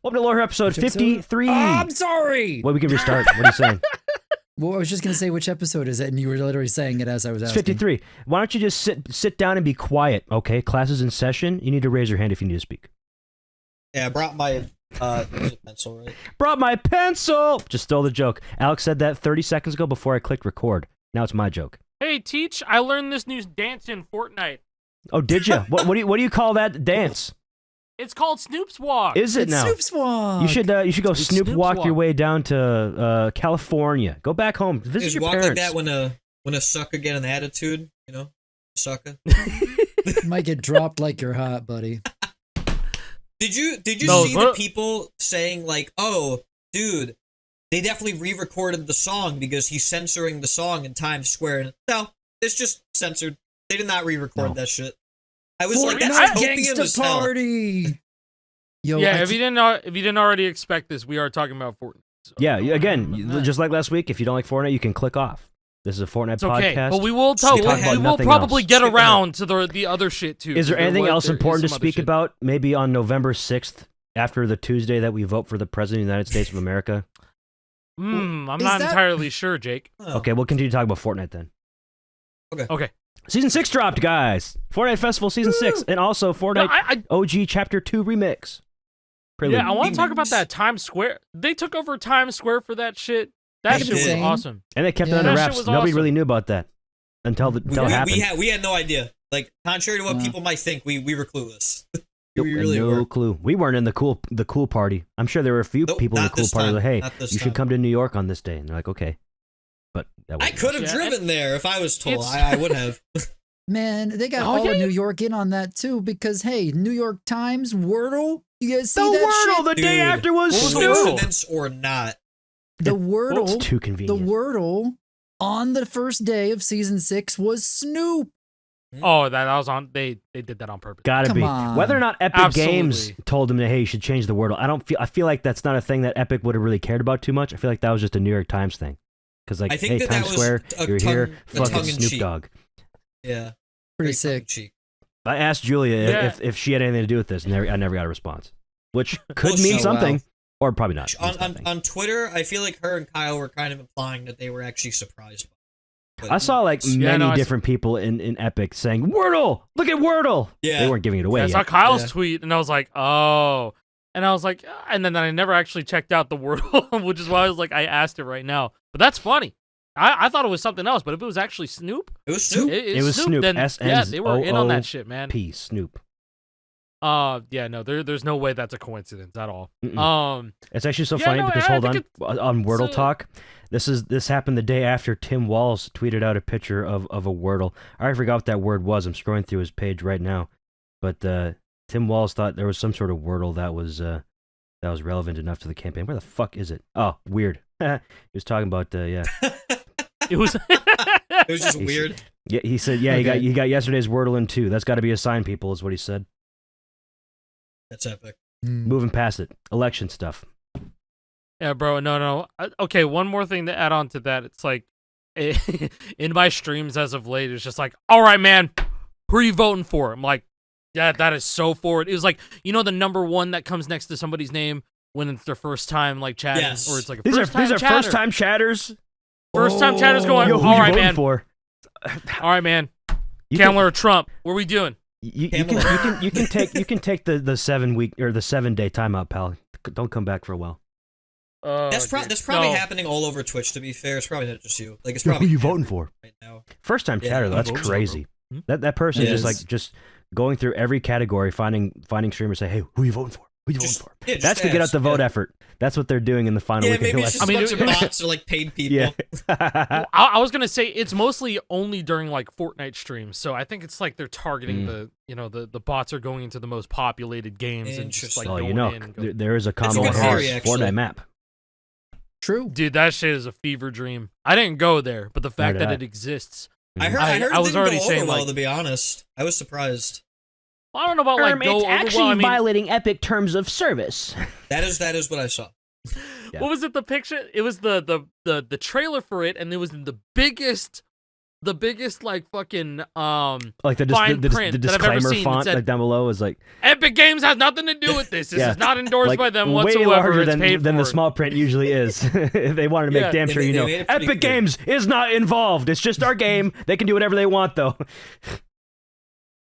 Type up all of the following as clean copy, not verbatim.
Welcome to Lore episode 53. Oh, I'm sorry. Well, we can restart. What are you saying? Well, I was just going to say which episode is it, and you were literally saying it as I was asking. 53. Why don't you just sit down and be quiet, okay? Class is in session. You need to raise your hand if you need to speak. Yeah, I brought my pencil, right? Brought my pencil! Just stole the joke. Alex said that 30 seconds ago before I clicked record. Now it's my joke. Hey, Teach, I learned this new dance in Fortnite. Oh, did you? What do you call that dance? It's called Snoop's Walk. Is it It's now? Snoop's Walk. You should go It's Snoop Snoop's walk walk. your way down to California. Go back home. Visit Just your walk parents. like that when a sucker get an attitude, you know? Sucker. You might get dropped like you're hot, buddy. Did you No, see the people saying like, "Oh, dude, they definitely re-recorded the song because he's censoring the song in Times Square." And no, it's just censored. They did not re-record that shit. I was like, that's Fortnite copium as gangsta hell. party. Yo, Yeah, if you didn't already expect this, we are talking about Fortnite. So Yeah, don't again, worry about that. just like last week, if you don't like Fortnite, you can click off. This is a Fortnite It's okay, podcast. but we will Skip we ahead. will Nothing probably else. get Skip around to the other shit too. Is there anything else important to some other speak shit. about? Maybe on November 6th, after the Tuesday that we vote for the President of the United States of America? I'm Is not that- entirely sure, Jake. Oh. Okay, we'll continue talking about Fortnite then. Okay. Season 6 dropped, guys! Fortnite Festival Season 6, and also No, Fortnite I OG Chapter 2 Remix. Prelude. yeah, I want to talk about Remix. that Times Square. They took over Times Square for that shit. That They shit was did. awesome. And they kept it Yeah. under That shit wraps. was Nobody awesome. really knew about that until it happened. We had no idea. Like, contrary to what people might think, we were clueless. Nope, we really no were. clue. We weren't in the cool party. I'm sure there were a few Nope, people in the not cool this party time. like, hey, Not this you should time. come to New York on this day. And they're like, okay. But that I wasn't could have Yeah, driven there if I was told. It's- I would have. Man, they got Oh, all yeah, of New you- York in on that too because hey, New York Times Wordle. You guys see the that Wordle shit? the day Dude, after was what was the Snoop. Wordle? Coincidence or not? The It's Wordle. too The convenient. Wordle on the first day of season 6 was Snoop. Oh, that was on. They did that on purpose. Gotta Come be. on. Whether or not Epic Absolutely. Games told him that, hey, you should change the Wordle. I feel like that's not a thing that Epic would have really cared about too much. I feel like that was just a New York Times thing. Because like, I think hey, that Times was Square, a you're here, a fucking tongue-in-cheek. Snoop Dogg. Yeah. Pretty Very sick. tongue-in-cheek. I asked Julia Yeah. if she had anything to do with this, and I never got a response. Which could Well, mean she- something, or probably not. mean On, something. on Twitter, I feel like her and Kyle were kind of implying that they were actually surprised. But, I saw like Yeah, many no, I different people in Epic saying, Wordle! Look at Wordle! Yeah. They weren't giving it away Yeah, I saw yet. Kyle's Yeah. tweet, and I was like, oh. And I was like, and then I never actually checked out the Wordle, which is why I was like, I asked it right now. But that's funny. I thought it was something else, but if it was actually Snoop, it was Snoop. It was Snoop, then yeah, they were in on that shit, man. P, Snoop. Yeah, no, there's no way that's a coincidence at all. Mm-mm. It's actually so Yeah, funny no, because I hold on, think on Wordle it's, Talk, this happened the day after Tim Walls tweeted out a picture of a Wordle. I already forgot what that word was. I'm scrolling through his page right now, but Tim Walls thought there was some sort of Wordle that was relevant enough to the campaign. Where the fuck is it? Oh, weird. He was talking about yeah. It was. It was just weird. Yeah, he said yeah. Okay. He got yesterday's Wordle in too. That's got to be a sign, people, is what he said. That's epic. Moving past it, election stuff. Yeah, bro. No. Okay, one more thing to add on to that. It's like, in my streams as of late, it's just like, all right, man, who are you voting for? I'm like, yeah, that is so forward. It was like, you know, the number one that comes next to somebody's name when it's their first time like chatting, Yes. or it's like a These are first-time chatter. first time chatters. First time chatters going, Yo, who all you right, voting man. for? All right, man. You can- Kamala or Trump? What are we doing? You can take the 7 week or the 7 day timeout, pal. Don't come back for a while. That's dear. probably No. happening all over Twitch. To be fair, it's probably not just you. Like it's Who probably you voting for? right now. First time Yeah, chatter, though, I'm that's voting for, crazy. bro. That person It is is. just going through every category, finding streamers, say, hey, who you voting for? Who you Just- voting for? yeah, just That's to get out ask, the vote yeah. effort. That's what they're doing in the final Yeah, week of maybe the it's just election. a bunch of bots or like paid people. Yeah. I was gonna say it's mostly only during like Fortnite streams, so I think it's like they're targeting the bots are going into the most populated games and just like Well, going you know, in and going, there is a a Kamala good Harris theory, actually. Fortnite map. True. dude, that shit is a fever dream. I didn't go there, but the fact did that I. it exists, I heard. I- I heard I it was didn't already go saying, over well. like- To be honest, I was surprised. I don't know about like go over well. I mean, violating Epic terms of service. That is what I saw. Yeah. what was it? The picture? It was the trailer for it, and it was the biggest the biggest like fucking Like the fine the print that I've ever disclaimer seen. It font said, like down below is like Epic Games has nothing to do with this. This Yeah. is not endorsed like by them way whatsoever. larger It's paid than for. the small print usually is. They wanted to make Yeah. damn sure They you know made it pretty Epic clear. Games is not involved. It's just our game. They can do whatever they want though.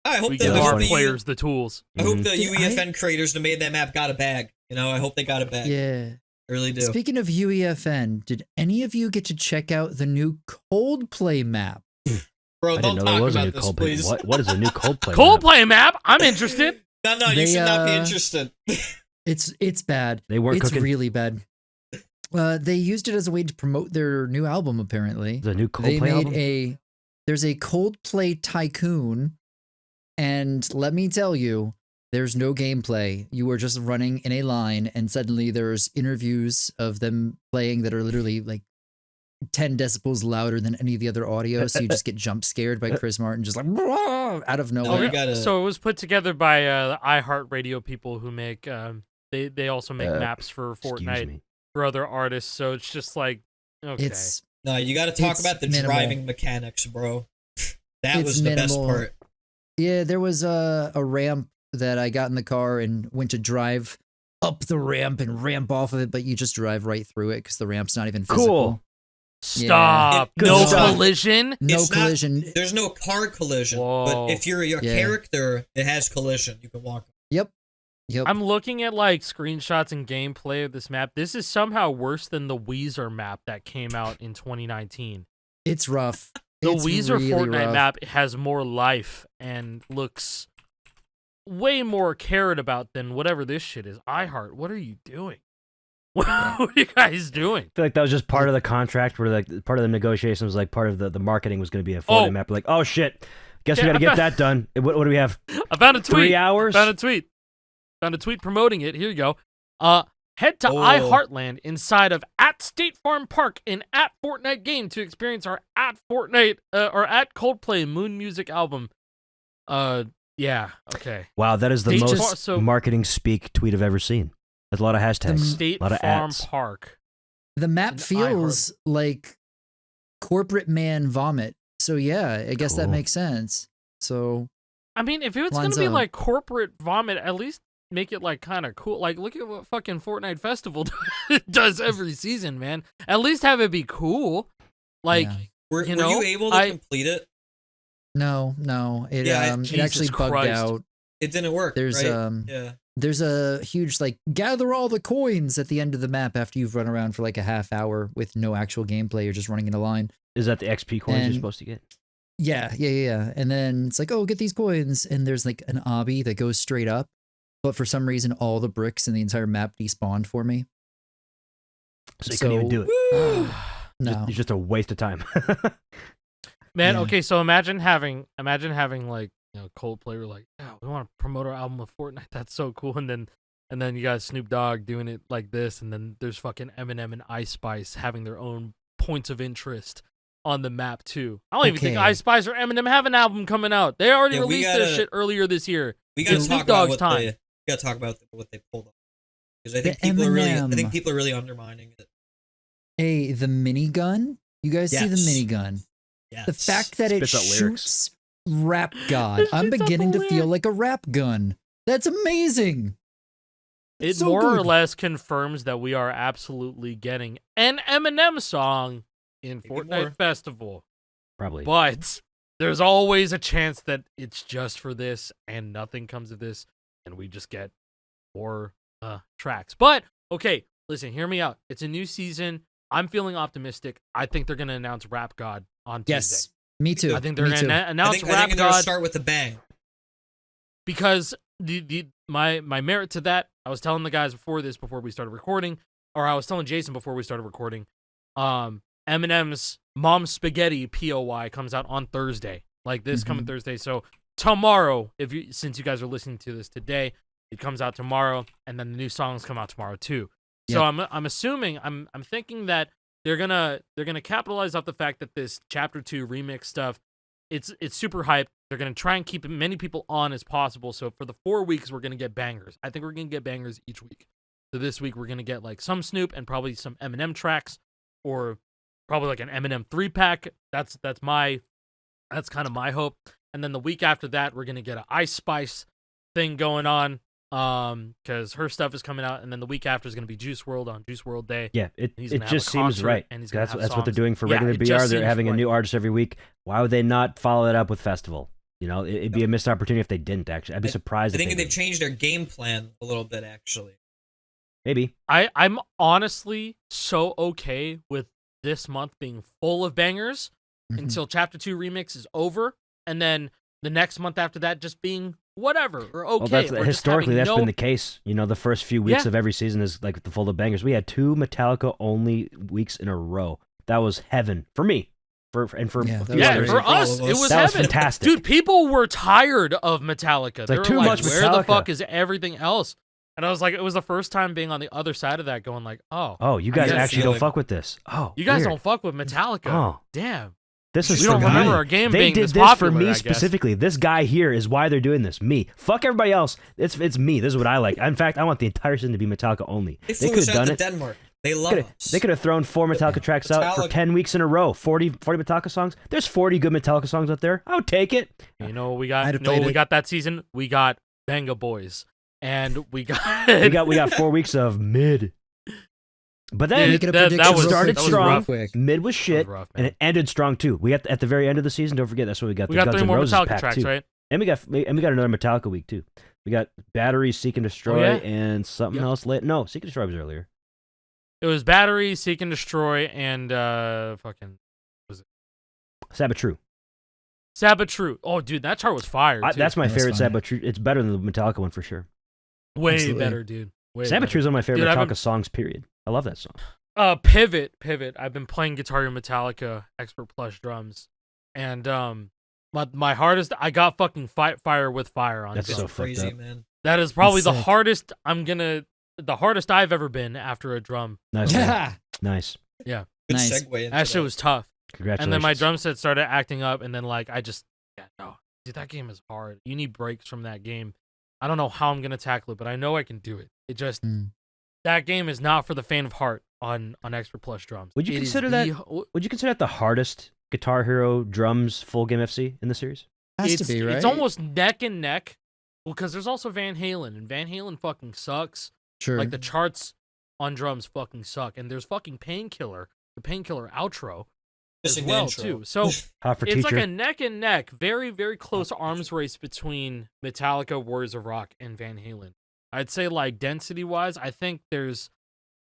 I hope We the, give I our hope the, players the tools. I hope Mhm. the Dude, UEFN creators that made that map got a bag. You know, I hope they got a bag. Yeah. I really do. Speaking of UEFN, did any of you get to check out the new Coldplay map? Bro, I don't didn't know there talk was a new about this, Coldplay. please. What is a new Coldplay? map? Coldplay map. I'm interested. No, you They, should not be interested. It's bad. They weren't It's cooking. really bad. They used it as a way to promote their new album. Apparently, There's a new they Coldplay made album. there's a Coldplay tycoon, and let me tell you, there's no gameplay. You are just running in a line, and suddenly there's interviews of them playing that are literally like 10 decibels louder than any of the other audio. So you just get jump scared by Chris Martin, just like out of No, nowhere. you gotta. So it was put together by the iHeartRadio people who make. They also make maps for Excuse Fortnite me. for other artists. So it's just like okay. It's No, you gotta talk It's about the minimal. driving mechanics, bro. That It's was the best minimal. part. Yeah, there was a ramp that I got in the car and went to drive up the ramp and ramp off of it, but you just drive right through it because the ramp's not even physical. Cool. Stop. It- No good stuff. collision. No It's not- collision. There's no car collision, Whoa. but if you're your Yeah. character, it has collision. You can walk. Yep. I'm looking at like screenshots and gameplay of this map. This is somehow worse than the Weezer map that came out in 2019. It's rough. The It's Weezer really Fortnite rough. map has more life and looks way more cared about than whatever this shit is. iHeart, what are you doing? What are you guys doing? I feel like that was just part of the contract where like part of the negotiation was like part of the marketing was going to be a Fortnite map. Like, oh shit, guess we Yeah, got to get that done. What do we have? I found a tweet. 3 hours? Found a tweet. Found a tweet promoting it. Here you go. Head to Oh. iHeartland inside of at State Farm Park and at Fortnite game to experience our at Fortnite or at Coldplay Moon Music album. Yeah. Okay. Wow, that is the They most just- so- marketing speak tweet I've ever seen. That's a lot of hashtags, State a lot of Farm ads. Park. The map And feels like corporate man vomit. So yeah, I guess that Cool. makes sense. So I mean, if it's gonna Lines be up. like corporate vomit, at least make it like kind of cool. Like, look at what fucking Fortnite Festival does every season, man. At least have it be cool. Like, yeah. Were You know, you able to I- complete it? no, it Yeah, it Jesus actually bugged Christ. out. It didn't work. There's right? Yeah. There's a huge like gather all the coins at the end of the map after you've run around for like a half hour with no actual gameplay. You're just running in a line. Is that the XP coins you're And- supposed to get? Yeah. And then it's like, oh, get these coins. And there's like an obby that goes straight up. But for some reason, all the bricks in the entire map despawned for me. So you couldn't even do it. Woo! No. It's just a waste of time. man, Yeah. okay, so imagine having like, you know, Coldplay were like, yeah, we want to promote our album with Fortnite. That's so cool. And then you got Snoop Dogg doing it like this, and then there's fucking Eminem and Ice Spice having their own points of interest on the map too. I don't even think Okay. Ice Spice or Eminem have an album coming out. They already Yeah, we released their gotta- shit earlier this year. We gotta It's talk Snoop about Dogg's what time. they. We gotta talk about what they pulled off because I think The people are really. I Eminem. think people are really undermining it. Hey, the minigun. You guys see the Yes. minigun? Yes. The fact that it Spits out lyrics. shoots rap god. It I'm shoots out beginning the to feel like a rap gun. That's amazing. It So more or good. less confirms that we are absolutely getting an Eminem song in Maybe Fortnite more. Festival. Probably. But there's always a chance that it's just for this and nothing comes of this and we just get more tracks. But okay, listen, hear me out. It's a new season. I'm feeling optimistic. I think they're going to announce Rap God on Tuesday. Yes. Me too. I think they're Me going too. to I announce think Rap they're gonna God start with a bang. because my merit to that, I was telling the guys before we started recording, or I was telling Jason before we started recording, Eminem's Mom Spaghetti POY comes out on Thursday, like this coming Thursday. So tomorrow, since you guys are listening to this today, it comes out tomorrow, and then the new songs come out tomorrow too. So I'm assuming I'm thinking that they're gonna capitalize off the fact that this Chapter 2 remix stuff, it's super hype. They're gonna try and keep as many people on as possible. So for the 4 weeks, we're gonna get bangers. I think we're gonna get bangers each week. So this week we're gonna get like some Snoop and probably some Eminem tracks, or probably like an Eminem 3-pack. That's my That's kind of my hope. And then the week after that, we're gonna get an Ice Spice thing going on, because her stuff is coming out. And then the week after is gonna be Juice Wrld on Juice Wrld Day. Yeah, it He's gonna have just a seems concert, right. and he's gonna have That's what they're songs. doing for Yeah, regular it BR. just They're seems having a right. new artist every week. Why would they not follow it up with festival? You know, it'd be a missed opportunity if they didn't. Actually, I'd be surprised. I think if they've didn't. changed their game plan a little bit, actually. Maybe. I'm honestly so okay with this month being full of bangers until Chapter 2 Remix is over, and then the next month after that just being whatever or okay. Well, that's, or just historically, having that's been the case. You know, the first few weeks of every season is like the full of bangers. We had 2 Metallica only weeks in a row. That was heaven for me. For Yeah, few that was Yeah, others. for For all us, of it us. was That was heaven. fantastic. Dude, people were tired of Metallica. They like, were too like, much where the Metallica. fuck is everything else? And I was like, it was the first time being on the other side of that going like, Oh, you guys get a actually don't feeling. fuck with this. Oh, you guys weird. don't fuck with Metallica. Oh. Damn. This is We for don't me. remember our game they being did this this popular, for I me guess. specifically. This guy here is why they're doing this. Me. Fuck everybody else. It's me. This is what I like. In fact, I want the entire season to be Metallica only. They They flew could us have out done to it. Denmark. They love us. They could have thrown 4 Metallica tracks out for Metallica. 10 weeks in a row. 40 Metallica songs. There's 40 good Metallica songs out there. I would take it. You know what we got? I'd You have know what played we it. got that season? We got Banga Boys. And we got We got 4 weeks of mid. But then Dude, Making a that prediction was- real started quick, that was strong. rough. quick. Mid was shit, rough, and man. it ended strong too. We got at the very end of the season. Don't forget, that's what we got. We The got Guns 3 N' more Roses Metallica pack tracks, too. right? And we got another Metallica week too. We got Battery, Seek and Destroy, yeah? and something Yep. else late. No, Seek and Destroy was earlier. It was Battery, Seek and Destroy, and fucking Sabbath True. Sabbath True. Oh, dude, that chart was fire. Too. That's my That's favorite fine. Sabbath True. It's better than the Metallica one for sure. way Absolutely. better, dude. Way Sabbath better. True is one of my favorite Dude, I've Metallica been- songs. Period. I love that song. Pivot. I've been playing Guitar Hero Metallica Expert Plus drums, and my hardest. I got fucking Fire with Fire on That's drums. so fucked crazy, up. man. That is probably the Sick. hardest. The hardest I've ever been after a drum. Nice. man. Yeah. Nice. Good Nice. segue into That shit was tough. Congratulations. And then my drum set started acting up, and then like no, dude, that game is hard. You need breaks from that game. I don't know how I'm gonna tackle it, but I know I can do it. It just that game is not for the faint of heart on Expert Plus drums. Would you It is consider Would you consider that the hardest Guitar Hero drums full game FC in the series? Has it's, to be, right? It's almost neck and neck. Well, because there's also Van Halen, and Van Halen fucking sucks. Sure. Like the charts on drums fucking suck, and there's fucking Painkiller, the Painkiller outro as Missing the well intro. too. So Hot for it's teacher. like a neck and neck, very very close arms race between Metallica, Warriors of Rock, and Van Halen. I'd say like density wise, I think there's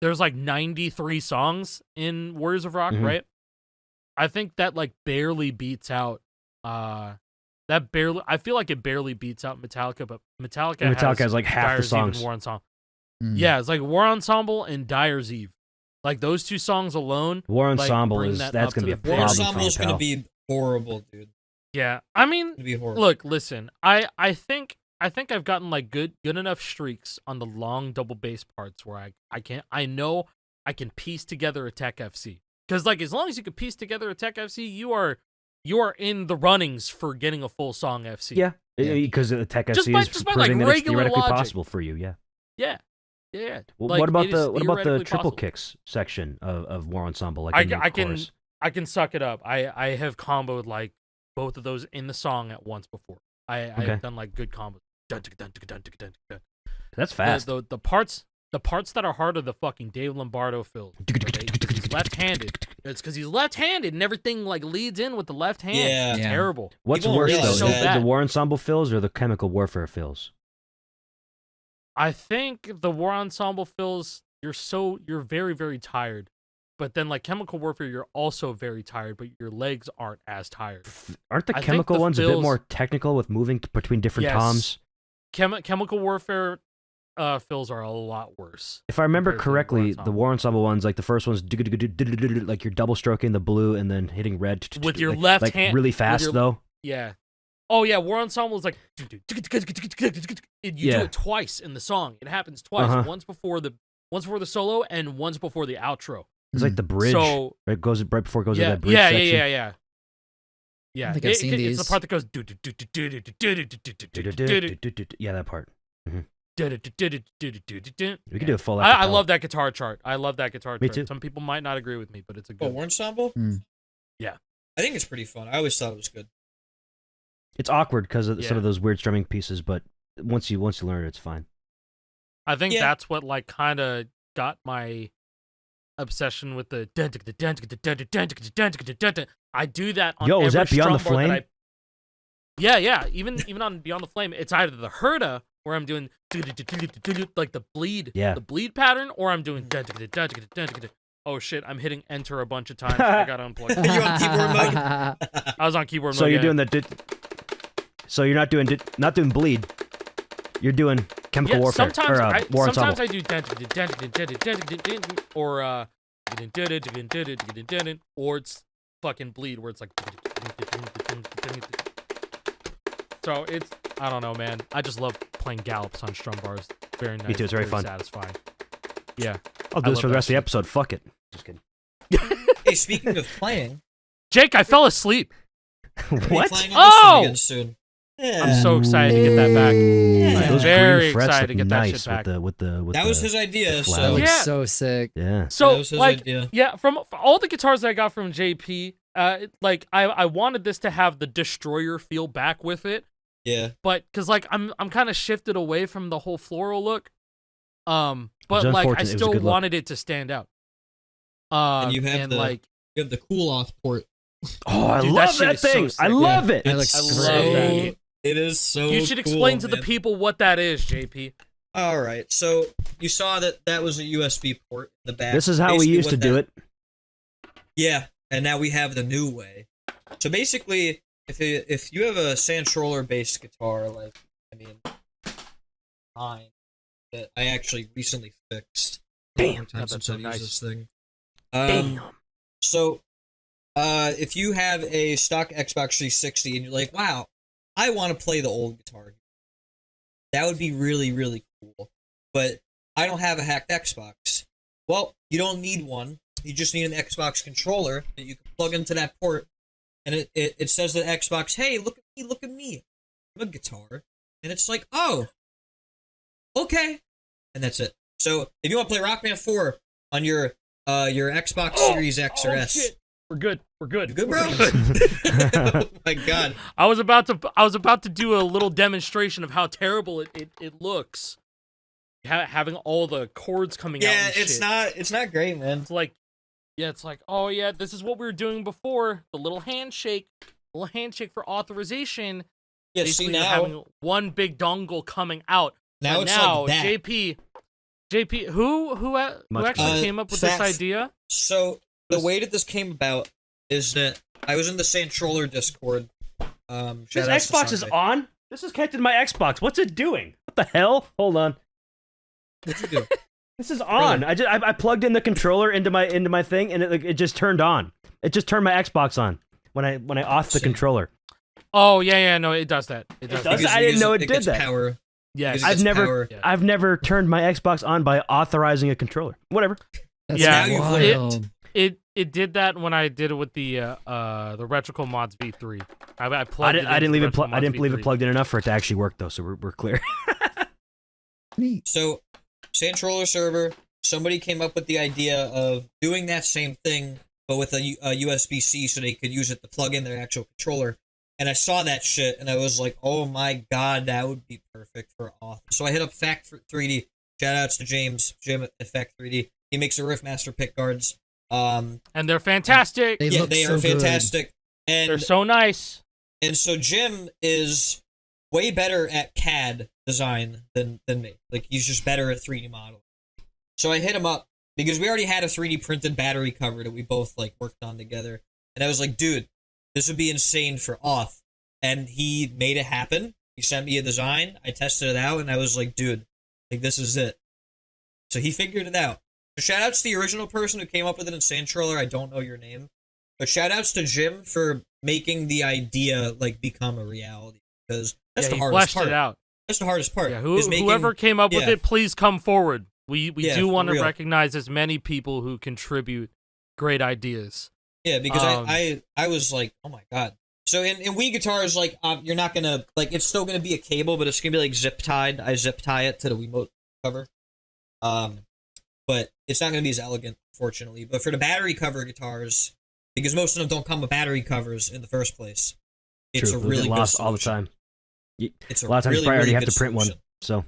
like 93 songs in Warriors of Rock, Mhm. right? I think that like barely beats out I feel like it barely beats out Metallica, but Metallica has like half the Dyer's Eve and songs. War Ensemble. Mm. Yeah, it's like War Ensemble and Dyer's Eve. Like those 2 songs alone. War like, Ensemble bring is that that's up gonna to be a the War problem Ensemble for Ensemble's you, gonna pal. be horrible, dude. Yeah, I mean, It's gonna be horrible. look, listen. I think I've gotten like good enough streaks on the long double bass parts where I know I can piece together a Tech FC. Because like as long as you can piece together a Tech FC, you are in the runnings for getting a full song FC. Yeah, Yeah. because the Tech Just FC by- is just by, proving like, that it's regular theoretically logic. possible for you. Yeah. Yeah. Yeah. Well, Like, what about it is the theoretically triple possible. kicks section of War Ensemble? Like I in the can chorus? I can suck it up. I have comboed like both of those in the song at once before. I Okay. have done like good combos. Dun, ticka, dun, ticka, dun, ticka, dun, ticka. That's fast. The parts that are hard are the fucking Dave Lombardo fills. He's left-handed. It's because he's left-handed and everything like leads in with the left hand. Yeah. It's Yeah. terrible. What's People worse realize though, so the bad. War Ensemble fills or the Chemical Warfare fills? I think the War Ensemble fills. You're very very tired, but then like Chemical Warfare, you're also very tired, but your legs aren't as tired. Aren't the I think Chemical the ones a bit fills- more technical with moving between different Yes. toms? Chemical Warfare fills are a lot worse. If I remember compared to the War correctly, the Ensemble. War Ensemble ones, like the first one's like you're double stroking the blue and then hitting red With your like- left like hand- really with fast your- though. Yeah. Oh yeah, War Ensemble is like you Yeah. do it twice in the song. It happens twice. Uh-huh. Once before the solo and once before the outro. It's like the bridge. So It goes right before it goes to yeah, that bridge yeah, section. yeah. Yeah, think I've seen it's the these. part that goes. Yeah, that part. We We could do a full. I acapella. love that guitar chart. I love that guitar Me chart. too. Some people might not agree with me, but it's a Oh, good. War Ensemble? Mm. Yeah. I think it's pretty fun. I always thought it was good. It's awkward because of some Yeah. of those weird strumming pieces, but once you learn it, it's fine. I think Yeah. that's what like kind of got my obsession with the. I do that on Yo, every is that Beyond the strum bar Flame? Yeah. Even on Beyond the Flame, it's either the herda where I'm doing like the bleed pattern, or I'm doing. Oh shit! I'm hitting enter a bunch of times. I got unplugged. Are you on keyboard mode? I was on keyboard mode. So you're yeah. doing the. So you're not doing bleed. You're doing chemical warfare sometimes or war sometimes ensemble. I do or it's fucking bleed where it's like. So it's I don't know, man. I just love playing gallops on strum bars. Very nice. Me too. It's very fun. Satisfying. Yeah. I'll do this love for the that rest of the shit. episode. Fuck it. Just kidding. Hey, speaking of playing, Jake, I fell asleep. we'll be What? playing on this Oh! one again soon. Yeah. I'm so excited to get that back. Yeah. Those very green frets excited look to get that nice shit back. with the That was his idea. the So flowers. Looks Yeah. so sick. Yeah. So that was his like idea. yeah, from all the guitars that I got from JP, like I wanted this to have the Destroyer feel back with it, Yeah. but because like I'm kind of shifted away from the whole floral look, but was like I unfortunate. It was a still good look. wanted it to stand out. And you have and the- like You have the cool auth port. Oh, I Dude, that love shit that is so thing. sick. I love it. That It's looks I love great. that. It is so. you should cool, explain to the man. people what that is, JP. All right. So you saw that was a USB port in the back. This is how we Basically used to what do that- it. Yeah, and now we have the new way. So basically, if you have a Santroller based guitar, like mine that I actually recently fixed. Damn, time that's since so I've nice. used this thing. Damn. So, if you have a stock Xbox 360 and you're like, wow, I want to play the old guitar, that would be really, really cool. But I don't have a hacked Xbox. Well, you don't need one. You just need an Xbox controller that you can plug into that port. And it says to the Xbox, hey, look at me. I'm a guitar. And it's like, oh, okay. And that's it. So if you want to play Rock Band 4 on your Xbox Series X or S, Shit. We're good. We're good. you good, bro? Oh my god. I was about to do a little demonstration of how terrible it looks. Having all the chords coming out. Yeah, And shit. it's not great, man. It's like, yeah, it's like, oh yeah, this is what we were doing before. The little handshake for authorization. Yeah, Basically, see you're now having one big dongle coming out. now But it's now, like that. JP, who Much actually better. came up with Fat- this idea? So the way that this came about is that I was in the Santroller Discord. This shout out to Xbox is Sanjay. on. This is connected to my Xbox. What's it doing? What the hell? Hold on. What'd you do? This is on. I plugged in the controller into my thing, and it just turned on. It just turned my Xbox on when I auth the Shit. controller. Oh yeah, no, it does that. It does. does? that. I didn't know it did gets that. Power. Yes. Because I've it's never power. Yeah. I've never turned my Xbox on by authorizing a controller. Whatever. That's Yeah, you've wild. It did that when I did it with the Retrocool Mods V3. I plugged I didn't leave it. Retrocool I didn't Mods believe it V3. plugged in enough for it to actually work though. So we're clear. Neat. So, Santroller server, somebody came up with the idea of doing that same thing, but with a USB-C so they could use it to plug in their actual controller. And I saw that shit, and I was like, oh my god, that would be perfect for auth. So I hit up Fact 3D. Shoutouts to Jim at Fact 3D. He makes the Riffmaster pick guards. And they're fantastic. They Yeah, look they so are good. fantastic. They're And so nice. And so Jim is way better at CAD design than me. Like, he's just better at 3D modeling. So I hit him up because we already had a 3D printed battery cover that we both like worked on together. And I was like, dude, this would be insane for auth. And he made it happen. He sent me a design. I tested it out and I was like, dude, like, this is it. So he figured it out. So shout outs to the original person who came up with it in Santroller. I don't know your name. But shout outs to Jim for making the idea like become a reality. Because that's the He hardest fleshed part. it out. That's the hardest part. Yeah, is making, whoever came up with yeah. it, please come forward. We Yeah, do for want to real. recognize as many people who contribute great ideas. Yeah, because Um, I was like, oh my god. So in Wii guitars, like, you're not gonna, like, it's still gonna be a cable, but it's gonna be like zip tied. I zip tie it to the Wiimote cover. But it's not gonna be as elegant, fortunately. But for the battery cover guitars, because most of them don't come with battery covers in the first place, it's True. a Those really get good lost all the solution. time. It's A lot of times really, you probably already really have to good print solution. one. So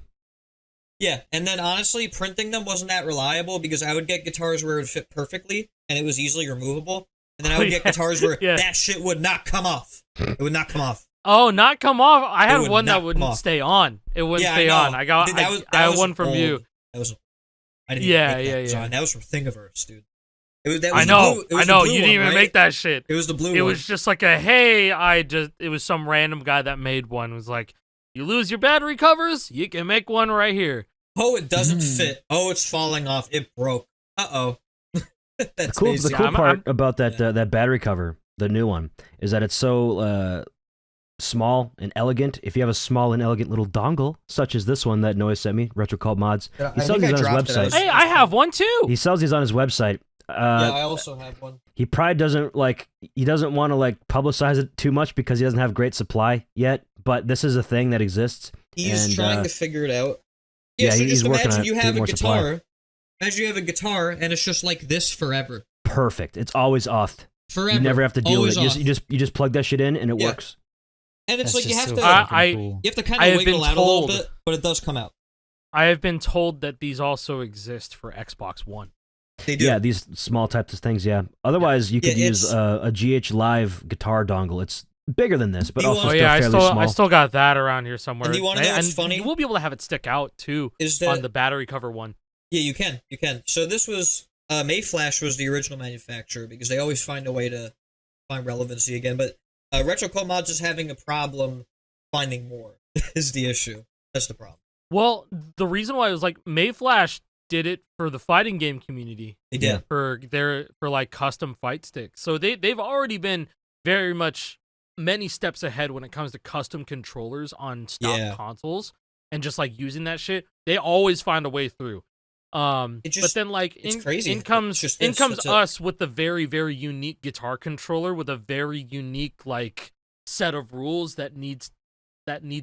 Yeah, and then honestly, printing them wasn't that reliable because I would get guitars where it would fit perfectly and it was easily removable, and then I would get guitars where that shit would not come off. It would not come off. Oh, not come off. I had would one not that come wouldn't off. stay on. It wouldn't Yeah, stay I on. know. I got. Dude, I had was one from old. you. That was. I didn't even make that design. That was from Thingiverse, dude. That was I know. The blue, I know. The blue You didn't one, even right? make that shit. It was the blue It one. was just like a hey. It was some random guy that made one. It was like, you lose your battery covers, you can make one right here. Oh, it doesn't fit. Oh, it's falling off. It broke. Uh-oh. That's the cool I'm- part about that that battery cover, the new one, is that it's so small and elegant. If you have a small and elegant little dongle, such as this one that Noise sent me, Retro Cult Mods, he sells these on his website. Hey, I have one too. He sells these on his website. Yeah, I also have one. He probably doesn't want to publicize it too much because he doesn't have great supply yet. But this is a thing that exists. He's and, trying to figure it out. Yeah, so he's just working imagine on it you to have get a more supply. guitar. Imagine you have a guitar and it's just like this forever. Perfect. It's always auth. Forever. You never have to deal with Always it. You just plug that shit in and it Yeah. works. And it's That's like you just have so to fucking you cool. have to kind I of have wiggle been out a little told- bit, but it does come out. I have been told that these also exist for Xbox One. They do. Yeah, these small types of things. Yeah. Otherwise, you could Yeah, use it's- a GH Live guitar dongle. It's bigger than this, but You also want- Oh still yeah, fairly small. I still got that around here somewhere. And you wanna know what's funny? You will be able to have it stick out too Is on that the battery cover one. Yeah, you can. You can. So this was Mayflash was the original manufacturer because they always find a way to find relevancy again. But Retro Cult Mods is having a problem finding more. Is the issue? That's the problem. Well, the reason why it was like Mayflash did it for the fighting game community They did. for like custom fight sticks. So they've already been very much many steps ahead when it comes to custom controllers on stock Yeah. consoles and just like using that shit. They always find a way through. But then like it's crazy. in comes It's just this, that's it. us with a very, very unique guitar controller with a very unique like set of rules that need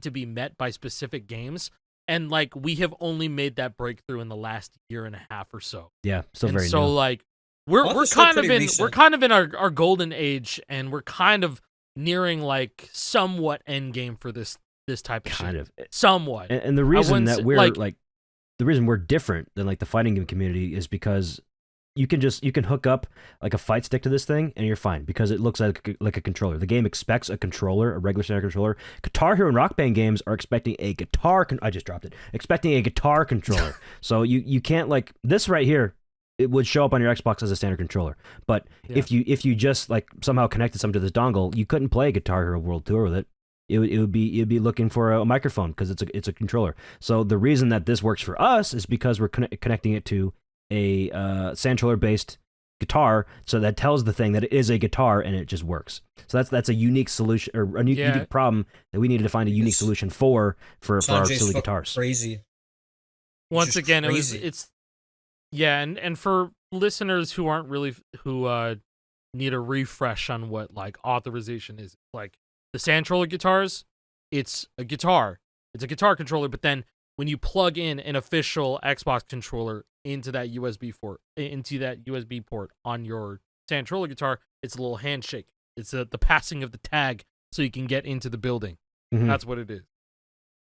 to be met by specific games. And like we have only made that breakthrough in the last year and a half or so. Yeah, still And very so new. like we're Auth is still kind of pretty in recent. we're kind of in our golden age, and we're kind of nearing like somewhat end game for this type of Kind shit. of. Somewhat. And the reason wouldn't that say- we're like- the reason we're different than like the fighting game community is because you can hook up like a fight stick to this thing and you're fine because it looks like a controller. The game expects a controller, a regular standard controller. Guitar Hero and Rock Band games are expecting a guitar. I just dropped it. Expecting a guitar controller. So you can't like this right here. It would show up on your Xbox as a standard controller. But Yeah. if you just like somehow connected something to this dongle, you couldn't play Guitar Hero World Tour with it. You'd be looking for a microphone because it's a controller. So the reason that this works for us is because we're connecting it to a Santroller based guitar, so that tells the thing that it is a guitar and it just works. So that's a unique solution or a unique problem that we needed to find a unique solution for our Sanjay's silly fucking guitars. Crazy. Once just again, crazy. and for listeners who aren't really who need a refresh on what like authorization is, like the Santroller guitars, it's a guitar controller, but then when you plug in an official Xbox controller into that USB port on your Santroller guitar, it's a little handshake. It's the passing of the tag so you can get into the building. Mhm. That's what it is.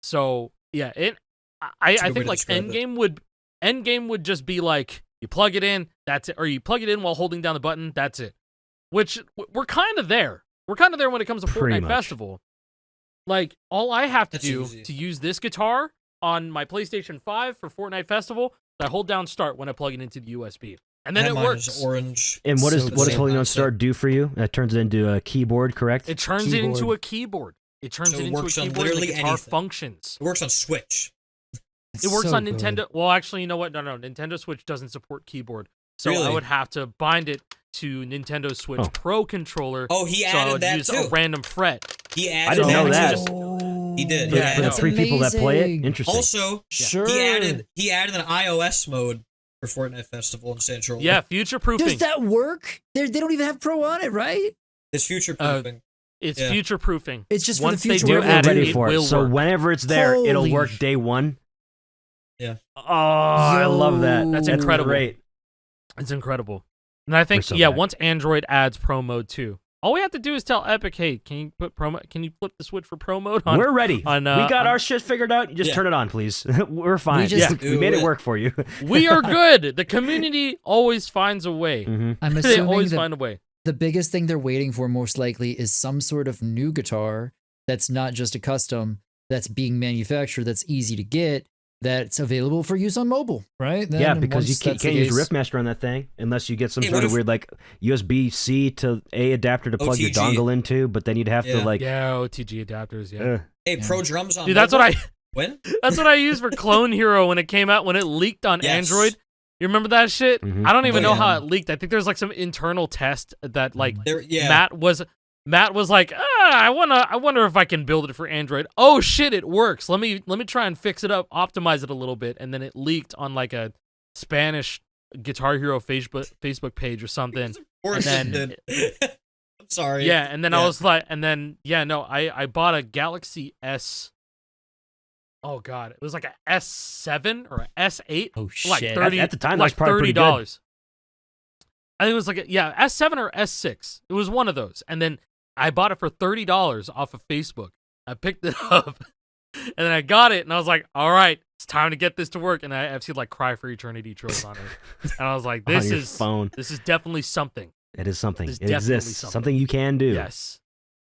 So yeah, That's a I good way think to like describe it. endgame would just be like you plug it in, that's it, or you plug it in while holding down the button, that's it. Which we're kind of there. We're kind of there when it comes to Pretty Fortnite much. Festival. Like all I have to That's do easy. to use this guitar on my PlayStation 5 for Fortnite Festival, I hold down start when I plug it into the USB, and then I have it mine works. as orange. And what So is the what does same holding on mindset. start do for you? That turns it into a keyboard, correct? It turns it into Keyboard. a keyboard. It turns So it it into a works on keyboard. And the literally guitar anything. functions. It works on Switch. It's It works so on good. Nintendo. Well, actually, you know what? No. Nintendo Switch doesn't support keyboard, so I Really? would have to bind it to Nintendo Switch Oh. Pro controller. Oh, he so I added would that use too. a random fret. He I added didn't know that. Oh, He did. For, Yeah, for the I know. three people that play it, amazing. interesting. Also, Sure. he added an iOS mode for Fortnite Festival and Santroller. Yeah, future proofing. Does that work? They don't even have Pro on it, right? It's future proofing. It's Yeah. future proofing. It's just Once for the they future. do We're add it, ready it for it. will So work. whenever it's there, it'll Holy work sh- day one. Yeah. Oh, I love that. That's Yo. incredible. Great. It's incredible. And I think We're so yeah, back. once Android adds Pro mode too, all we have to do is tell Epic, hey, can you put promo? Can you flip the switch for pro mode? On, We're ready. On, we got our shit figured out. You just turn it on, please. We're fine. We made it work for you. We are good. The community always finds a way. Mm-hmm. I'm They assuming always find a way. the biggest thing they're waiting for most likely is some sort of new guitar that's not just a custom, that's being manufactured, that's easy to get, that's available for use on mobile, right? Then Yeah, because you once can't that's the use case- Riffmaster on that thing unless you get some Hey, sort what of if- weird like USB-C to A adapter to plug your OTG. dongle into, but then you'd have to like. Yeah, OTG adapters. Yeah, Hey, Pro Drums on dude, that's what mobile? I. When? That's what I used for Clone Hero when it came out, when it leaked on Yes. Android. You remember that shit? Mhm. I don't even know yeah. how it leaked. I think there's like some internal test that like Yeah. Matt was like, I wonder if I can build it for Android. Oh shit, it works. Let me try and fix it up, optimize it a little bit, and then it leaked on like a Spanish Guitar Hero Facebook page or something. Of course And it did. I'm sorry. Yeah, and then I was like, I bought a Galaxy S. Oh god, it was like a S7 or a S8. Oh shit. Like 30 At the time, that like was probably pretty good. $30. I think it was like S7 or S6. It was one of those. And then I bought it for $30 off of Facebook. I picked it up and then I got it and I was like, all right, it's time to get this to work. And I've seen like Cry for Eternity tropes on it. And I was like, On this your is phone. this is definitely something. It is something. It's It definitely exists. something. Something you can do. Yes.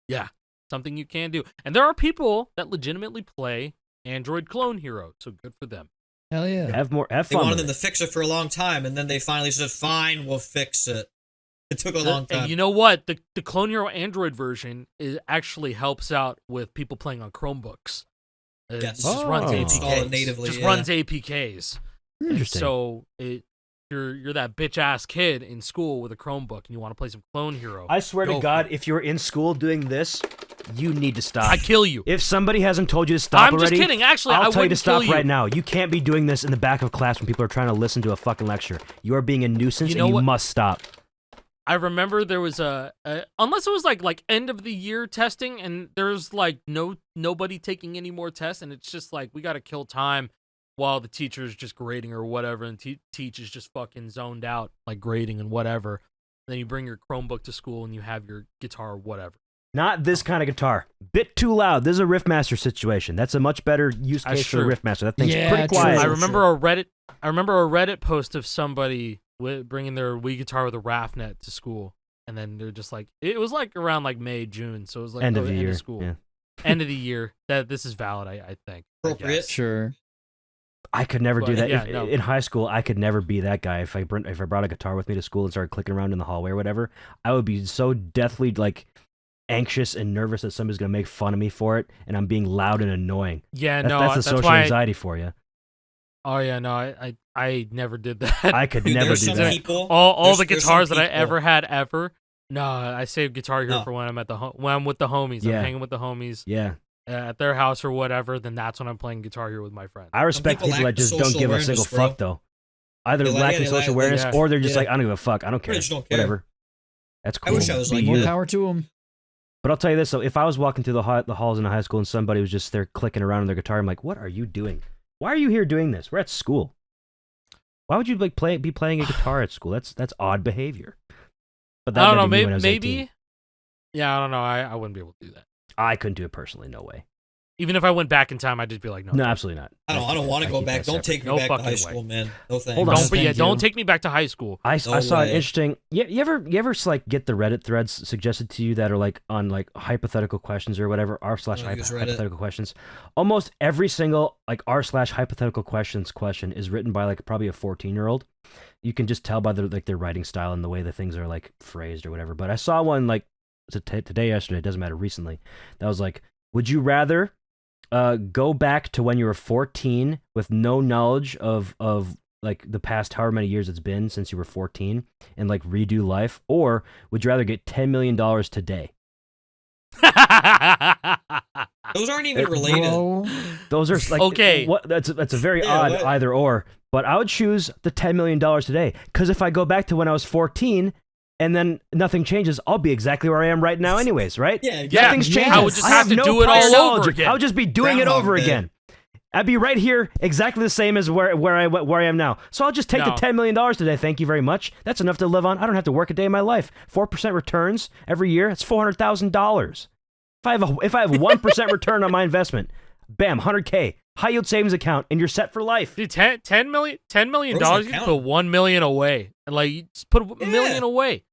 Yeah. Something you can do. And there are people that legitimately play Android Clone Hero. So good for them. Hell yeah. Have They fun. wanted with them to it. fix it for a long time, and then they finally said, "Fine, we'll fix it." It took a long time. And you know what? The Clone Hero Android version actually helps out with people playing on Chromebooks. It Yes. just runs Oh. APKs. Install it natively, Just yeah. runs APKs. And Interesting. so you're that bitch ass kid in school with a Chromebook and you want to play some Clone Hero. I swear Go to for God, it. if you're in school doing this, you need to stop. I kill you. If somebody hasn't told you to stop I'm already, just kidding. Actually, I I'll tell you to wouldn't kill stop you. right now. You can't be doing this in the back of class when people are trying to listen to a fucking lecture. You are being a nuisance, You know and you what? must stop. I remember there was unless it was like end of the year testing and there's like nobody taking any more tests and it's just like we got to kill time while the teacher's just grading or whatever and teach is just fucking zoned out like grading and whatever. Then you bring your Chromebook to school and you have your guitar or whatever. Not this kind of guitar. Bit too loud. This is a Riffmaster situation. That's a much better use That's case for a true. Riffmaster. That thing's Yeah, pretty true. quiet. I remember a Reddit post of somebody bringing their Wii guitar with a RAFnet to school, and then they're just like, it was like around like May, June, so it was like End of the end year. of school, Yeah. end of the year. That this is valid, I think. I Appropriate. guess. Sure. I could never do But, that. yeah, If- no. In high school, I could never be that guy. If I brought a guitar with me to school and started clicking around in the hallway or whatever, I would be so deathly like anxious and nervous that somebody's gonna make fun of me for it, and I'm being loud and annoying. Yeah, That's, no, that's the that's social why. anxiety for you. Oh yeah, no, I never did that. I could Dude, never there's do some that. people. all the there's guitars some that I people- ever had ever. No, I saved Guitar Hero No. for when I'm at when I'm with the homies. Yeah. I'm hanging with the homies Yeah, at their house or whatever. Then that's when I'm playing Guitar Hero with my friends. I respect people people lack that just the don't social give a awareness, single bro. fuck though. Either They lack- lacking yeah, they social lack- awareness, yeah. or they're just Yeah. like, I don't give a fuck. I don't They care. just don't care. Whatever. That's I cool. wish I was Be like you. More that. power to them. But I'll tell you this though: if I was walking through the halls in high school and somebody was just there clicking around on their guitar, I'm like, "What are you doing? Why are you here doing this? We're at school. Why would you like be playing a guitar at school? That's odd behavior." But that I don't know. might be me when I was Maybe. 18. Yeah, I don't know. I wouldn't be able to do that. I couldn't do it personally. No way. Even if I went back in time, I'd just be like, no. No, absolutely not. I don't want to go keep back. that Don't separate. take me No back to fucking high way. school, man. No thanks. Hold on. Don't, Thank don't you. take me back to high school. I No saw an way. interesting. You ever like get the Reddit threads suggested to you that are like on like hypothetical questions or whatever r/slash I use Reddit. hypothetical questions. Almost every single like r/slash hypothetical questions question is written by like probably a 14-year-old. You can just tell by their writing style and the way the things are like phrased or whatever. But I saw one like today, yesterday, it doesn't matter, recently. That was like, would you rather go back to when you were 14 with no knowledge of like the past however many years it's been since you were 14 and like redo life, or would you rather get $10 million today? Those aren't even related. Bro. Those are like Okay. What that's a very Yeah, odd what? either or. But I would choose the $10 million today because if I go back to when I was 14 and then nothing changes, I'll be exactly where I am right now, anyways, right? Yeah, Yeah, Nothing's yeah. changed. I would just I have to no do it prior all knowledge. over again. I would just be doing it Groundhog over Day. again. I'd be right here, exactly the same as where I am now. So I'll just take the $10 million today. Thank you very much. That's enough to live on. I don't have to work a day in my life. 4% returns every year. That's $400,000. If I have 1% return on my investment, bam, $100K, high yield savings account, and you're set for life. Dude, $10 million, you can put $1 million away, and like you just put $1 million away,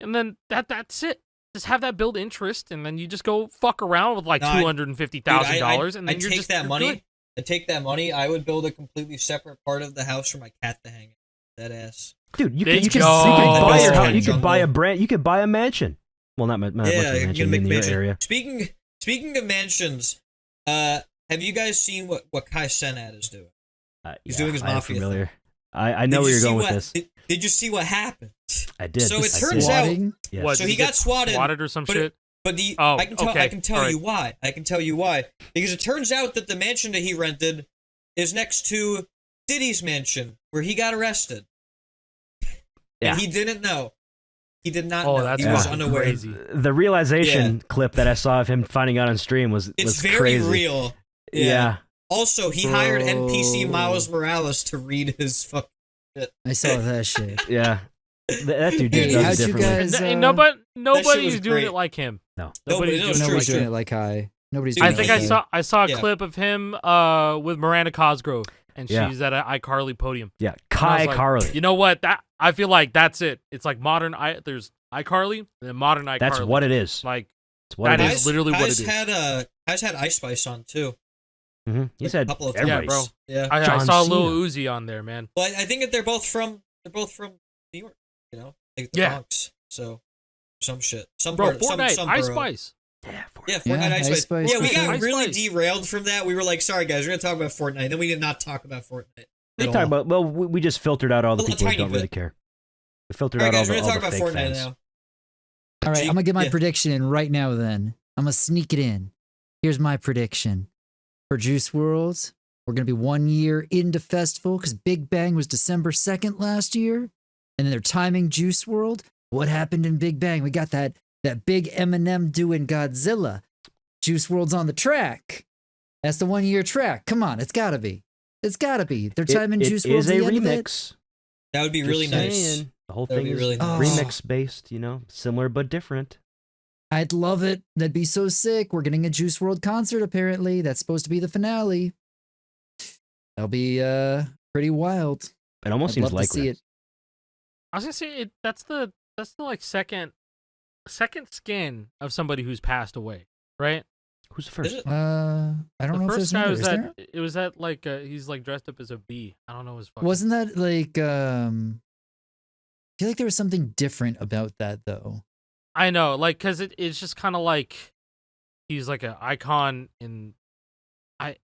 and then that's it. Just have that build interest, and then you just go fuck around with like $250,000, and then you're just that money. good. I take that money. I would build a completely separate part of the house for my cat to hang in. That ass. Dude, you could buy your house. You could buy a brand. You could buy a mansion. Well, not much of a mansion in your area. Speaking of mansions, have you guys seen what Kai Cenat is doing? He's doing his mafia thing. I know where you're going with this. Did you see what happened? I did. So it turns out. Yes. What, So he got swatted or some shit. But I can tell you why. I can tell you why. Because it turns out that the mansion that he rented is next to Diddy's mansion, where he got arrested. Yeah. And he didn't know. He did not know. That's he was unaware. crazy. The realization clip that I saw of him finding out on stream was very crazy. real. Yeah. Also, he hired NPC Miles Morales to read his fucking shit. I saw that shit. Yeah. That dude Hey, does how'd it you differently. guys? was Nobody's doing great. it like him. No. Nobody's It was doing true, it Nobody's like doing him. it like I. Nobody's Dude, doing I think it I like I saw a Yeah. clip of him with Miranda Cosgrove, and Yeah. she's at an iCarly podium. Yeah. And I Kai was like, Carly. You know what? I feel like that's it. It's like there's iCarly and then modern iCarly. That's what it is. Like It's what it that is. is literally what it is. Kai's had Ice Spice on too. Mm-hmm. He said, a couple of everybody's- bro. Yeah. I John saw Cena. Lil Uzi on there, man. Well, I think that they're both from New York. You know, like the Bronx. So some shit. Some Bro, part, Fortnite, some Ice borough. Spice. Yeah, Yeah, Fortnite Yeah, Ice Ice Spice. Spice Yeah, for we got sure. really Ice Spice. derailed from that. We were like, sorry guys, we're gonna talk about Fortnite. Then we did not talk about Fortnite. We at talk all. about, well, we just filtered out all the A people who tiny don't really bit. care. We filtered All out right, guys, all we're the gonna talk about fake Fortnite fans. now. All right, I'm gonna get my Yeah. prediction in right now. Then I'm gonna sneak it in. Here's my prediction for Juice World. We're gonna be 1 year into festival because Big Bang was December 2nd last year, and then they're timing Juice World. What happened in Big Bang? We got that big Eminem doing Godzilla. Juice World's on the track. That's the 1 year track. Come on, it's gotta be. It's gotta be. They're timing Juice It World is at a the end of it. remix. That would be Just really nice. saying. The whole That'd thing be is really nice. remix based, similar but different. I'd love it. That'd be so sick. We're getting a Juice World concert apparently. That's supposed to be the finale. That'll be pretty wild. It almost I'd seems love to see likely. it. I was gonna say that's the like second skin of somebody who's passed away, right? Who's the Is first? it? I don't The know if first there's guy another. was Is that there? it was that like he's like dressed up as a bee. I don't know his fucking. Wasn't that like I feel like there was something different about that though. I know, like, cause it's just kind of like he's like an icon in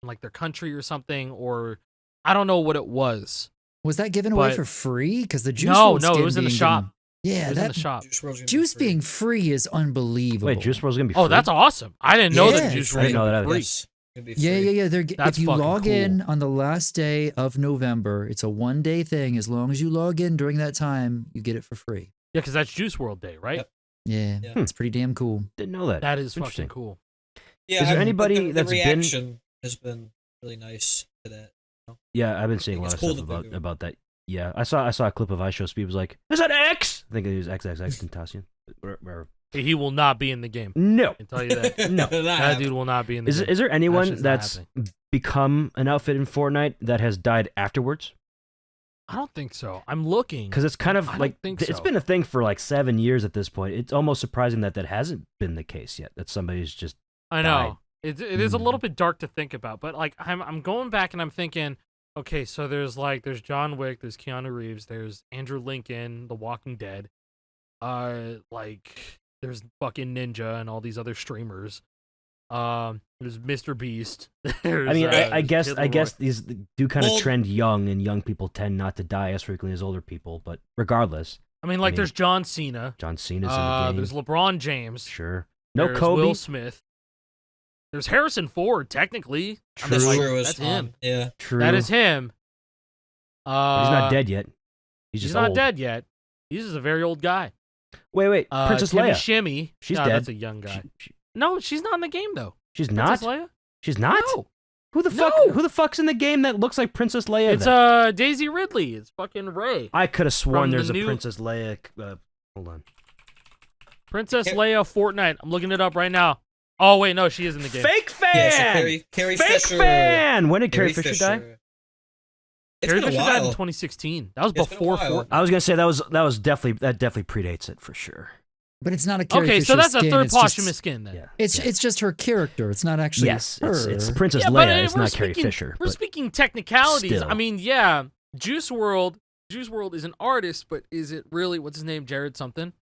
like their country or something, or I don't know what it was. Was that given away But- for free? Because the Juice No, WRLD no, it skin was in the being shop. given- Yeah, It was in that the shop. Juice WRLD's gonna be juice free. being free is unbelievable. Wait, Juice WRLD's gonna be Oh, free? that's awesome! I didn't know Yeah. that Juice I didn't know WRLD that was free. Yes. It'd be Yeah, free. yeah, yeah. That's if you fucking log in cool. on the last day of November, it's a 1 day thing. As long as you log in during that time, you get it for free. Yeah, because that's Juice WRLD Day, right? Yep. Yeah, Yeah. it's pretty damn cool. Didn't know that. That is Interesting. fucking cool. Yeah, Is there but anybody the that's been- reaction has been really nice to that. Yeah, I've been seeing a It's lot of cool stuff that they're doing about that. Yeah, I saw a clip of iShow Speed was like, "Is that X?" I think it was XXX Tentacion. He will not be in the game. No. I can tell you that. No. That dude will not be in the game. Is there anyone shit's not that's become an outfit in Fortnite that has died afterwards? I don't think so. I'm looking. Because it's kind of I don't like think it's so. been a thing for like 7 years at this point. It's almost surprising that hasn't been the case yet. That somebody's just I died. know. It is a little bit dark to think about, but like I'm going back and I'm thinking, okay, so there's John Wick, there's Keanu Reeves, there's Andrew Lincoln, The Walking Dead, like there's fucking Ninja and all these other streamers. There's Mr. Beast. There's, I mean, I there's guess Kid I Leroy. guess these do kind of Well- trend young, and young people tend not to die as frequently as older people. But regardless, I mean, like I mean, there's John Cena. John Cena's in the game. There's LeBron James. Sure. No There's Kobe. Will Smith. There's Harrison Ford, technically. I mean, That's like, true. that's him. Yeah. True. That is him. But he's not dead yet. He's just not old. dead yet. He's just a very old guy. Wait. Princess Kimmy Leia. Shimmy. She's no, dead. That's a young guy. She- No, she's not in the game though. she's not. Princess Leia? She's not. No. Who the fuck? No. Who the fuck's in the game that looks like Princess Leia? It's then? Daisy Ridley. It's fucking Rey. I could have sworn from the there's a new- Princess Leia. Hold on. Princess Leia Fortnite. I'm looking it up right now. Oh wait, no, she is in the game. Fake fan. Yeah, so Carrie Fake Fisher. fan. When did Carrie Fisher die? It's Carrie been a Fisher died in while. 2016. That was It's been a before while. Fortnite. I was gonna say that definitely predates it for sure. But it's not a Carrie Okay, so Fisher that's a skin, third it's just- posthumous skin then. Yeah. It's just her character. It's not actually Yes, her. it's Princess Yeah, but Leia. It's we're not Carrie speaking- Fisher. We're but speaking technicalities. still. I mean, yeah, Juice World is an artist, but is it really what's his name? Jared something?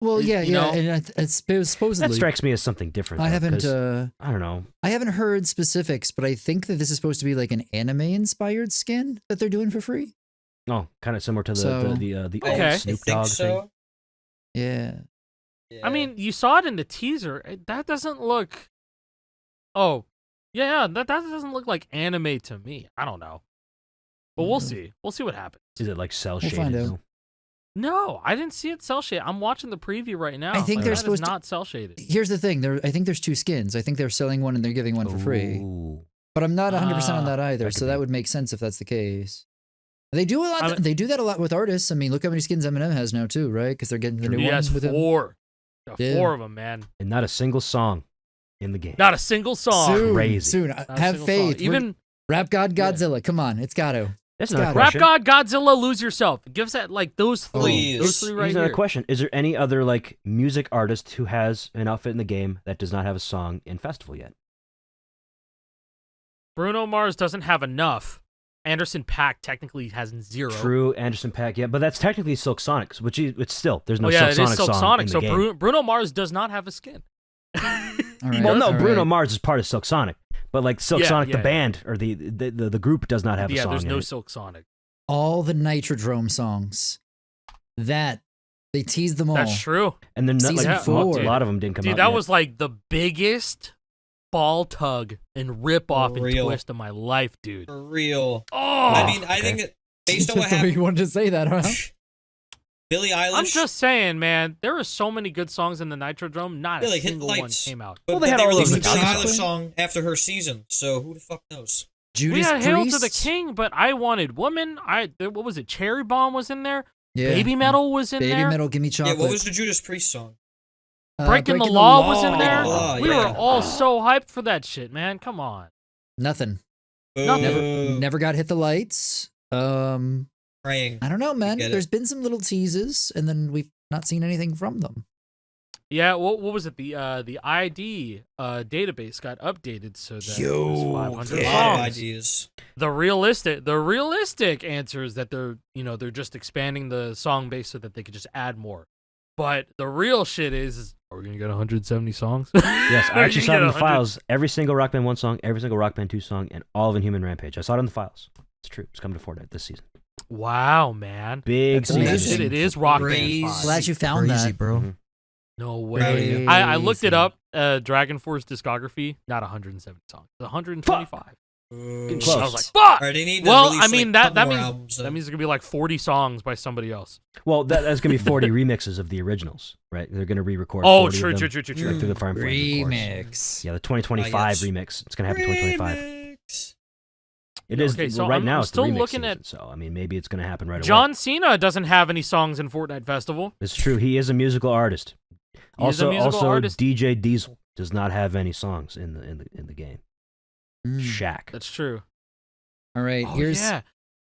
Well, yeah, you yeah, know? and it's supposedly. that strikes me as something different. I though, haven't. 'cause I don't know. I haven't heard specifics, but I think that this is supposed to be like an anime-inspired skin that they're doing for free. Oh, kind of similar to So- the Okay. old Snoop I think Dogg so. thing. Yeah. Yeah. I mean, you saw it in the teaser. That doesn't look. Oh, yeah, that doesn't look like anime to me. I don't know, but we'll see. We'll see what happens. Is it like cell We'll shaded? find out. though? No, I didn't see it cell shaded. I'm watching the preview right now. I think Like, they're that is supposed to- not cell shaded. Here's the thing. I think there's two skins. I think they're selling one and they're giving one for free. Ooh. But I'm not 100% on that either, that could so that be. would make sense if that's the case. They do a lot. I mean- They do that a lot with artists. I mean, look how many skins Eminem has now too, right? Because they're getting the new He one has with him. four. Got Yeah. 4 of them, man. And not a single song in the game. Not a single song. Soon, Crazy. soon. Not a Have single faith. song. Even Rap God Godzilla. Come on, it's got to. That's Got another it. Rap question. God, Godzilla, Lose Yourself. Give us that, like, those three. Please. Those three right Here's another here. question: is there any other like music artist who has an outfit in the game that does not have a song in festival yet? Bruno Mars doesn't have enough. Anderson .Paak technically has 0. True, Anderson .Paak, yeah, but that's technically Silk Sonic, which it's still there's no Oh, yeah, Silk it is Sonic Silk song Sonic. in the So game. Bruno Mars does not have a skin. All right, Well, no, all Bruno right. Mars is part of Silk Sonic, but like Silk Yeah, Sonic, yeah. the band or the group does not have a Yeah, song. there's in no it. Silk Sonic. All the Nitrodrome songs. That they teased them all. That's true. And then Season like, four. a lot of them didn't come out. Dude, that yet. was like the biggest ball tug and rip off For and real. twist of my life, dude. For real. Oh, I mean, I okay. think based on what Just the way happened, you wanted to say that, huh? Billie Eilish. I'm just saying, man. There are so many good songs in the Nitrodrome. Not Yeah, a like, Hit single one Lights. came out. But Well, they then had all released those a Billie Metallica Eilish songs. song after her season, so who the fuck knows? We Judas had Hail to Priest. the King, but I wanted Woman. What was it? Cherry Bomb was in there. Yeah. Baby Metal was in Baby there. Metal, Give Me Chocolate. Yeah, what was the Judas Priest song? Breaking the Law was in Law. there. Law, We yeah. were all so hyped for that shit, man. Come on. Nothing. Nothing. Never got Hit the Lights. Praying. I don't know, man. get it. There's been some little teases, and then we've not seen anything from them. Yeah, what was it? The ID database got updated so that it was Yo, 500 A yeah. lot of songs. ideas. The realistic answer is that they're just expanding the song base so that they could just add more. But the real shit is are we gonna get 170 songs? Yes, I Are actually you saw it in gonna the get 100? files. Every single Rock Band 1 song, every single Rock Band 2 song, and all of Inhuman Rampage. I saw it in the files. It's true. It's coming to Fortnite this season. Wow, man. Big That's Holy amazing. shit, it is Rock Crazy. Band 5. Glad you found Crazy, that. bro. Mhm. No Crazy. way. I looked it up. Dragon Force discography, not 170 songs. 125. Ooh. Close. I was like, fuck! Alright, they need to Well, release, I mean, like, that couple more means albums, that means there's gonna be like 40 songs by somebody else. Well, that's going to be 40 remixes of the originals, right? They're going to re-record. Oh, 40 true, of true, them, true, true, Like through the Fire and Flame, of course. Remix. Yeah, the 2025 yes. remix. It's going to happen 2025. Remix. It is. Okay, so well, right I'm now, it's still the remix looking season, at- so I mean, maybe it's going to happen right away. John Cena doesn't have any songs in Fortnite Festival. It's true. He is a musical artist. He is a Also, musical artist. DJ Diesel does not have any songs in the game. Mm. Shaq. That's true. All right, Oh, here's yeah.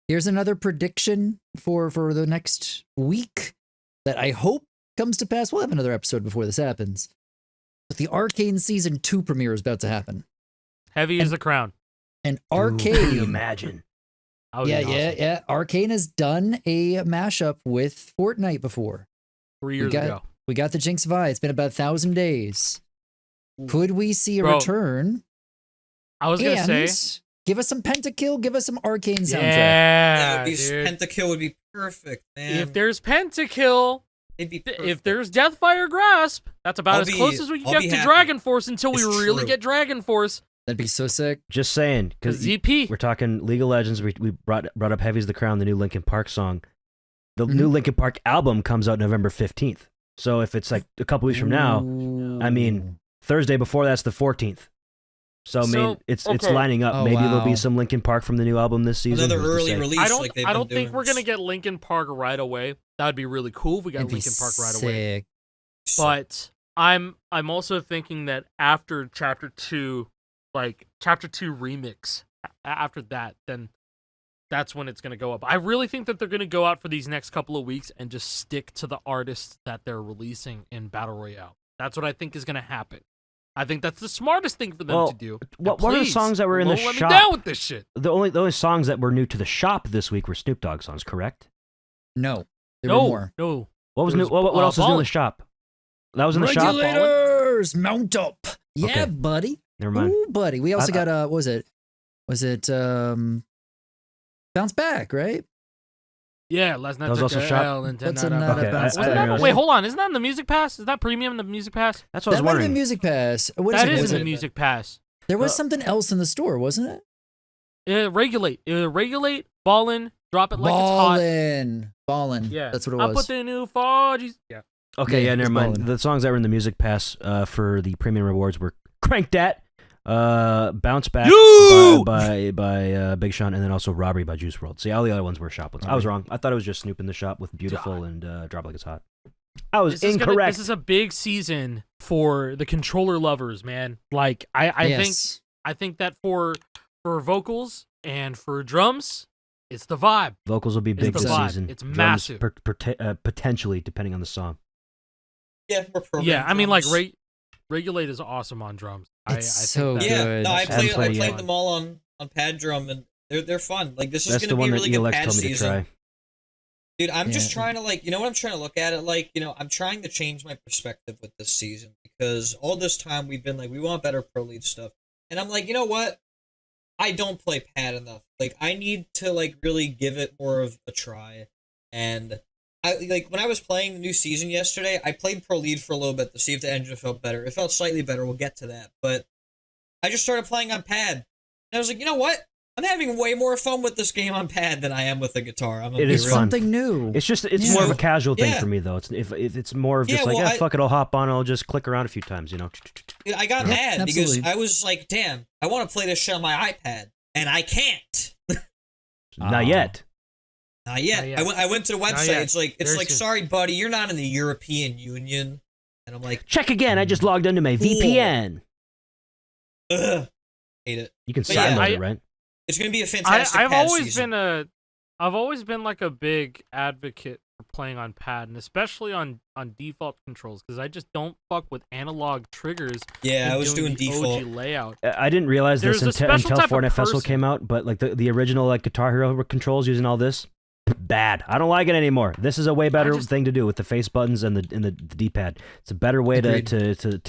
here's another prediction for the next week that I hope comes to pass. We'll have another episode before this happens. But the Arcane Season 2 premiere is about to happen. Heavy is the crown. And Ooh, can you Arcane, imagine. That would yeah, be yeah, awesome. yeah. Arcane has done a mashup with Fortnite before. 3 years got- ago. We got the Jinx Vi. It's been about 1,000 days. Could we see a Bro, return? I was gonna And say, give us some Pentakill, give us some Arcane soundtrack. yeah, That would be dude. Pentakill would be perfect, man. If there's Pentakill, It'd be perfect. if there's Deathfire Grasp, that's about I'll as be- close as we can I'll get be to happy. Dragon Force until we It's really true. get Dragon Force. That'd be so sick. Just saying, because ZP. we're talking League of Legends. We brought up Heavy's the Crown, the new Linkin Park song. The Mhm. new Linkin Park album comes out November 15th. So if it's like a couple weeks from now, I mean, Thursday before that's the 14th. So I mean, it's okay. lining up. Oh, Maybe there'll be wow. some Linkin Park from the new album this season. Another Who's to early say? release. I don't. like they've I don't been think doing. we're gonna get Linkin Park right away. That would be really cool if we got It'd be Linkin Park right away. sick. But I'm also thinking that after Chapter 2, like Chapter 2 remix, after that, then that's when it's gonna go up. I really think that they're gonna go out for these next couple of weeks and just stick to the artists that they're releasing in Battle Royale. That's what I think is gonna happen. I think that's the smartest thing for them to do. What are the Please, songs that were in the don't let shop? me down with this shit. The only songs that were new to the shop this week were Snoop Dogg songs, correct? No, there were No, more. no. What was There new? What else was new in Ballin'. the shop? That was in the shop. Regulators, mount up. Yeah, Okay. buddy. Never mind. Ooh, buddy. We also I- got what was it? Was it Bounce Back, right? Yeah, last night That was took also a shop? L and What's 10 another Okay, Bounce I Back? didn't realize Wait, that. hold on. Isn't that in the Music Pass? Is that premium in the Music Pass? That's what I That was might have been wondering. Music Pass. What That is is it? in the Music Pass. There was something else in the store, wasn't it? Regulate. Regulate, ballin', drop it like it's Ballin'. Ballin'. hot. Yeah. That's what it I was. put the new Forges. Yeah. Okay, Yeah, yeah, never it's mind. ballin'. The songs that were in the Music Pass for the premium rewards were Crank Dat, Bounce Back You! by Big Sean, and then also Robbery by Juice Wrld. See, all the other ones were shop ones. I was wrong. I thought it was just Snoop in the shop with Beautiful and Drop Like It's Hot. I was incorrect. This is a big season for the controller lovers, man. Like Yes. I think that for vocals and for drums, it's the vibe. Vocals will be It's big the this vibe. season. It's Drums massive. potentially, depending on the song. Yeah, more programmed Yeah, I mean, like drums. Regulate is awesome on drums. It's I so think that- Yeah, good. no, I Haven't played played yet. them all on pad drum, and they're fun. Like this is That's gonna the be one a that really good ELX pad told me to season. try. Dude, I'm just Yeah. trying to you know what I'm trying to look at it like, I'm trying to change my perspective with this season because all this time we've been like, we want better pro lead stuff. And I'm like, you know what? I don't play pad enough. Like, I need to really give it more of a try. And I when I was playing the new season yesterday, I played pro lead for a little bit to see if the engine felt better. It felt slightly better. We'll get to that. But I just started playing on pad. And I was like, you know what? I'm having way more fun with this game on pad than I am with the guitar. It is It's fun. something new. It's more of a casual thing Yeah. for me though. It's if it's more of Yeah, just like, well, fuck it, I'll hop on, I'll just click around a few times, Dude, I got Yeah, mad absolutely. because I was like, damn, I want to play this shit on my iPad. And I can't. Not yet. Not yet. Not yet. I went to the Not website. yet. It's like, Very soon. sorry, buddy, you're not in the European Union. And I'm like, Check again. I just logged into my VPN. ugh, hate it. You can But yeah, sideload it, right? It's gonna be a fantastic. I've pad always season. I've always been like a big advocate for playing on pad, and especially on default controls, because I just don't fuck with analog triggers. Yeah, and I was doing the default. OG layout. I didn't realize this There's a until special type of Fortnite Festival person. came out, but like the original like Guitar Hero controls using all this, bad. I don't like it anymore. This is a way better just- thing to do with the face buttons and the D-pad. It's a better way to Agreed.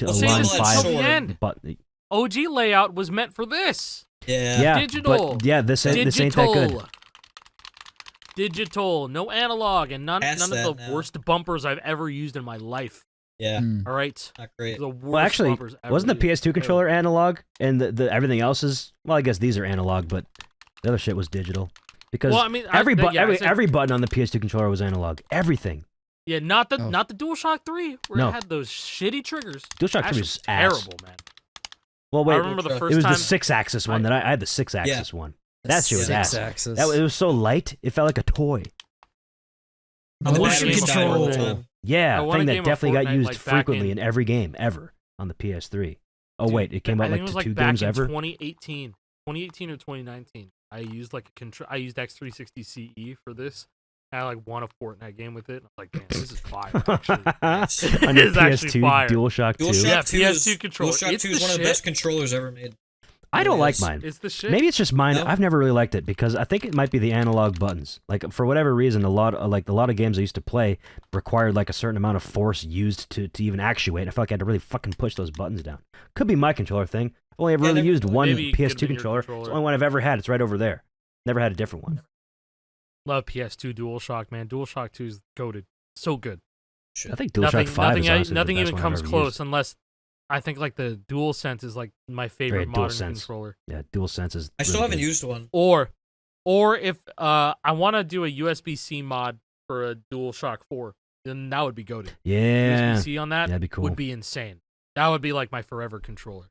Well, same align with that five sword. end. button. OG layout was meant for this. Yeah. Yeah, Digital. but yeah, this ain't that good. Digital, no analog, and none Past of that the now. worst bumpers I've ever used in my life. Yeah. Mm. All right, Not great. the worst Well, actually, bumpers ever wasn't the used. PS2 controller analog, and the everything else is I guess these are analog, but the other shit was digital because Well, I mean, every I said- every button on the PS2 controller was analog. Everything. Yeah, not the Oh. not the DualShock 3 where No. it had those shitty triggers. DualShock That 3 shit was terrible, man. Well, wait, I remember the it first it was time. the 6-axis one that I had the 6-axis one. That shit was ass. Six-axis. It was so light, it felt like a toy. And the Motion batteries died all the control. time. Yeah, I a won a thing that game of definitely got Fortnite, used like, back frequently in- in every game ever on the PS3. Oh Dude, wait, it came out I like think it was to like 2 back games in ever. 2018 or 2019. I used like I used X360 CE for this. I like won a Fortnite game with it. I was like, damn, this is fire. Actually. On your It is actually PS2 fire. DualShock 2. DualShock Yeah, 2 PS2 is, controller. DualShock It's 2 the is one of the shit. best controllers ever made. I don't It like is. mine. It's the shit. Maybe it's just mine. No? I've never really liked it because I think it might be the analog buttons. Like for whatever reason, a lot of games I used to play required like a certain amount of force used to even actuate. I felt like I had to really fucking push those buttons down. Could be my controller thing. I've only ever Yeah, really never- used one maybe it could've PS2 been your controller. It's controller. the only one I've ever had. It's right over there. Never had a different one. Love PS2 DualShock, man. DualShock 2 is goated. So good. I think DualShock 5 is honestly nothing the best even one comes I've ever close used. unless I think like the DualSense is like my favorite modern DualSense. controller. Yeah, DualSense is. I still really haven't good. used one. Or if I want to do a USB-C mod for a DualShock 4, then that would be goated. Yeah, USB-C on that that'd be cool. would be insane. That would be like my forever controller.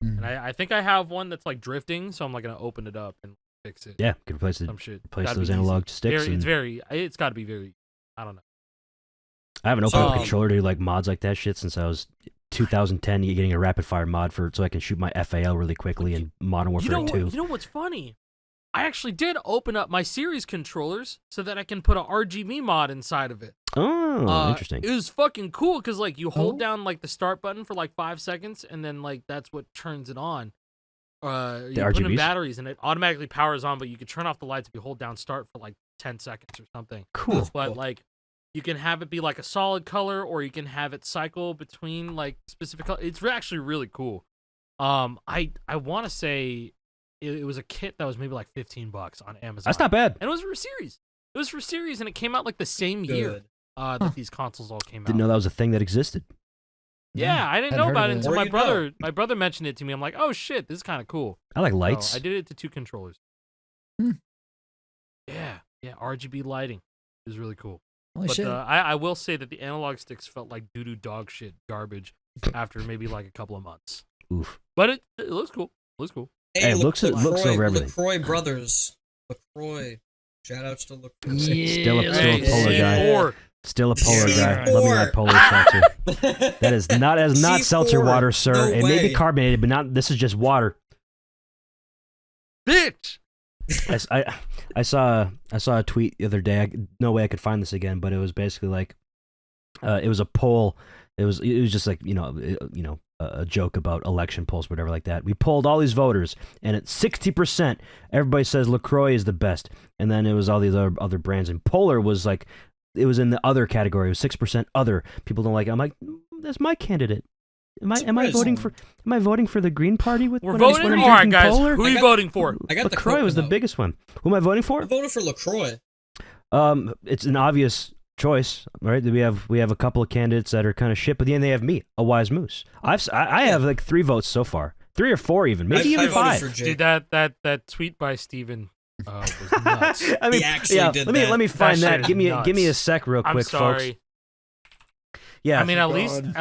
And I think I have one that's like drifting, so I'm like gonna open it up and fix it. Yeah, can replace Some shit. replace Gotta be those analog sticks. It's got to be very. I don't know. I haven't opened up a So- controller to do like mods like that shit since I was 2010. Getting a rapid fire mod so I can shoot my FAL really quickly in Modern Warfare 2. You know what's funny? I actually did open up my series controllers so that I can put a RGB mod inside of it. Oh, interesting. It was fucking cool because like you hold Oh. down like the start button for like 5 seconds, and then like that's what turns it on. You put in RGBs? batteries, and it automatically powers on, but you can turn off the lights if you hold down start for like 10 seconds or something. Cool. But like you can have it be like a solid color, or you can have it cycle between like specific color. It's actually really cool. I want to say it was a kit that was maybe like $15 on Amazon. That's not bad. And it was for series. It was for series, and it came out like the same year Good. that these consoles all came out. Didn't know that was a thing that existed. Yeah, I didn't Hadn't know heard about of it it. until Or my you brother. know. My brother mentioned it to me. I'm like, oh shit, this is kind of cool. I like So lights. I did it to 2 controllers. Hmm. Yeah, RGB lighting is really cool. Holy But shit. I will say that the analog sticks felt like doo-doo dog shit garbage after maybe like a couple of months. Oof. But it looks cool. Looks cool. Hey, it looks over everything. LaCroix brothers. LaCroix. Shout outs to LaCroix. Still a Hey, polar guy. C4. Still a polar guy. C4. Let me that polar seltzer. That is not seltzer C4. water, sir. No It may be way. carbonated, but not. This is just water. Bitch. I saw a tweet the other day. No way I could find this again, but it was basically like, it was a poll. It was just like a joke about election polls, whatever like that. We polled all these voters, and at 60%, everybody says LaCroix is the best, and then it was all these other brands. And Polar was like, it was in the other category. It was 6% other. People don't like it. I'm like, that's my candidate. Am I voting for the Green Party with? We're when I'm voting. All right, drinking guys. Polar? Who are you I got- voting for? I got the LaCroix was the coconut. biggest one. Who am I voting for? I voted for LaCroix. It's an obvious choice, right? We have a couple of candidates that are kind of shit, but at the end they have me, AWISEMOOSE. I have like 3 votes so far, 3 or 4 even, maybe I even voted 5. for Jake. Dude, that tweet by Steven was nuts. I mean, He actually yeah. did Let me that. me find That that. shit Give is me a nuts. sec, real I'm quick, sorry. folks. Yeah, I mean, at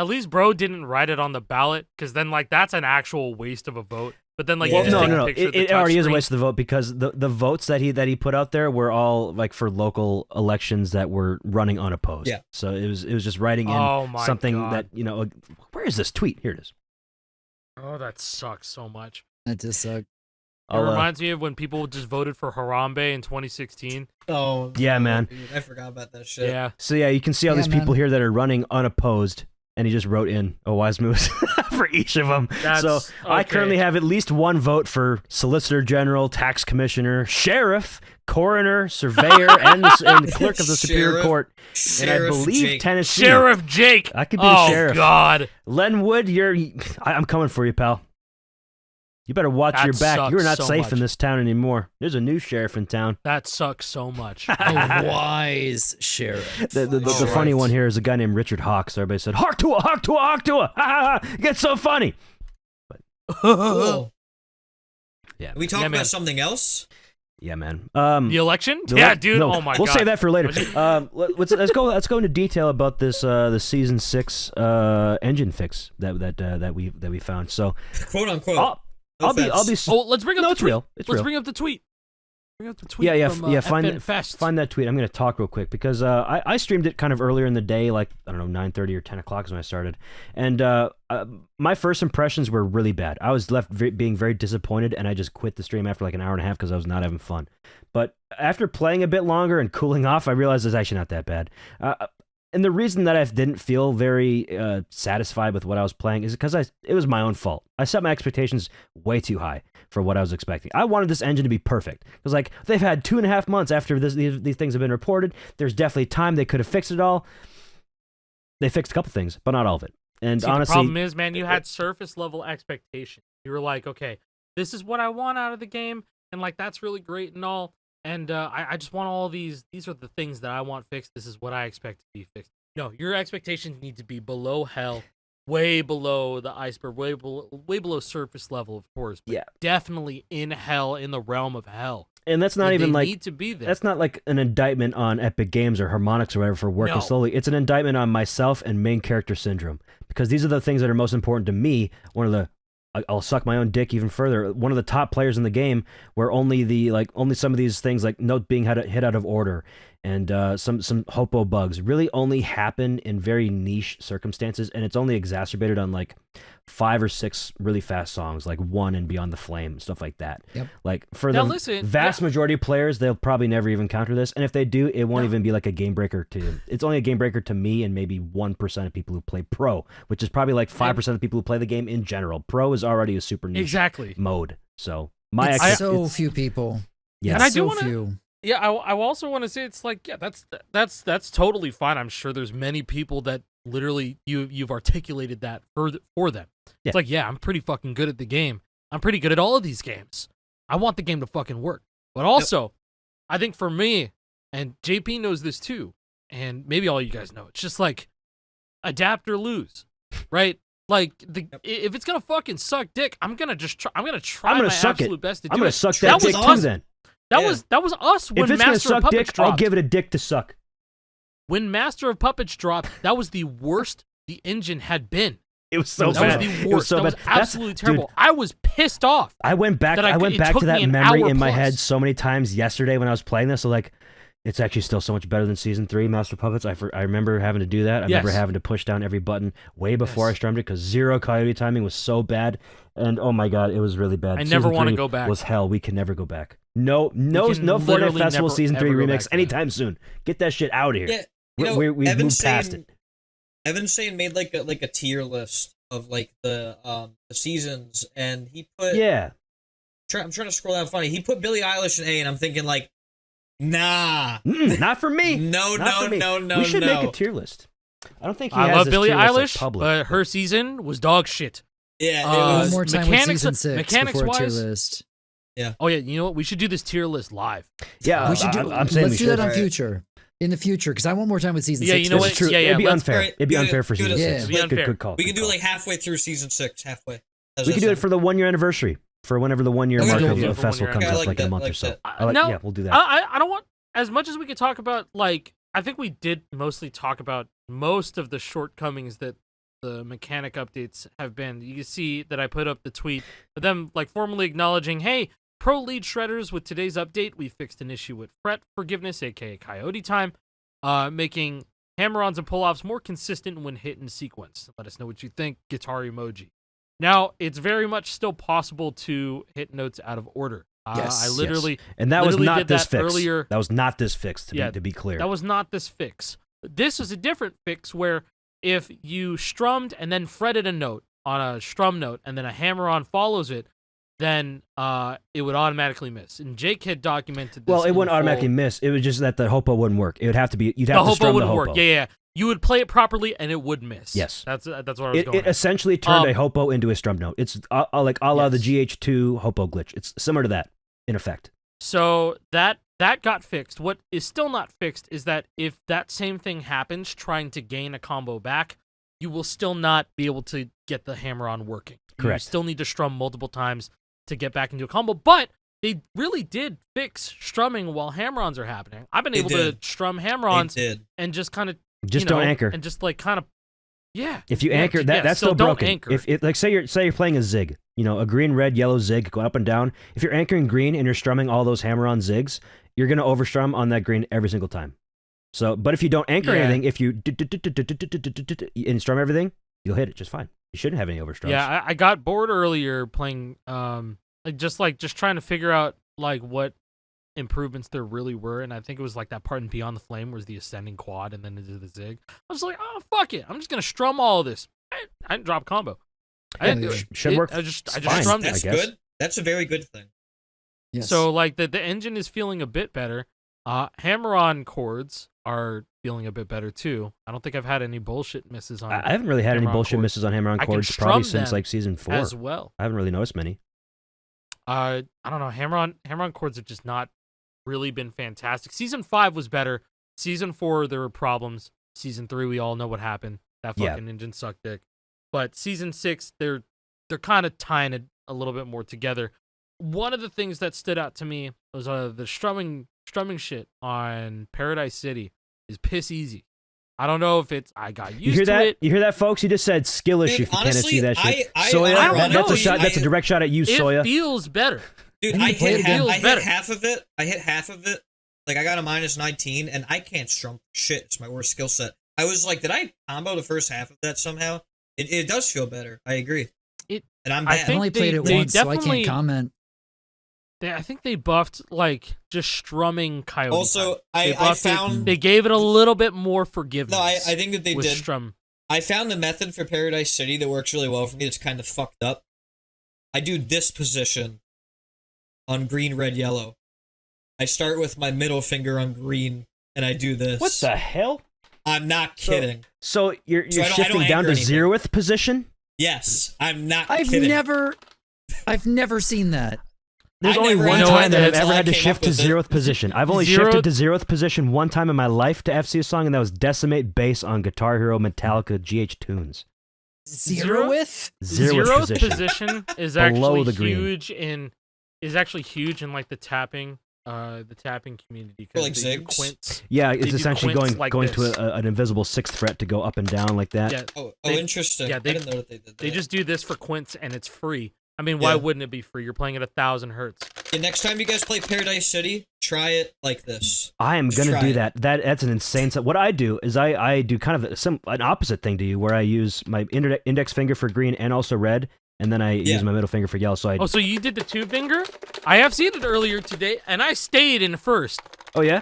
least bro didn't write it on the ballot, because then like that's an actual waste of a vote. But then like Well, you just no. take a picture of the It already is a touchscreen. waste of the vote because the votes that he put out there were all like for local elections that were running unopposed. Yeah. So it was just writing in Oh my something God. that where is this tweet? Here it is. Oh, that sucks so much. That just sucked. It reminds me of when people just voted for Harambe in 2016. Oh, Yeah, no, man. dude, I forgot about that shit. Yeah. So yeah, you can see all Yeah, these people man. here that are running unopposed, and he just wrote in a wise moose for each of them. That's So I okay. currently have at least 1 vote for Solicitor General, Tax Commissioner, Coroner, Surveyor, and Clerk of the Superior Sheriff. Court. And I Sheriff believe Jake. Tennessee. Sheriff Jake. I could be the Oh sheriff. God. Lenwood, I'm coming for you, pal. You better watch That your back. sucks You're not so safe much. in this town anymore. There's a new sheriff in town. That sucks so much. A wise sheriff. The All funny right. one here is a guy named Richard Hawk. So everybody said, "Hark to a, hark to a, hark to a!" Ha ha ha! It gets so funny. Cool. Yeah, We talk Yeah, about man. something else. yeah, man. The election? The Yeah, le- dude. no, Oh my we'll God. save that for later. Let's go into detail about this the season 6 engine fix that we found. So Quote unquote. I'll be offense. Let's bring up No, the it's tweet. real. It's Let's real. bring up the tweet. Bring up the tweet. Yeah, From, find FN Fest. find that tweet. I'm going to talk real quick because I streamed it kind of earlier in the day, like I don't know, 9:30 or 10 o'clock is when I started, and my first impressions were really bad. I was left being very disappointed, and I just quit the stream after like an hour and a half because I was not having fun. But after playing a bit longer and cooling off, I realized it's actually not that bad. And the reason that I didn't feel very satisfied with what I was playing is because it was my own fault. I set my expectations way too high for what I was expecting. I wanted this engine to be perfect. It was like, they've had 2.5 months after these things have been reported. There's definitely time they could have fixed it all. They fixed a couple things, but not all of it. And See, honestly, the problem is, man, you had surface level expectations. You were like, okay, this is what I want out of the game, and like that's really great and all. And I just want all these. These are the things that I want fixed. This is what I expect to be fixed. No, your expectations need to be below hell, way below the iceberg, way below surface level, of course. But Yeah. definitely in hell, in the realm of hell. and that's not They even like need to be there. that's not like an indictment on Epic Games or Harmonix or whatever for working No. slowly. It's an indictment on myself and main character syndrome because these are the things that are most important to me. One of the I'll suck my own dick even further. One of the top players in the game, where only some of these things like note being hit out of order and some hopo bugs really only happen in very niche circumstances, and it's only exacerbated on like 5 or 6 really fast songs, like One and Beyond the Flame, stuff like that. Yep. Like for Now the listen, vast majority of players, they'll probably never even encounter this, and if they do, it won't even be like a game breaker to. It's only a game breaker to me and maybe 1% of people who play pro, which is probably like 5% of people who play the game in general. Pro is already a super niche mode, so it's so few people. Yeah, and I so do want to. few. Yeah, I also want to say it's like, yeah, that's totally fine. I'm sure there's many people that literally you've articulated that for them. Yeah. It's like, yeah, I'm pretty fucking good at the game. I'm pretty good at all of these games. I want the game to fucking work. But also, I think for me, and JP knows this too, and maybe all you guys know, it's just like adapt or lose, right? Like if it's gonna fucking suck dick, I'm gonna try my absolute best to do it. I'm gonna suck that dick too then. That was us when if it's Master gonna of suck Puppets dick, dropped. I'll give it a dick to suck. When Master of Puppets dropped, that was the worst the engine had been. It was so That bad. was the It worst. so That was bad. absolutely terrible. Dude, I was pissed off. I went back. That I went it back took to that me an memory hour in my plus. head so many times yesterday when I was playing this. So like, it's actually still so much better than Season 3 Master of Puppets. I remember having to do that. I remember having to push down every button way before I strummed it because zero coyote timing was so bad. And oh my god, it was really bad. I never want to go back. Was hell. We can never go back. No Fortnite Festival Season 3 remix anytime soon. Get that shit out of here. Yeah, we've moved past it. Evan Sane made like a tier list of like the seasons, and he put I'm trying to scroll down funny. He put Billie Eilish in A, and I'm thinking like, nah, not for me. No. We should make a tier list. I don't think he I has love this Billie tier list, like, Eilish, public. but her season was dog shit. Yeah, it One was more time with season 6 before tier list. Yeah. Oh yeah, you know what? We should do this tier list live. Yeah, we should do. I'm saying let's we do should. that on future. In the future, because I want more time with season 6. Yeah, you know This what? is true. Yeah, It'd be let's- unfair. It'd be unfair for season 6. Yeah. Good call. We can do Good like halfway through season 6, halfway. We can do it for the 1 year anniversary, for whenever the 1 year mark of the festival comes up, like a month or so. Yeah, we'll do that. I don't want, as much as we could talk about, like, I think we did mostly talk about most of the shortcomings that the mechanic updates have been. You can see that I put up the tweet of them like formally acknowledging, hey, pro lead shredders, with today's update, we fixed an issue with fret forgiveness, aka coyote time, making hammer-ons and pull-offs more consistent when hit in sequence. Let us know what you think. Guitar emoji. Now, it's very much still possible to hit notes out of order. Yes, I literally, and that was not did this that fix. earlier. That was not this fix. To be clear, that was not this fix. This is a different fix where if you strummed and then fretted a note on a strum note and then a hammer-on follows it, then it would automatically miss. And Jake had documented this. Well, it wouldn't automatically miss. It was just that the hopo wouldn't work. It would have to be. You'd have to strum the hopo. Work. Yeah. You would play it properly and it would miss. Yes, that's what I was going. It essentially turned a hopo into a strum note. It's like a la the GH2 hopo glitch. It's similar to that in effect. So that got fixed. What is still not fixed is that if that same thing happens, trying to gain a combo back, you will still not be able to get the hammer-on working. Correct. You still need to strum multiple times to get back into a combo, but they really did fix strumming while hammer-ons are happening. I've been able to strum hammer-ons and just kind of don't anchor and just like kind of If you anchor that's still broken. Anchor. If it, like say you're playing a zig, a green, red, yellow zig going up and down. If you're anchoring green and you're strumming all those hammer-on zigs, you're gonna overstrum on that green every single time. So, but if you don't anchor anything, if you and strum everything, you'll hit it just fine. You shouldn't have any overstrums. Yeah, I got bored earlier playing, just trying to figure out like what improvements there really were, and I think it was like that part in Beyond the Flame was the ascending quad and then into the zig. I was like, oh fuck it, I'm just gonna strum all of this. I didn't drop a combo. Should work. I just strummed it. That's good. That's a very good thing. Yes. So like the engine is feeling a bit better. Hammer-on chords are feeling a bit better too. I don't think I've had any bullshit misses on. I haven't really had any bullshit misses on hammer-on chords probably since like season 4 as well. I haven't really noticed many. I don't know. Hammer-on chords have just not really been fantastic. Season 5 was better. Season 4 there were problems. Season 3 we all know what happened. That fucking engine sucked dick. But season 6 they're kind of tying it a little bit more together. One of the things that stood out to me was the strumming shit on Paradise City is piss easy. I don't know if it's I got used You hear to that? it. You hear that, folks? He just said skill issue. Dude, If you can't honestly, see that shit, I Soya, don't that's know. a shot. That's a direct shot at you, It Soya. feels better. Dude, When I you play hit, it again- I hit better. half of it. I hit half of it. Like, I got a minus 19, and I can't strum shit. It's my worst skill set. I was like, did I combo the first half of that somehow? It does feel better. I agree. And I'm I bad. I've think only played it they once, so I definitely- can't comment. I think they buffed like just strumming coyote. Also, time. They I buffed it. found... They gave it a little bit more forgiveness. No, I think that they with did. strum. I found the method for Paradise City that works really well for me. It's kind of fucked up. I do this position on green, red, yellow. I start with my middle finger on green, and I do this. What the hell? I'm not kidding. So you're So I don't shifting down anchor to anything. 0th position? Yes, I'm not I've kidding. never seen that. There's I only never one had time that that I've until ever I had to came up shift to with it. 0th position. I've only Zero- shifted to 0th position one time in my life to FC a song, and that was Decimate Bass on Guitar Hero Metallica GH Tunes. Zero with? 0th position. is Below actually the green. huge in like the tapping community. 'cause like they do zigs? quints. Yeah, They it's do essentially quints going like going this. to an invisible 6th fret to go up and down like that. Yeah, Oh, They- interesting. yeah, I they- didn't know that they did that. they just do this for quints and it's free. I mean, why Yeah. wouldn't it be free? You're playing at 1,000 hertz. Yeah, next time you guys play Paradise City, try it like this. I am Just gonna try do it. that. That's an insane. What I do is I do kind of an opposite thing to you, where I use my index finger for green and also red, and then I use my middle finger for yellow. So Oh, so you did the 2-finger? I have seen it earlier today, and I stayed in first. Oh yeah,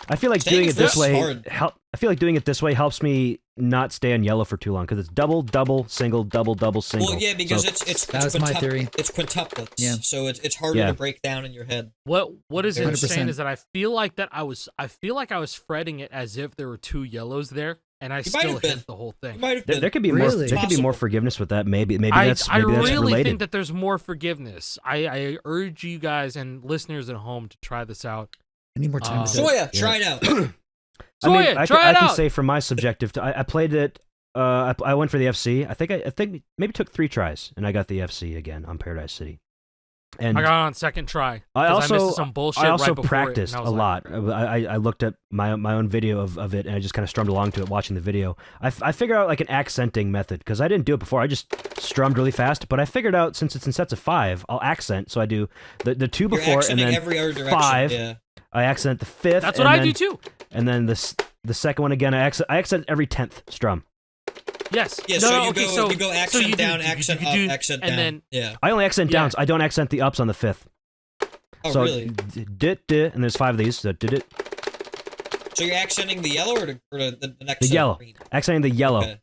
I feel like Staying doing it this first is way. hard. I feel like doing it this way helps me not stay on yellow for too long because it's double, double, single, double, double, single. Well, yeah, because So- it's That was my theory. It's quintuplets. Yeah. So it's harder Yeah. to break down in your head. What is 100%. insane is that I feel like I was fretting it as if there were 2 yellows there, and I might still have been. hit the whole You thing. might have There, been. there could be Really? more. There could be more Possible. forgiveness with that. Maybe I that's really related. think that there's more forgiveness. I urge you guys and listeners at home to try this out. I need more time to do it. Soya, try it out. I mean, Zoya, I try it can out. say from my subjective, I played it. I went for the FC. I think maybe took 3 tries, and I got the FC again on Paradise City. And I got on second try. I 'cause also missed some bullshit I also right before it, practiced and I a was like, lot. I looked at my own video of it, and I just kind of strummed along to it, watching the video. I figured out like an accenting method because I didn't do it before. I just strummed really fast. But I figured out since it's in sets of 5, I'll accent. So I do the 2 You're before, and accenting then every other direction. 5. Yeah. I accent the 5th. That's what and I then, do too. And then the second one again, I accent every 10th strum. Yes. Yeah, No, so no, you okay, go so you go so accent you do down, do, accent do, up, do, accent and down. then Yeah. I only accent Yeah. downs. I don't accent the ups on the 5th. Oh, so really? and there's 5 of these. So did it. So you're accenting the yellow or the next The set yellow. of green? Accenting the yellow. Okay.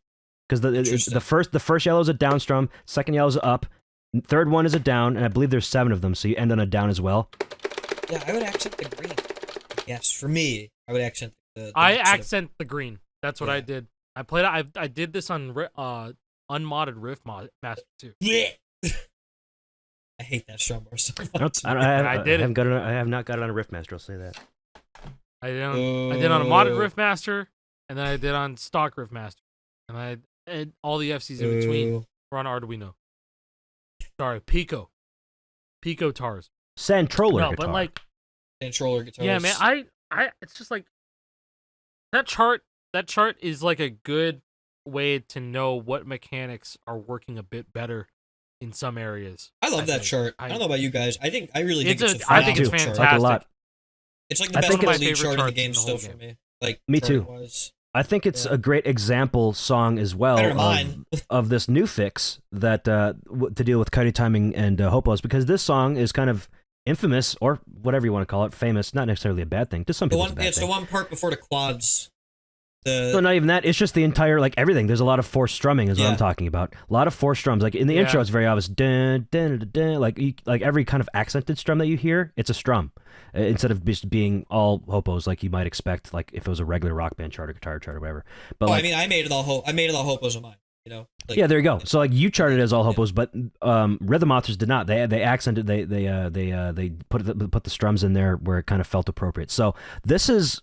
Because Interesting. the first yellow is a down strum, second yellow is a up, third one is a down, and I believe there's 7 of them, so you end on a down as well. Yeah, I would accent the green. Yes, for me, I would accent the I next set of- accent the green. That's what Yeah. I did. I did this on unmodded Master too. Yeah. I hate that strum bar so I, much. I did it. I have not got it on a Riffmaster, I'll say that. I did on a modded Oh. Riff Master, and then I did on stock Riff Master, and all the FCs in between Ooh. were on Arduino. Sorry, Pico Tars. Santroller No, guitar. but like, Controller guitars. yeah, man, it's just like that chart. That chart is like a good way to know what mechanics are working a bit better in some areas. I love that think. chart. I don't know about you guys. I really think It's it's a- I think it's phenomenal chart. I like it a lot. fantastic. It's like the I best think it's- lead my chart in favorite the charts game in the still whole for game. me. Like Me too. charting-wise. I think it's Yeah. a great example song as well Better than mine. of this new fix that to deal with coyote timing and hopos, because this song is kind of infamous, or whatever you want to call it, famous, not necessarily a bad thing. To some The people, one, it's a bad it's thing. the one part before the quads. No, not even that. It's just the entire, like, everything. There's a lot of forced strumming is what Yeah. I'm talking about. A lot of forced strums. Like, in the Yeah. intro, it's very obvious. Dun, dun, dun, dun, like every kind of accented strum that you hear, it's a strum. Instead of just being all hopos like you might expect, like if it was a regular rock band chart or guitar chart or whatever. But I mean, I made it all hopos of mine. You know. Like, yeah, there you go. So like you charted it as all hopos, but rhythm authors did not. They accented. They put the strums in there where it kind of felt appropriate. So this is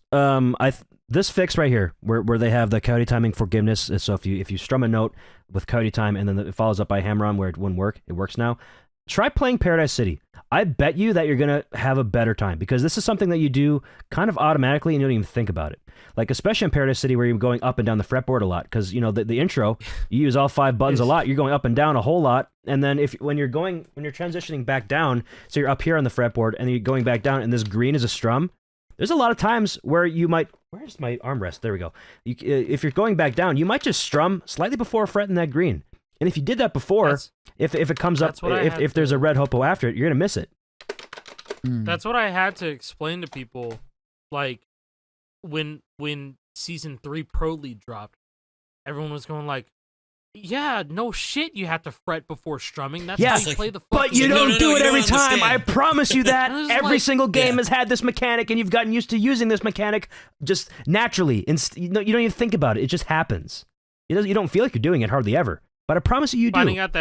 this fix right here where they have the coyote timing forgiveness. So if you strum a note with coyote time and then it follows up by hammer on where it wouldn't work, it works now. try playing Paradise City. I bet you that you're going to have a better time because this is something that you do kind of automatically and you don't even think about it. Like, especially in Paradise City where you're going up and down the fretboard a lot because, the intro, you use all 5 buttons a lot. You're going up and down a whole lot. And then when you're transitioning back down, so you're up here on the fretboard and you're going back down and this green is a strum, there's a lot of times where you might, where's my armrest? There we go. If you're going back down, you might just strum slightly before fretting that green. And if you did that before, if it comes up, if there's a red hopo after it, you're going to miss it. That's what I had to explain to people, like, when Season 3 Pro League dropped, everyone was going like, yeah, no shit, you have to fret before strumming. That's how you play the fucking But you don't do it every time. I promise you that. This is Every single game has had this mechanic, and you've gotten used to using this mechanic just naturally. You don't even think about it. It just happens. You don't feel like you're doing it hardly ever. But I promise you do. Finding out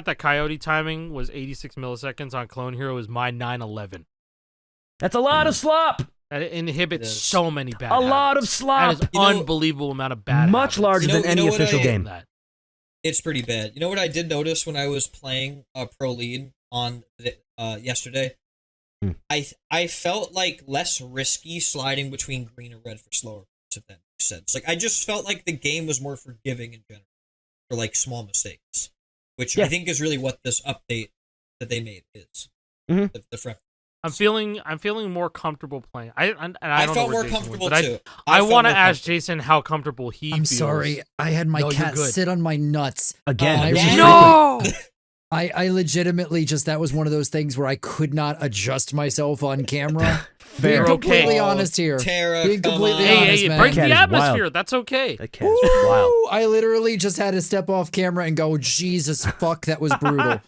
that coyote timing was 86 milliseconds on Clone Hero is my 9/11. That's a lot of slop. That inhibits so many bad A lot of slop. That is unbelievable amount of bad Much habits. larger than any official game. It's pretty bad. You know what I did notice when I was playing Pro League on yesterday? I felt like less risky sliding between green and red for slower, if that makes sense. Like, I just felt like the game was more forgiving in general for, like, small mistakes, which I think is really what this update that they made is. The front. I'm feeling more comfortable playing. I felt more comfortable too. I want to ask Jason how comfortable he feels. I'm sorry. I had my cat sit on my nuts. Again. No! I legitimately that was one of those things where I could not adjust myself on camera. Fair. Being completely honest here. Terra, Being completely honest, Hey, man. break the Cat is atmosphere. wild. That's okay. That cat is wild. I literally just had to step off camera and go, Jesus fuck, that was brutal.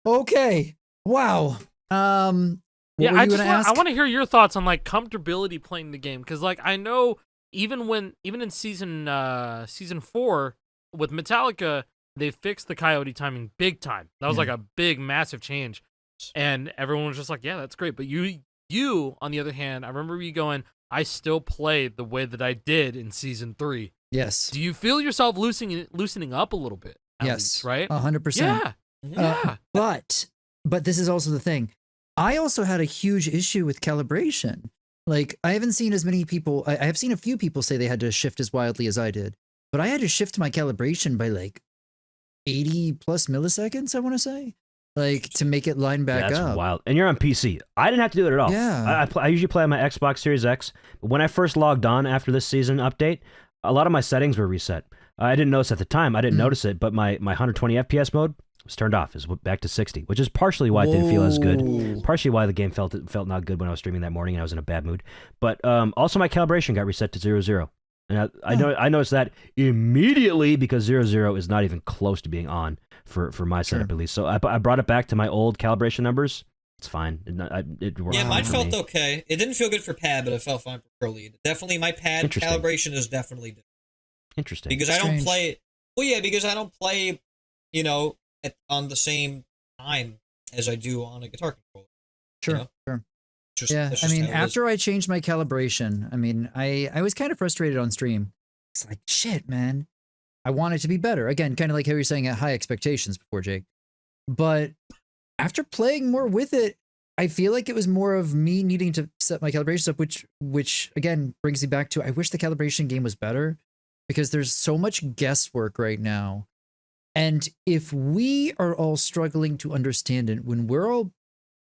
Okay. Wow. What were you gonna ask? I want to hear your thoughts on, like, comfortability playing the game, because, like, I know even in season 4 with Metallica, they fixed the coyote timing big time. That was like a big, massive change, and everyone was just like, "Yeah, that's great." But you on the other hand, I remember you going, "I still play the way that I did in season 3." Yes. Do you feel yourself loosening up a little bit? Yes. Least, right. 100%. Yeah. But this is also the thing. I also had a huge issue with calibration. Like, I haven't seen as many people. I have seen a few people say they had to shift as wildly as I did, but I had to shift my calibration by like 80 plus milliseconds, I want to say, like, to make it line back up. That's wild. And you're on PC. I didn't have to do it at all. Yeah. I usually play on my Xbox Series X. But when I first logged on after this season update, a lot of my settings were reset. I didn't notice at the time. I didn't notice it, but my 120 FPS mode was turned off. It's back to 60, which is partially why it didn't feel as good. Partially why the game felt not good when I was streaming that morning and I was in a bad mood. But also my calibration got reset to 0-0. And I noticed that immediately because 0-0 is not even close to being on for my setup at least. So I brought it back to my old calibration numbers. It's fine. It worked. Yeah, mine felt me. okay. It didn't feel good for pad, but it felt fine for Pro League. Definitely, my pad calibration is definitely different. Interesting. Because I don't play. Well, yeah, because I don't play, on the same time as I do on a guitar controller. Sure. Sure. Yeah, I mean, after I changed my calibration, I mean, I was kind of frustrated on stream. It's like, shit, man. I want it to be better. Again, kind of like how you're saying at high expectations before, Jake. But after playing more with it, I feel like it was more of me needing to set my calibrations up, which again brings me back to I wish the calibration game was better because there's so much guesswork right now. And if we are all struggling to understand it, when we're all,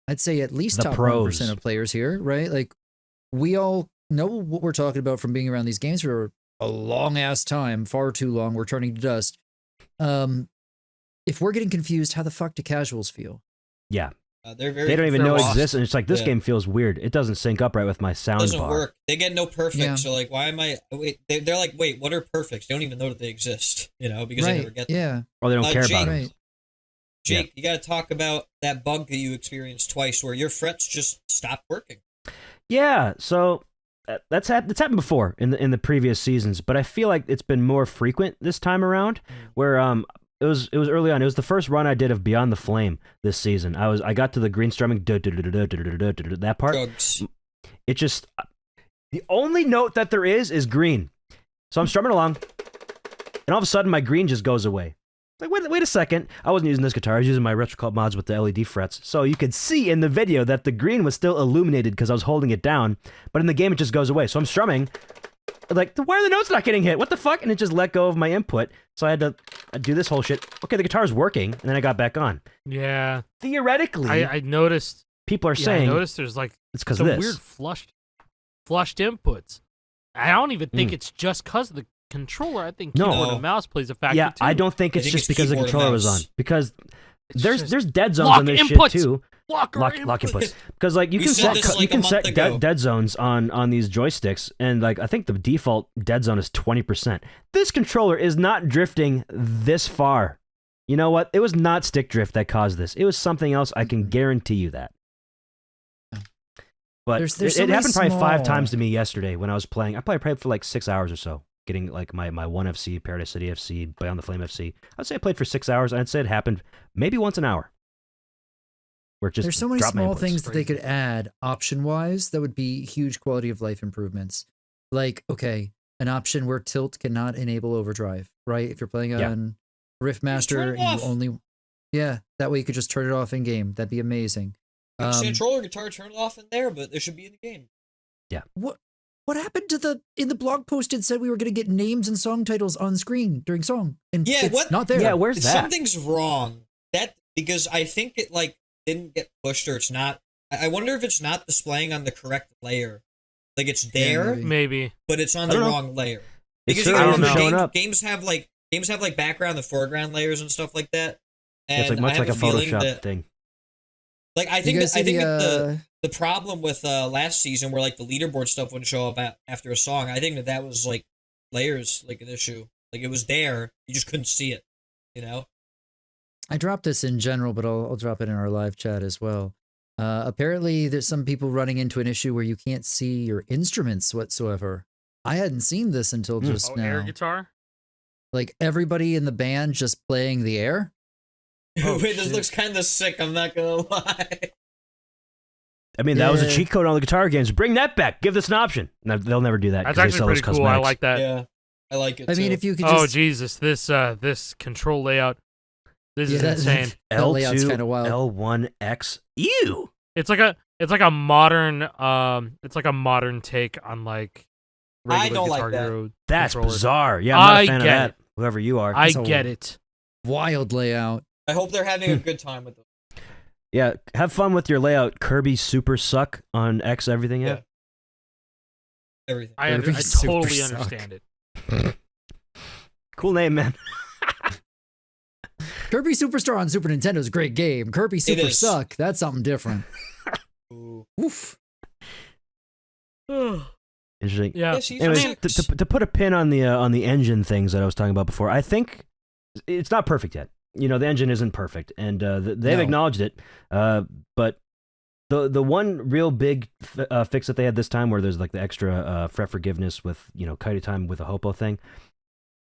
I'd say at least the top pros. 1% of players here, right? Like, we all know what we're talking about from being around these games for a long ass time, far too long. We're turning to dust. If we're getting confused, how the fuck do casuals feel? Yeah. They don't even know it exists, and it's like, this game feels weird. It doesn't sync up right with my sound doesn't bar. work. They get no perfect, so like, why am I? Wait, they're like, wait, what are perfects? They don't even know that they exist, because they never get them. Yeah. Or they don't care Jake, about them. Jake, you got to talk about that bug that you experienced twice, where your frets just stopped working. Yeah, so that's happened before in the previous seasons, but I feel like it's been more frequent this time around. Where it was early on. It was the first run I did of Beyond the Flame this season. I got to the green strumming that part. Drugs. It just the only note that there is green. So I'm strumming along, and all of a sudden my green just goes away. Like, wait a second. I wasn't using this guitar. I was using my retro cult mods with the LED frets. So you could see in the video that the green was still illuminated because I was holding it down. But in the game, it just goes away. So I'm strumming. Like, why are the notes not getting hit? What the fuck? And it just let go of my input. So I had to do this whole shit. Okay, the guitar's working. And then I got back on. Yeah. Theoretically, I noticed. people are saying I noticed there's like it's because some of this. weird flushed inputs. I don't even think it's just because of the controller. I think keyboard and mouse plays a factor Yeah, too. I don't think it's just because the keyboard and controller was on. mouse. Because It's there's just dead zones lock on this inputs. shit too. Lock inputs. Because like you We can said set this, like, a month ago. dead zones on these joysticks, and like I think the default dead zone is 20%. This controller is not drifting this far. You know what? It was not stick drift that caused this. It was something else. I can guarantee you that. But There's it so many happened probably 5 small- times to me yesterday when I was playing. I probably played for like 6 hours or so, getting like my 1FC, Paradise City FC, Beyond the Flame FC. I'd say I played for 6 hours. I'd say it happened maybe once an hour. Where it just There's so many dropped my small inputs. things that they could add option-wise that would be huge quality of life improvements. Like, okay, an option where tilt cannot enable overdrive, right? If you're playing Yeah. on Riffmaster turn it and you off. only... Yeah, that way you could just turn it off in-game. That'd be amazing. Santroller guitar turn it off in there, but there should be in the game. What happened to the... In the blog post, it said we were going to get names and song titles on screen during song. And Yeah, it's what- not there. Yeah, where's that? Something's wrong. Because I think it like didn't get pushed, or it's not. I wonder if it's not displaying on the correct layer. Like it's there, maybe. Maybe. but it's on I the don't know. wrong layer. It's Because you certainly know, isn't showing games, up. games have like background and foreground layers and stuff like that. And It's like I much have like a feeling Photoshop that, thing. like I You think guys that, I see think the, that the problem with last season where like the leaderboard stuff wouldn't show up after a song, I think that was like layers, like an issue. Like it was there, you just couldn't see it. You know. I dropped this in general, but I'll drop it in our live chat as well. Apparently, there's some people running into an issue where you can't see your instruments whatsoever. I hadn't seen this until just Air now. guitar. Like everybody in the band just playing the air. Oh, Wait, this shit. looks kind of sick. I'm not gonna lie. I mean, that was a Yeah. cheat code on the guitar games. Bring that back. Give this an option. No, they'll never do that. That's 'cause they actually sell those pretty cool. I cosmetics. like that. Yeah, I like it. I mean, too. if you could Oh just Jesus, this control layout. This is Yeah, insane. that layout's L2, kind of wild. L1X. Ew. It's like a modern take on like I regular don't like Guitar that. Hero That's controllers. bizarre. Yeah, I'm not I a fan of get that. it. Whoever you are. I So- get it. wild layout. I hope they're having a good time with it. Yeah, have fun with your layout. Kirby Super Suck on X everything. Yeah. Everything. I Kirby Super totally Suck. understand it. Cool name, man. Kirby Superstar on Super Nintendo is a great game. Kirby Super is. Suck, that's something different. Ooh. Oof. Interesting. Yeah. Yes, he's Anyways, six. to put a pin on the engine things that I was talking about before, I think it's not perfect yet. You know, the engine isn't perfect, and they've No. acknowledged it. But the one real big fix that they had this time, where there's like the extra fret forgiveness with kite time with a hopo thing.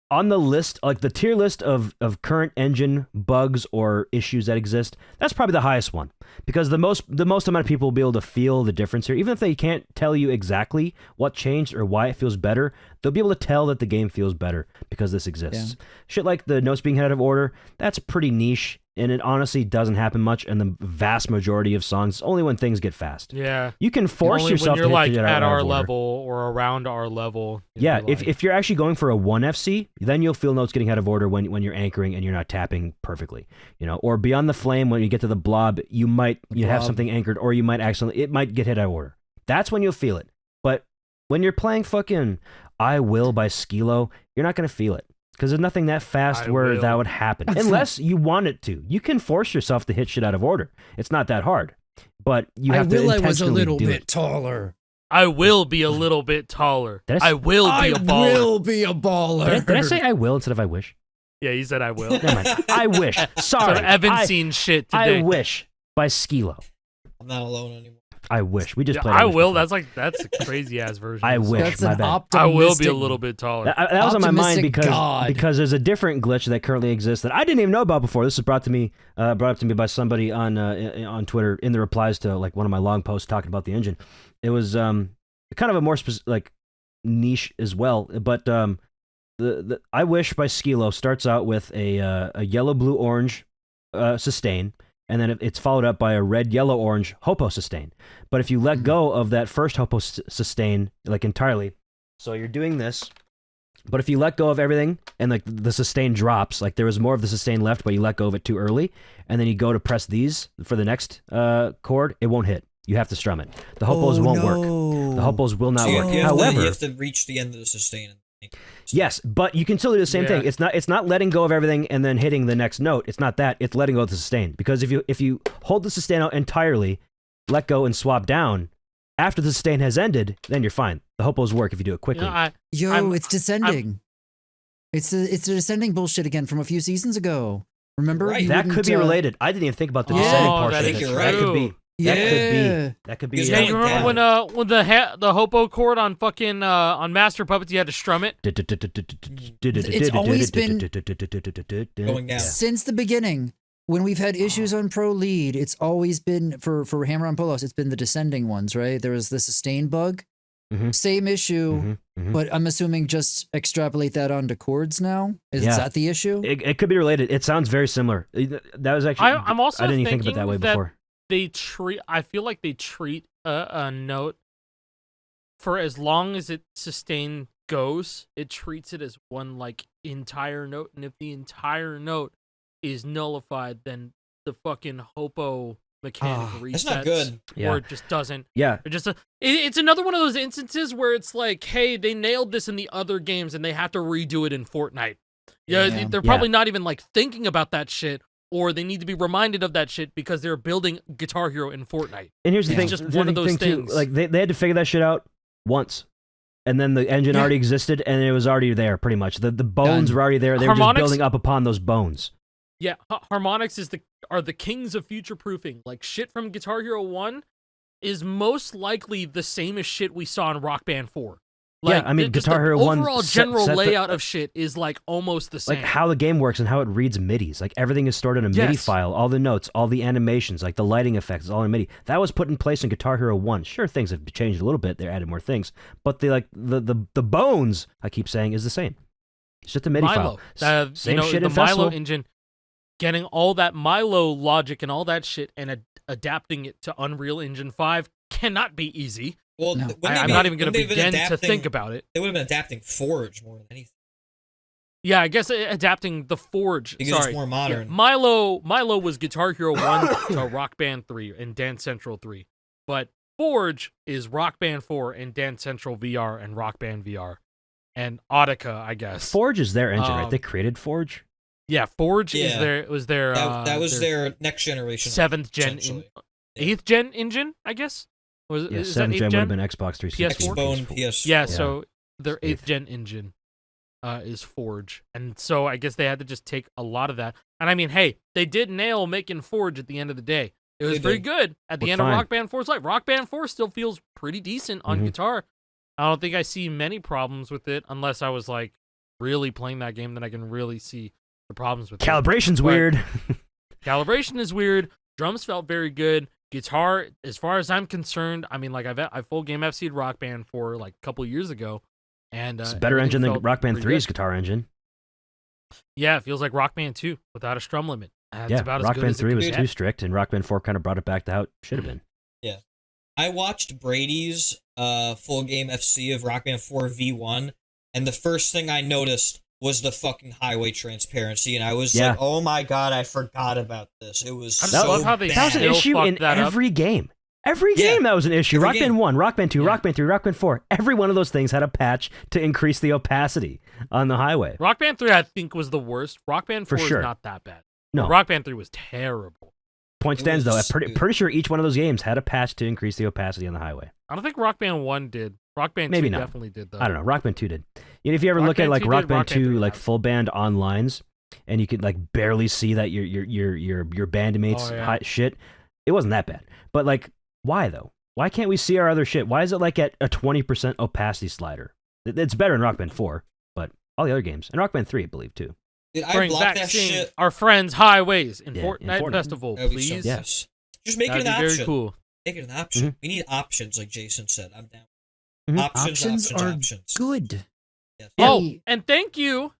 On the list, like the tier list of current engine bugs or issues that exist, that's probably the highest one, because the most amount of people will be able to feel the difference here, even if they can't tell you exactly what changed or why it feels better. They'll be able to tell that the game feels better because this exists. Shit like the notes being out of order, that's pretty niche, and it honestly doesn't happen much in the vast majority of songs. Only when things get fast. Yeah. You can force Only yourself when you're to like hit it at out of our order. level or around our level. you'll Yeah, be like- if you're actually going for a 1FC, then you'll feel notes getting out of order when you're anchoring and you're not tapping perfectly. Or Beyond the Flame, when you get to the blob, you have blob. something anchored, or you might it might get hit out of order. That's when you'll feel it. But when you're playing fucking I Will by Skilo, you're not going to feel it. Because there's nothing that fast I where will. that would happen. Unless you want it to. You can force yourself to hit shit out of order. It's not that hard. But you have to I was a intentionally little do bit it. taller. I will be a little bit taller. Did I I will be a baller. will be a baller. Did I say I will instead of I wish? Yeah, you said I will. Never mind. I wish. Sorry. So Evan I- seen shit I today. wish by Skilo. I'm not alone anymore. I wish. We just Yeah, played. I wish will. before. That's a crazy ass version. I of the song. wish. That's my an bad. I will be a optimistic- little bit taller. That was on my mind Optimistic because God. there's a different glitch that currently exists that I didn't even know about before. This was brought up to me by somebody on Twitter in the replies to like one of my long posts talking about the engine. It was kind of a more niche as well, but the I Wish by Skilo starts out with a yellow, blue, orange sustain, and then it's followed up by a red, yellow, orange hopo sustain. But if you let go of that first hopo sustain like entirely, so you're doing this, but if you let go of everything and like the sustain drops, like there was more of the sustain left, but you let go of it too early, and then you go to press these for the next chord, it won't hit. You have to strum it. The hopos won't work. The hopos will not work. However, you have to reach the end of the sustain. Yes, but you can still do the same thing. It's not letting go of everything and then hitting the next note. It's not that. It's letting go of the sustain. Because if you hold the sustain out entirely, let go and swap down, after the sustain has ended, then you're fine. The hopos work if you do it quickly. It's descending. It's the descending bullshit again from a few seasons ago. Remember? Right. That could be related. I didn't even think about the descending portion. I think you're right. That could be. That could be. Yeah, you remember when the hopo chord on fucking on Master Puppets, you had to strum it? It's always been going down. Since the beginning. When we've had issues on Pro Lead, it's always been for Hammer on Polos, it's been the descending ones, right? There was the sustain bug. Same issue, but I'm assuming just extrapolate that onto chords now. Is that the issue? It could be related. It sounds very similar. That was actually. I'm also I didn't even think about it that way before. I feel like they treat a note for as long as it sustain goes, it treats it as one like entire note, and if the entire note is nullified, then the fucking hopo mechanic resets. That's not good. Or it just doesn't. Yeah. It's another one of those instances where it's like, hey, they nailed this in the other games and they have to redo it in Fortnite. Yeah, they're probably not even like thinking about that shit, or they need to be reminded of that shit because they're building Guitar Hero in Fortnite. And here's the thing. It's just one of those things. Too, like they had to figure that shit out once. And then the engine already existed and it was already there pretty much. The bones were already there. They were just building up upon those bones. Yeah, harmonics are the kings of future proofing. Like shit from Guitar Hero 1 is most likely the same as shit we saw in Rock Band 4. Like, yeah, I mean, Guitar Hero 1 overall general layout of shit is like almost the same. Like how the game works and how it reads MIDIs. Like everything is stored in a MIDI file. All the notes, all the animations, like the lighting effects, all in MIDI. That was put in place in Guitar Hero 1. Sure, things have changed a little bit. They added more things, but the bones, I keep saying, is the same. It's just a MIDI file. Same shit the in Festival. Milo engine, getting all that Milo logic and all that shit and adapting it to Unreal Engine 5 cannot be easy. Well, I'm not even going to begin to think about it. They would have been adapting Forge more than anything. Yeah, I guess adapting the Forge. Because it's more modern. Yeah, Milo was Guitar Hero 1 to Rock Band 3 and Dance Central 3. But Forge is Rock Band 4 and Dance Central VR and Rock Band VR. And Audica, I guess. Forge is their engine, right? They created Forge? Yeah, Forge is their that was their next generation. 7th gen 8th gen engine, I guess. Was it, 7th gen would have been Xbox 360. Xbone, PS4. Yeah, so their 8th gen engine is Forge. And so I guess they had to just take a lot of that. And I mean, hey, they did nail making Forge at the end of the day. It was pretty good at the end of Rock Band 4's life. Rock Band 4 still feels pretty decent on guitar. I don't think I see many problems with it unless I was like really playing that game, then I can really see the problems with Calibration's weird. Calibration is weird. Drums felt very good. Guitar, as far as I'm concerned, I mean, like I full game FC'd Rock Band 4 like a couple years ago, and it's a better engine than Rock Band 3's guitar engine. Yeah, it feels like Rock Band 2 without a strum limit. It's about Rock as good Band as 3 was too strict, and Rock Band 4 kind of brought it back to how it should have been. Yeah, I watched Brady's full game FC of Rock Band 4 V1, and the first thing I noticed was the fucking highway transparency, and I was like, oh my god, I forgot about this. It was so love how they bad. That was an issue in every game. Every game that was an issue. Rock Band 1, Rock Band 2, Rock Band 3, Rock Band 4. Every one of those things had a patch to increase the opacity on the highway. Rock Band 3, I think, was the worst. Rock Band 4 is not that bad. No. Rock Band 3 was terrible. Point stands, though. I'm pretty sure each one of those games had a patch to increase the opacity on the highway. I don't think Rock Band 1 did. Rock Band 2 definitely did, though. I don't know. Rock Band 2 did. You know, if you ever look at like Rock Band 2 like full band onlines, and you could like barely see that your bandmates shit, it wasn't that bad. But like, why though? Why can't we see our other shit? Why is it like at a 20% opacity slider? It's better in Rock Band 4, but all the other games, and Rock Band 3, I believe too. Did I bring block back that seeing shit? our friends' highways in Yeah, Fortnite Festival, please. Yes. Just make it an That'd be option. very cool. Make it an option. We need options, like Jason said. I'm down. Options are options. good. Yes. Oh, and thank you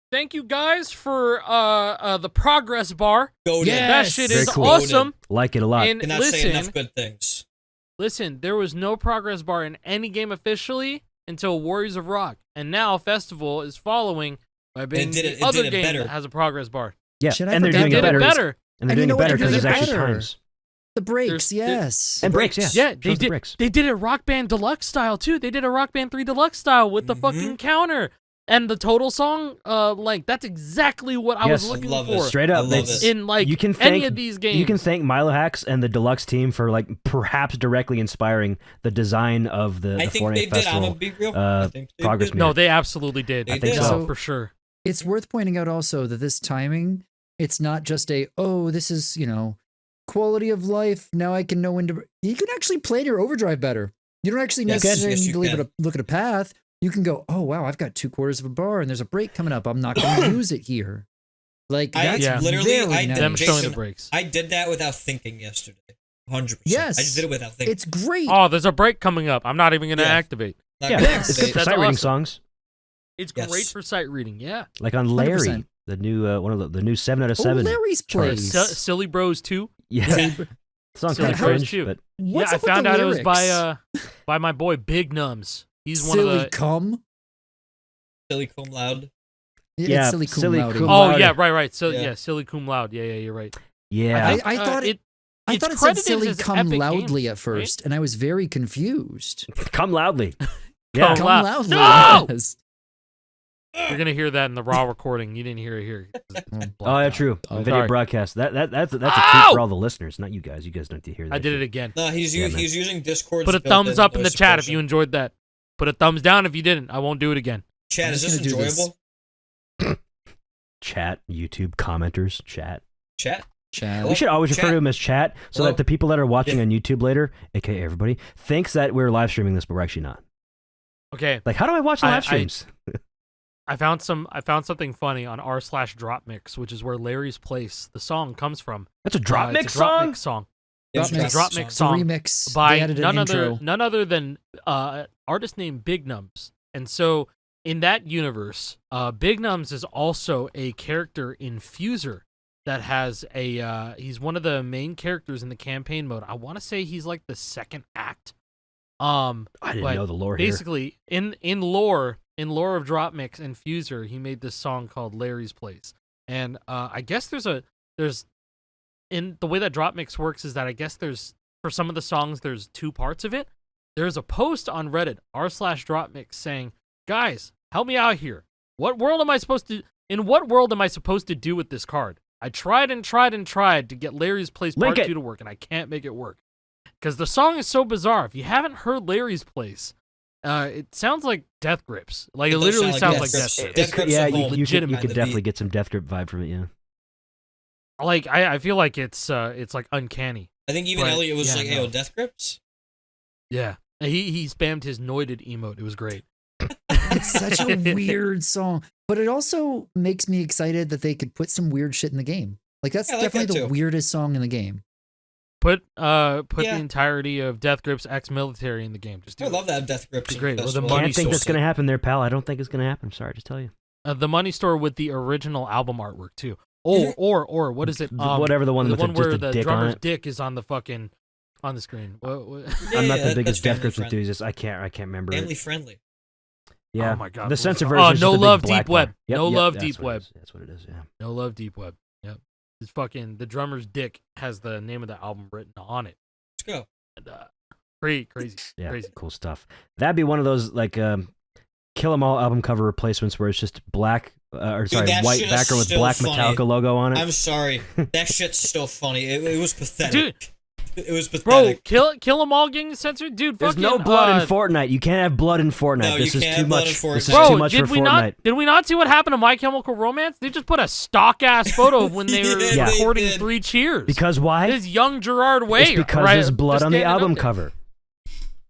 guys for the progress bar. Goated. That shit Very is cool. awesome. Like it a lot. And Cannot say enough good things. listen, there was no progress bar in any game officially until Warriors of Rock, and now Festival is following by being did it- the it other did it game better. that has a progress bar. Yeah, Shit, I and they're forgot doing They it did better. it better. And they're And you doing know it what? better It because did there's it actually better. times. The breaks, There's- yes. And breaks, yeah. Yeah, they Shows the did. breaks. They did it Rock Band Deluxe style too. They did a Rock Band 3 Deluxe style with the fucking counter and the total song. Like that's exactly what I was Yes. looking love it. for. Straight up, I love it's- it. In like you can any thank of these games. You can thank Milo Hacks and the Deluxe team for like perhaps directly inspiring the design of the I think Fortnite they did. I'm Festival. gonna be real. I think they progress did. meter. No, they absolutely did. They I think did. so. For sure. It's worth pointing out also that this timing, it's not just this is, quality of life. Now I can know when to. You can actually plan your overdrive better. You don't actually Yes, necessarily yes, need you to leave can. it look at a path. You can go, oh wow, I've got 2/4 of a bar and there's a break coming up. I'm not going to use it here. Like I that's literally- very I nice. did Them showing the Jason, breaks. I did that without thinking yesterday. 100%. Yes. I just did it without thinking. It's great. Oh, there's a break coming up. I'm not even gonna Yeah. activate. Not Yeah, gonna it's good activate. for That's sight reading awesome. songs. It's Yes. great for sight reading. Yeah. Like on Larry, 100%. the new one of the new 7 out of Oh, 7. Larry's charts. place. Silly Bros 2. Yeah, Yeah. the song's Silly kind of Bros cringe, too. but What's yeah, I up with found the out it was lyrics? by my boy Big Nums. He's one Silly of the. cum. Silly cum loud. Yeah, It's silly cum silly loudy. cum Oh Loud. yeah, right. So Yeah. yeah, Silly Cum Loud. Yeah, you're right. yeah, think, I thought I it's thought it said credited silly as cum Epic loudly Games, at first, and I was very confused. come loudly. Yeah, Come Cum loud. loudly. No! yes. You're gonna hear that in the raw recording. You didn't hear it here. oh yeah, true. Oh, Video sorry. broadcast. That's a treat Ow! for all the listeners, not you guys. You guys don't have to hear that. I did it shit. again. No, he's Yeah, man. he's using Discord. Put a thumbs up in the chat if you enjoyed that. Put a thumbs down if you didn't. I won't do it again. Chat, I'm is just this gonna do this. enjoyable? Chat, YouTube commenters, chat. Chat. Chad. We should always refer Chat. to him as chat, so Hello? that the people that are watching on YouTube later, aka everybody, thinks that we're live streaming this, but we're actually not. Okay. Like, how do I watch the I- live streams? I found something funny on r/drop mix, which is where Larry's Place, the song, comes from. That's a drop It's mix a drop song. mix song Yeah, Drop it's a mix. drop mix It's a song remix. by They added an intro. none other than artist named Big Nums. And so in that universe, Big Nums is also a character in Fuser that has a he's one of the main characters in the campaign mode. I want to say he's like the second act. I didn't but know the lore here. basically in lore of Drop Mix and Fuser, he made this song called Larry's Place. And I guess there's in the way that Drop Mix works is that I guess there's for some of the songs there's two parts of it. There's a post on Reddit r/Drop Mix saying, "Guys, help me out here. In what world am I supposed to do with this card? I tried and tried and tried to get Larry's Place Link Part it. 2 to work, and I can't make it work." Because the song is so bizarre. If you haven't heard Larry's Place, it sounds like Death Grips. Like, it does literally sound sounds like like Death Death Grips. Grips. Death Grips yeah, at home. you could Legitimate. definitely get some Death Grip vibe from it. Yeah. Like, I feel like it's like uncanny. I think even But, Elliot was yeah, like, "Hey, no. yo, Death Grips." Yeah. He spammed his noited emote. It was great. It's such a weird song, but it also makes me excited that they could put some weird shit in the game. Like that's I like definitely that the too. weirdest song in the game. Put Yeah. the entirety of Death Grips ex-military in the game. Just do I it. love that Death Grips. It's great. Or the festival. money Can't think source. that's gonna happen there, pal. I don't think it's gonna happen. I'm sorry to tell you. The money store with the original album artwork too. Or what is it? Whatever the one with one just where a the dick on drummer's it. dick is on the fucking on the screen. What? I'm not Yeah, the biggest that's Death family Grips friendly. enthusiast. I can't remember Family it. friendly. Yeah. Oh my god. The what censor was it? version. Oh, is No just a big Love black Deep Web. bar. Yep, No yep, Love that's Deep what it Web. is. That's what it is. Yeah. No Love Deep Web. Yep. It's fucking the drummer's dick has the name of the album written on it. Let's go. And, crazy, Yeah. crazy. Cool stuff. That'd be one of those like Kill 'Em All album cover replacements where it's just black or Dude, sorry, that white shit is background with still black funny. Metallica logo on it. I'm sorry. That shit's still funny. It was pathetic. Dude. It was Bro, pathetic. kill 'em all getting censored, dude. There's Fucking, no blood in Fortnite. You can't have blood in Fortnite. No, you this is can't too have blood much. in Fortnite. This is Bro, too much did for we Fortnite. Did we not see what happened to My Chemical Romance? They just put a stock ass photo of when they were Yeah, they recording did. 3 Cheers. Because why? This young Gerard Way. It's because right, there's blood just on the standing up album there. cover.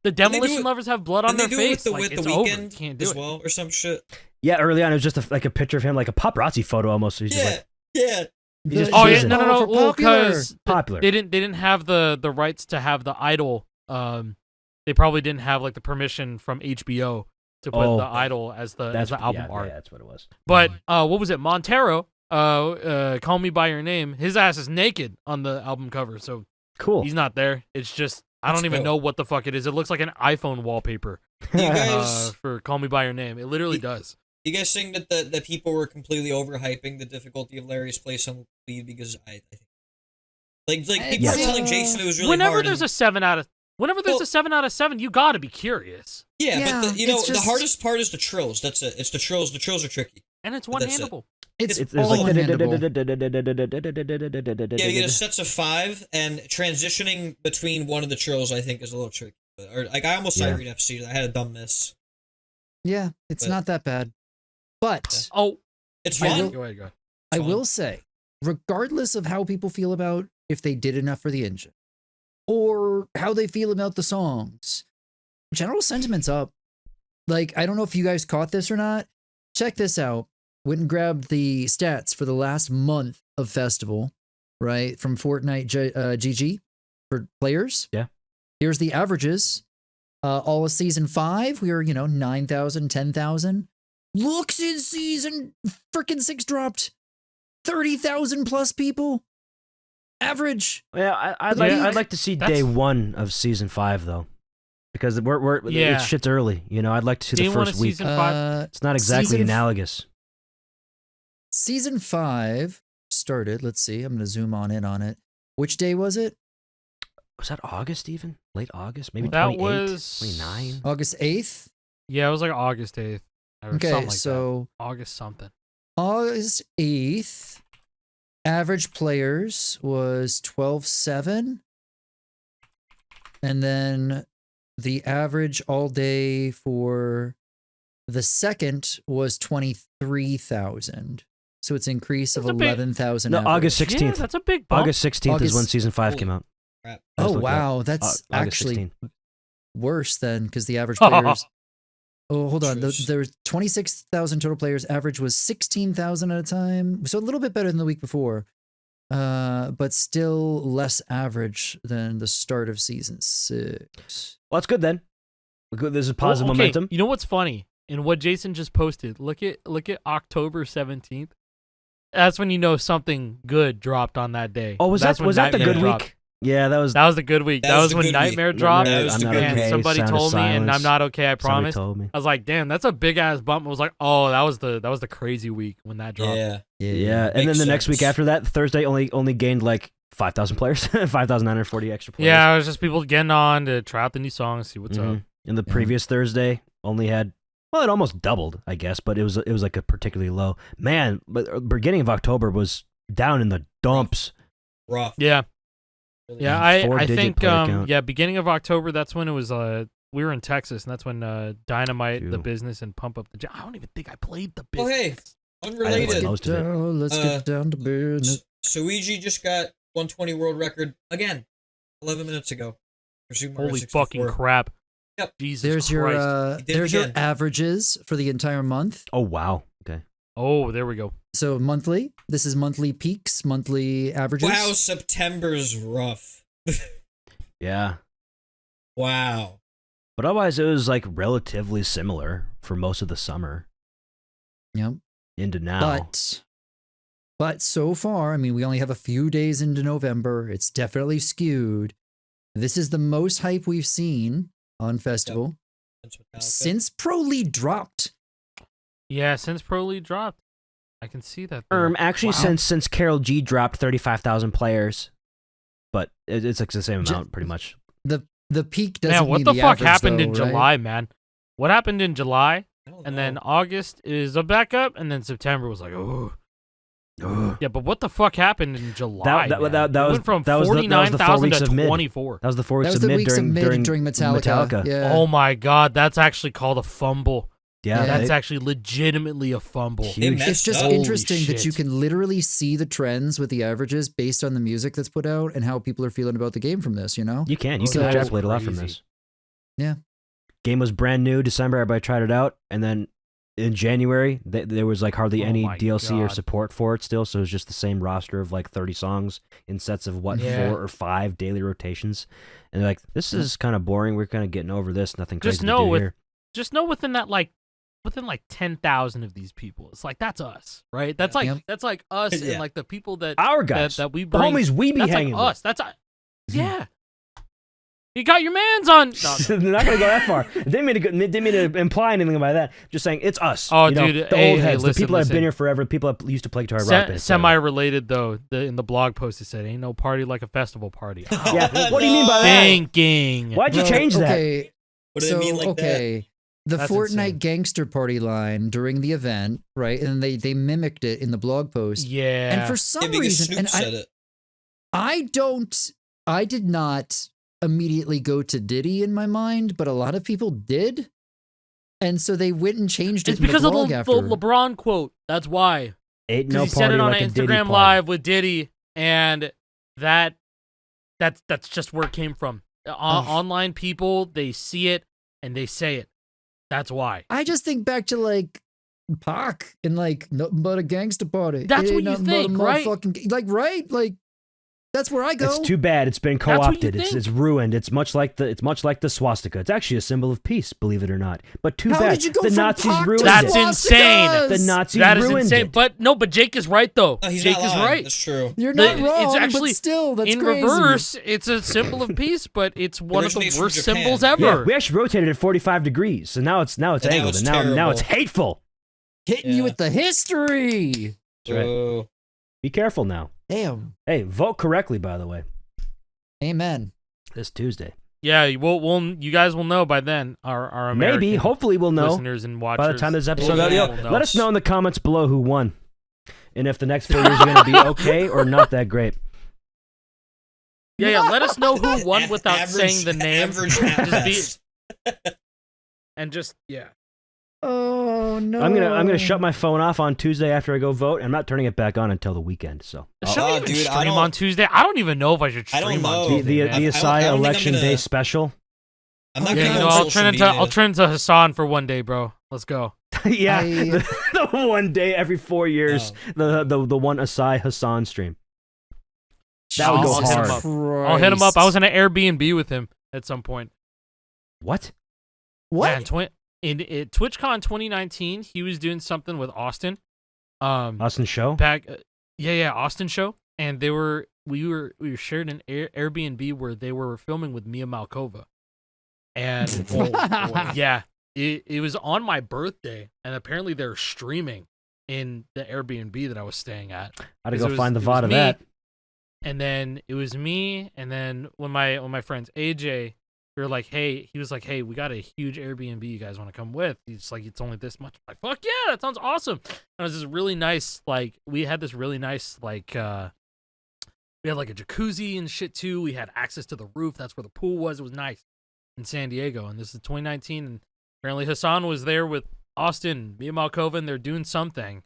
The Didn't they do Demolition it- Lovers have blood on Didn't their they do it face. with Like, the it's over. Weeknd You can't do as it. well, or some shit? Yeah, early on it was just a, like a picture of him, like a paparazzi photo almost. So he's just Yeah, like yeah. He just Oh yeah, chooses. no, for well, popular. because Popular. they didn't have the rights to have the idol. They probably didn't have like the permission from HBO to put the idol as the album art. Yeah, that's what it was. But what was it? Montero, Call Me by Your Name. His ass is naked on the album cover, so Cool. he's not there. It's just I don't even know what the fuck it is. It looks like an iPhone wallpaper. You guys for Call Me by Your Name. It literally does. You guys think that the people were completely overhyping the difficulty of Larry's place on weed because I think people are telling Jason it was really whenever hard. There's a 7 out of 7 out of 7, you got to be curious. Yeah, but the hardest part is the trills. That's it. It's the trills. The trills are tricky. And it's one-handable. It's there's all like one-handable. Yeah, you get a sets of 5, and transitioning between one of the trills I think is a little tricky. Or like I almost sired FC. I had a dumb miss. Yeah, it's not that bad. But It's fun. Go ahead. I will say, regardless of how people feel about if they did enough for the engine, or how they feel about the songs, general sentiment's up. Like, I don't know if you guys caught this or not. Check this out. Went and grabbed the stats for the last month of festival, right? From Fortnite GG for players. Yeah. Here's the averages. All of season 5, we were, 9,000, 10,000. Looks in season freaking 6 dropped 30,000 plus people. Average. Yeah, I'd like to see day 1 of season 5 though, because it's shit's early. I'd like to see the first week. Season 5? It's not exactly analogous. Season 5 started. Let's see. I'm gonna zoom in on it. Which day was it? Was that August even? Late August? Maybe that 28, was 29? August 8th? Yeah, it was like August 8th. Or Okay, something like so that. August something. August 8th, average players was 12,700. And then the average all day for the second was 23,000. So it's an increase of 11,000. No, August 16th. Yeah, that's a big bump. August 16th is when season 5 came out. Crap. Oh, wow. That's actually 16. worse then, because the average players... Oh, hold on. There was 26,000 total players. Average was 16,000 at a time. So a little bit better than the week before. But still less average than the start of season 6. Well, that's good then. There's a positive momentum. You know what's funny? In what Jason just posted, look at October 17th. That's when you know something good dropped on that day. Oh, was that the good dropped. week? Yeah, that was the good week. That was when Nightmare dropped. That was the good and week. somebody told me, and I'm not okay. I promise. Told me. I was like, damn, that's a big ass bump. I was like, oh, that was the crazy week when that dropped. Yeah. And then the next week after that, Thursday only gained like 5,000 players, 5,940 extra players. Yeah, it was just people getting on to try out the new songs, see what's up. And the previous Thursday only had, well, it almost doubled, I guess, but it was like a particularly low. Man, but beginning of October was down in the dumps. Rough. Yeah. Yeah, I think count. beginning of October, that's when it was we were in Texas, and that's when Dynamite, The Business, and Pump Up the Jam. I don't even think I played The Business. Oh, hey, unrelated. Let's get down to business. Suiji just got 120 world record again 11 minutes ago. Holy fucking crap. Yep. Jesus Christ. There's your averages for the entire month. Oh, wow. Okay. Oh, there we go. So monthly. This is monthly peaks, monthly averages. Wow, September's rough. Yeah. Wow. But otherwise, it was like relatively similar for most of the summer. Yep. Into now. But so far, I mean, we only have a few days into November. It's definitely skewed. This is the most hype we've seen on festival since Pro League dropped. Yeah, since Pro League dropped. I can see that. Actually, since Karol G dropped 35,000 players, but it's like the same amount, pretty much. The peak doesn't Man, what mean the fuck average, happened though, in right? July, man? What happened in July? know. And then August is a backup, and then September was like, oh. Yeah, but what the fuck happened in July? That went from was 49,000 to of mid. 24. That was the 4 weeks That was of the mid weeks of mid during Metallica. Yeah. Oh my god, that's actually called a fumble. Yeah, That's actually legitimately a fumble. Huge. It's just Holy interesting that you shit. can literally see the trends with the averages based on the music that's put out and how people are feeling about the game from this, you know? You can So- extrapolate a lot from Crazy. this. Yeah. Game was brand new December. Everybody tried it out, and then in January there was like hardly Oh any my DLC or God. support for it still. So it was just the same roster of like 30 songs in sets of 4 or 5 daily rotations. And they're like, this is kind of boring. We're kind of getting over this. Nothing crazy Just to know do with here. just know within 10,000 of these people, it's like that's us, right? That's like Yep. that's like us Yeah. and like the people that Our guys. that we The bring. homies we be That's hanging like us. That's yeah. You got your man's on. No, They're not gonna go that far. They didn't mean to imply anything by that. Just saying it's us. Oh, you know, dude, the hey, old hey, heads, listen, the people that have listen. been here forever, the people that used to play guitar rock bands. Semi-related though. In the blog post it said, "Ain't no party like a festival party." Oh, Yeah. What do you mean by that? thinking. Why'd you Bro, change that? Okay, What do so they mean like that? okay, the That's Fortnite insane. gangster party line during the event, right? And they mimicked it in the blog post. Yeah. And for Yeah, some because reason, Snoop and said it. I did not immediately go to Diddy in my mind, but a lot of people did. And so they went and changed it it's in because the of blog the after. LeBron quote. That's why. Ain't Because no he said party it on like an a Diddy Instagram party. live with Diddy, and that's just where it came from. Online people, they see it and they say it. That's why. I just think back to like Pac and like nothing but a gangster party. That's It what ain't you nothing but a think, right? motherfucking like right? Like that's where I go. It's too bad. It's been That's what you co-opted. think. It's ruined. It's much like the swastika. It's actually a symbol of peace, believe it or not. But too How bad. did you go The from Nazis Pac to ruined That's it. insane. swastikas? The Nazis That is ruined insane. it. But Jake is right though. No, he's Jake not is lying. right. That's true. You're not The- wrong, it's actually but still, that's In crazy. reverse, it's a symbol of peace, but it's one of the originates from worst Japan. symbols Yeah, ever. we actually rotated it 45 degrees, so now it's now angled, it's and now terrible. it's hateful. Hitting you Yeah. with the history. That's right. So, Be careful now. Damn. Hey, vote correctly, by the way, Amen. this Tuesday. Yeah, you guys will know by then. Our American Maybe, hopefully, we'll know listeners and watchers. by the time this episode Yeah, out. Yo, we'll know. let us know in the comments below who won, and if the next 4 years are going to be okay or not that great. Yeah, let us know who won without average- saying the name. average Just ass. And just yeah. Oh no. I'm gonna shut my phone off on Tuesday after I go vote. I'm not turning it back on until the weekend. So Should I even dude, I stream don't- on Tuesday? I don't even know if I should I don't stream on know. the Tuesday. man. the I Acai don't think I'm election gonna- day special. I'm not Yeah, Yeah, gonna you know, on I'll social turn media. into Hasan for one day, bro. Let's go. Yeah, I- the one day every 4 years, the one Acai Hasan stream. That would go I'll hit him hard. up. I'll hit him up. I was in an Airbnb with him at some point. What? What? Yeah, in TwitchCon 2019, he was doing something with Austin. Austin show? Back, yeah, Austin show, and we were shared an Airbnb where they were filming with Mia Malkova, and yeah, it was on my birthday, and apparently they're streaming in the Airbnb that I was staying at. I had to 'Cause go it find the was- it was VOD of me, that. And then it was me, and then when my friends AJ, we were like, hey, he was like, hey, we got a huge Airbnb. You guys want to come with? He's like, it's only this much. I'm like, fuck yeah, that sounds awesome. And it was this really nice, like, we had this really nice, like, we had like a jacuzzi and shit too. We had access to the roof. That's where the pool was. It was nice in San Diego. And this is 2019, and apparently Hasan was there with Austin, Mia Malkova, and they're doing something.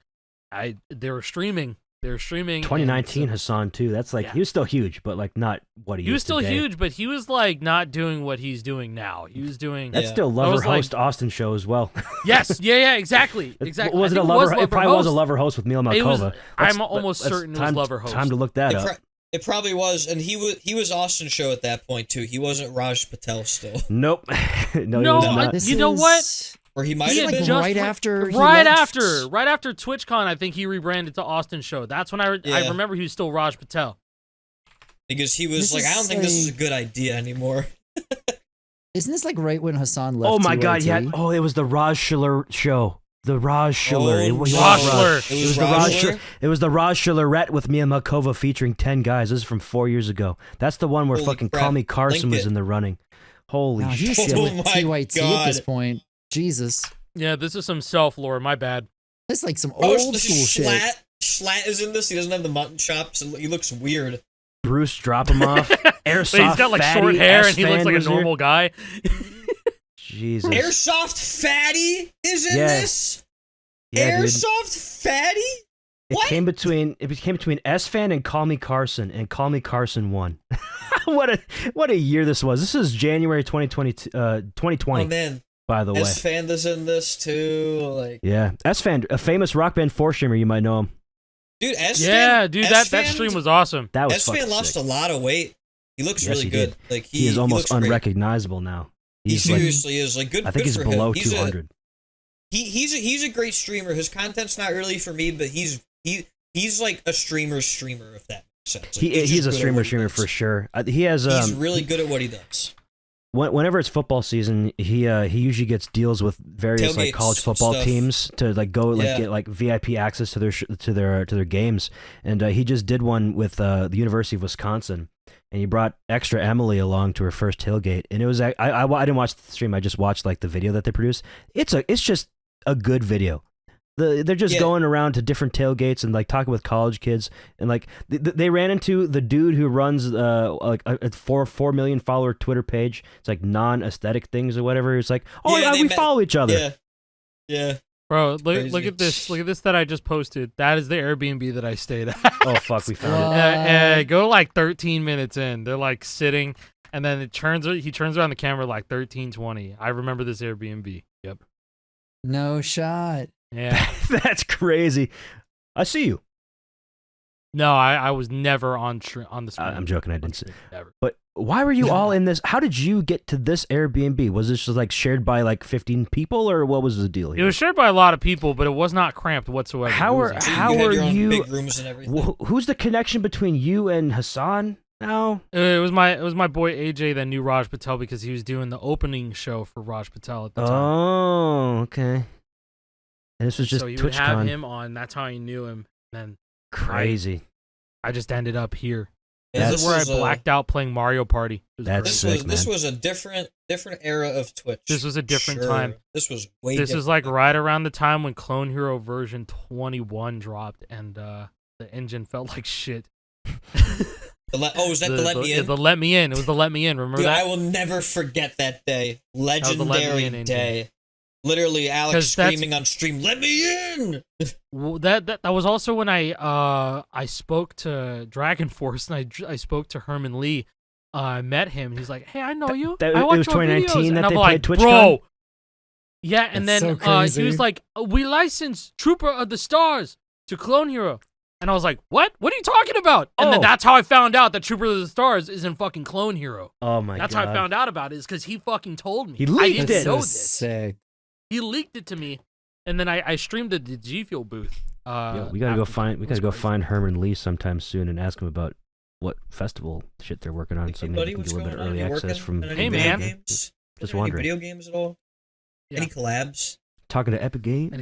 They were streaming. They were streaming. 2019 and so- Hasan too. That's like Yeah. he was still huge, but like not what he He was is still today. huge, but he was like not doing what he's doing now. He was doing That's Yeah. still That lover was like- host Austin show as well. yes, yeah, exactly, exactly. Was I it a think lover? was It probably was a host. lover host with Mila It was- Malkova. I'm almost certain it was lover host. Time to look that It, up. it probably was, and he was Austin show at that point too. He wasn't Raj Patel still, Nope. No, he No, was I- not. This You know what? is- or he might This is have like been. right after he right left. after TwitchCon, I think he rebranded to Austin Show. That's when I Yeah. remember he was still Raj Patel. Because he was This like, is I don't think this is a like- good idea anymore. Isn't this like right when Hasan left? Oh my God! TYT? Yeah. Oh, it was the Raj Schiller show. The Raj Schiller. Oh, It was Raj Raj. Schiller. It It was was the Raj Raj. Schiller? It was the Raj Schillerette with Mia Malkova featuring 10 guys. This is from 4 years ago. That's the one where Holy fucking crap. Call Me Carson Link was it. in the running. Holy Now he's shit! still Oh with my TYT at this God. point. Jesus, Yeah, this is some self lore. My bad. that's like some Oh, old school shit. Schlatt is in this. He doesn't have the mutton chops. And he looks weird. Bruce, drop him off. Airsoft. But he's got like fatty, short hair and he looks Esfand like a was here. normal guy. Jesus. Airsoft Fatty is in Yeah. this. Yeah, dude. Airsoft Fatty. It What? came between Esfand and Call Me Carson, and Call Me Carson won. what a year this was. This is January 2020, 2020, Oh man, by the way. Esfand is in this too. Like, Yeah, Esfand, a famous rock band 4-streamer, you might know him. dude, Esfand. Yeah, dude, that Esfand- stream was awesome. That was Esfand fucking lost sick. a lot of weight. He looks Yes, really he good. did. Like He is almost looks great. unrecognizable now. He He's like, seriously is like good. I think good he's for below him. 200. He's a great streamer. His content's not really for me, but he's like a streamer's streamer, if that makes sense. Like, He's a streamer for sure. He has he's really good at what he does. Whenever it's football season, he usually gets deals with various like Tailgates college football stuff. teams to like go like Yeah. get like VIP access to their games, and he just did one with the University of Wisconsin, and he brought extra Emily along to her first tailgate, and it was I didn't watch the stream, I just watched like the video that they produced. It's just a good video. They're just going around to different tailgates and like talking with college kids, and like they ran into the dude who runs like a 4 million follower Twitter page. It's like non-aesthetic things or whatever. It's like, oh yeah, we follow each other. Yeah. Bro, look at this. Look at this that I just posted. That is the Airbnb that I stayed at. Oh fuck, we found it. Go like 13 minutes in. They're like sitting, and then he turns around the camera like 13:20. I remember this Airbnb. Yep. No shot. Yeah. That's crazy. I see you. No, I was never on the screen. I'm joking. I didn't see. Never. But why were you all in this? How did you get to this Airbnb? Was this just like shared by like 15 people, or what was the deal here? It was shared by a lot of people, but it was not cramped whatsoever. How are you? Big rooms and everything. Who's the connection between you and Hasan now? It was my boy AJ that knew Raj Patel because he was doing the opening show for Raj Patel at the time. Oh, okay. And this was just so he would TwitchCon. have him on. That's how I knew him. And then Crazy. I just ended up here. Yeah, This is where I blacked out playing Mario Party. It was That's great. sick, This man. was a different era of Twitch. This was a different Sure. time. This was way. This different. is like right around the time when Clone Hero version 21 dropped, and the engine felt like shit. Was that the Let Me In? The Let Me In. It was the Let Me In. Remember Dude, that? I will never forget that day. was the Let Me Legendary In engine. day. Literally, Alex 'Cause that's- screaming on stream, "Let me in!" Well, that was also when I spoke to Dragon Force, and I spoke to Herman Lee. I met him, and he's like, "Hey, I know you. It I watch was your 2019 videos." that And I'm they like, played TwitchCon? "Bro." Yeah, and That's then so crazy. he was like, "We licensed Trooper of the Stars to Clone Hero," and I was like, "What? What are you talking about?" And then Oh. that's how I found out that Trooper of the Stars is in fucking Clone Hero. Oh my That's god. how I found out about it, is because he fucking told me. He I leaked didn't it. That's know so this. sick. He leaked it to me, and then I streamed at the G Fuel booth. Yeah, we gotta go after that. It was crazy. find Herman Lee sometime soon and ask him about what festival shit they're working on, so Hey, maybe buddy, we can what's get a little bit going of on? early You access working from. on any Hey, video man. games? Just Any wondering. video games at all? Yeah. Any collabs? Talking to Epic Games.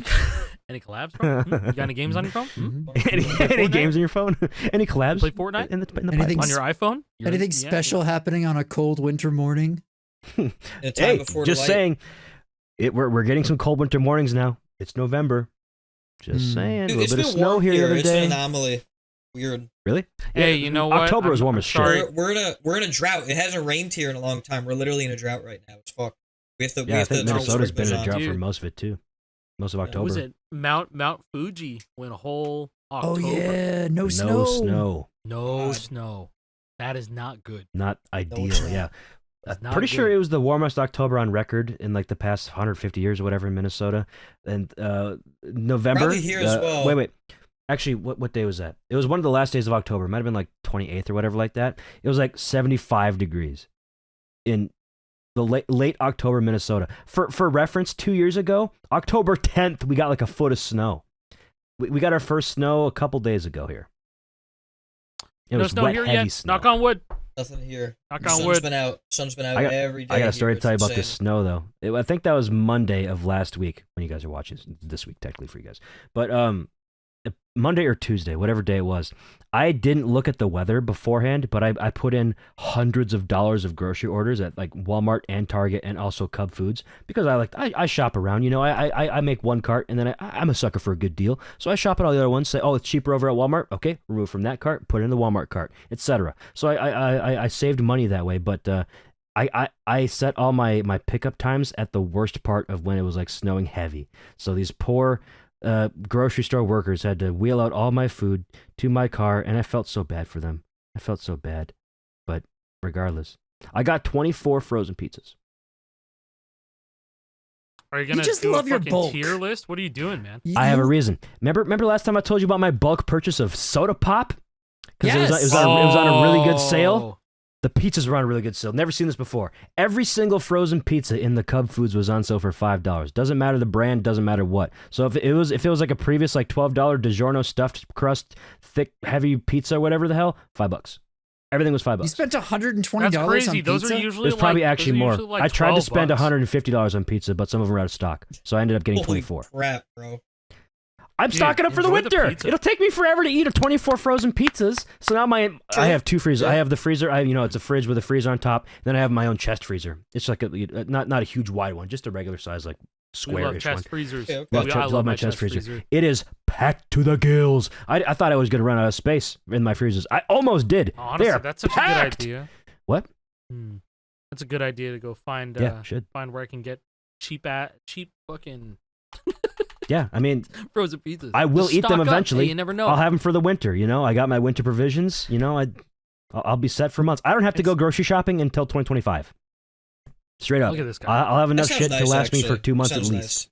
Any collabs, bro? You got any games on your phone? Mhm. any Fortnite? games on your phone? Any collabs? Play Fortnite? in the Anything pipeline? On your iPhone? Anything special happening on a cold winter morning? In a time Hey, before just the light? saying. We're getting some cold winter mornings now. It's November. Just saying. Dude, A it's little bit of been snow warm here the other It's an day. anomaly. Weird. Really? Hey, you know what? October was I'm- warm I'm as shit. sorry. We're in a drought. It hasn't rained here in a long time. We're literally in a drought right now. It's fucked. We have to. Yeah, I think turn Minnesota's been in a sprinklers drought on. for Dude. most of it too. Most of October. Was it Mount Fuji went a whole October? Oh yeah, no No snow. snow. No God. snow. That is not good. Not ideal. snow. Yeah. That's not Pretty sure good. it was the warmest October on record in like the past 150 years or whatever in Minnesota. And November. Probably here as well. Wait. Actually, what day was that? It was one of the last days of October. It might have been like 28th or whatever like that. It was like 75 degrees in the late October Minnesota. For reference, 2 years ago, October 10th, we got like a foot of snow. We got our first snow a couple days ago here. It No was snow wet, here heavy yet. snow. Knock on wood. Nothing here. Knock The on sun's wood. been out. Sun's been out I got- every day. I got a here. story to It's tell you about this insane. snow, though. I think that was Monday of last week when you guys are watching. This week, technically, for you guys. But Monday or Tuesday, whatever day it was, I didn't look at the weather beforehand, but I put in hundreds of dollars of grocery orders at like Walmart and Target and also Cub Foods because I shop around. You know, I make one cart and then I'm a sucker for a good deal. So I shop at all the other ones, say, oh, it's cheaper over at Walmart. Okay, remove from that cart, put it in the Walmart cart, etc. So I saved money that way, but I set all my pickup times at the worst part of when it was like snowing heavy. So these poor grocery store workers had to wheel out all my food to my car, and I felt so bad for them. I felt so bad. But regardless, I got 24 frozen pizzas. Are you gonna just do love a your fucking bulk. tier list? What are you doing, man? I have a You- reason. Remember last time I told you about my bulk purchase of soda pop? Because Yes. it was on a really good sale. The pizzas were on a really good sale. Never seen this before. Every single frozen pizza in the Cub Foods was on sale for $5. Doesn't matter the brand, doesn't matter what. So if it was like a previous like $12 DiGiorno stuffed crust, thick, heavy pizza, whatever the hell, $5. Everything was $5. You spent $120 That's on crazy. pizza? Those are usually It was probably like, actually those are more. usually like I tried to spend $12. $150 on pizza, but some of them were out of stock. So I ended up getting Holy 24. crap, bro. I'm Dude, stocking up for the enjoy the winter. pizza. It'll take me forever to eat 24 frozen pizzas. So now I have 2 freezers. I have the freezer. It's a fridge with a freezer on top. Then I have my own chest freezer. It's like not a huge wide one, just a regular size like We love square-ish one. chest freezers. Okay, okay. Love, I love my chest freezer. It is packed to the gills. I thought I was gonna run out of space in my freezers. I almost did. Honestly, They are that's such packed. a good idea. What? That's a good idea to go find. Should. Find where I can get cheap fucking Yeah, I mean, frozen pizzas. I will Just eat them stock up. eventually. Hey, you never know. I'll have them for the winter. I got my winter provisions. I'll be set for months. I don't have to go grocery shopping until 2025. Straight up. Look at this guy. I'll have enough That shit sounds to nice, last me for actually. 2 months Sounds at nice. least.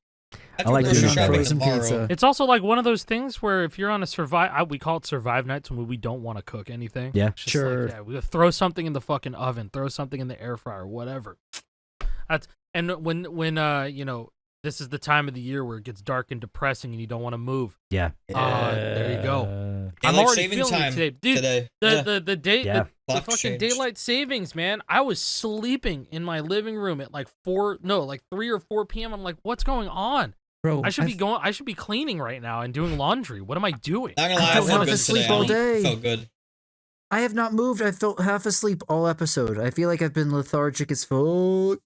I like grocery doing shopping frozen tomorrow. pizza. It's also like one of those things where if you're on a survive, we call it survive nights when we don't want to cook anything. Yeah. It's just Sure. Like, yeah, we throw something in the fucking oven, throw something in the air fryer, whatever. When this is the time of the year where it gets dark and depressing and you don't want to move. Yeah. There you go. I'm Daylight already saving feeling time it today, dude. today. The day Yeah. the Clock fucking changed. daylight savings, man. I was sleeping in my living room at like 3 or 4 p.m. I'm like, what's going on? Bro, I should be cleaning right now and doing laundry. What am I doing? Not gonna lie, I I felt felt half good asleep today. all I day. felt good. I have not moved. I felt half asleep all episode. I feel like I've been lethargic as fuck.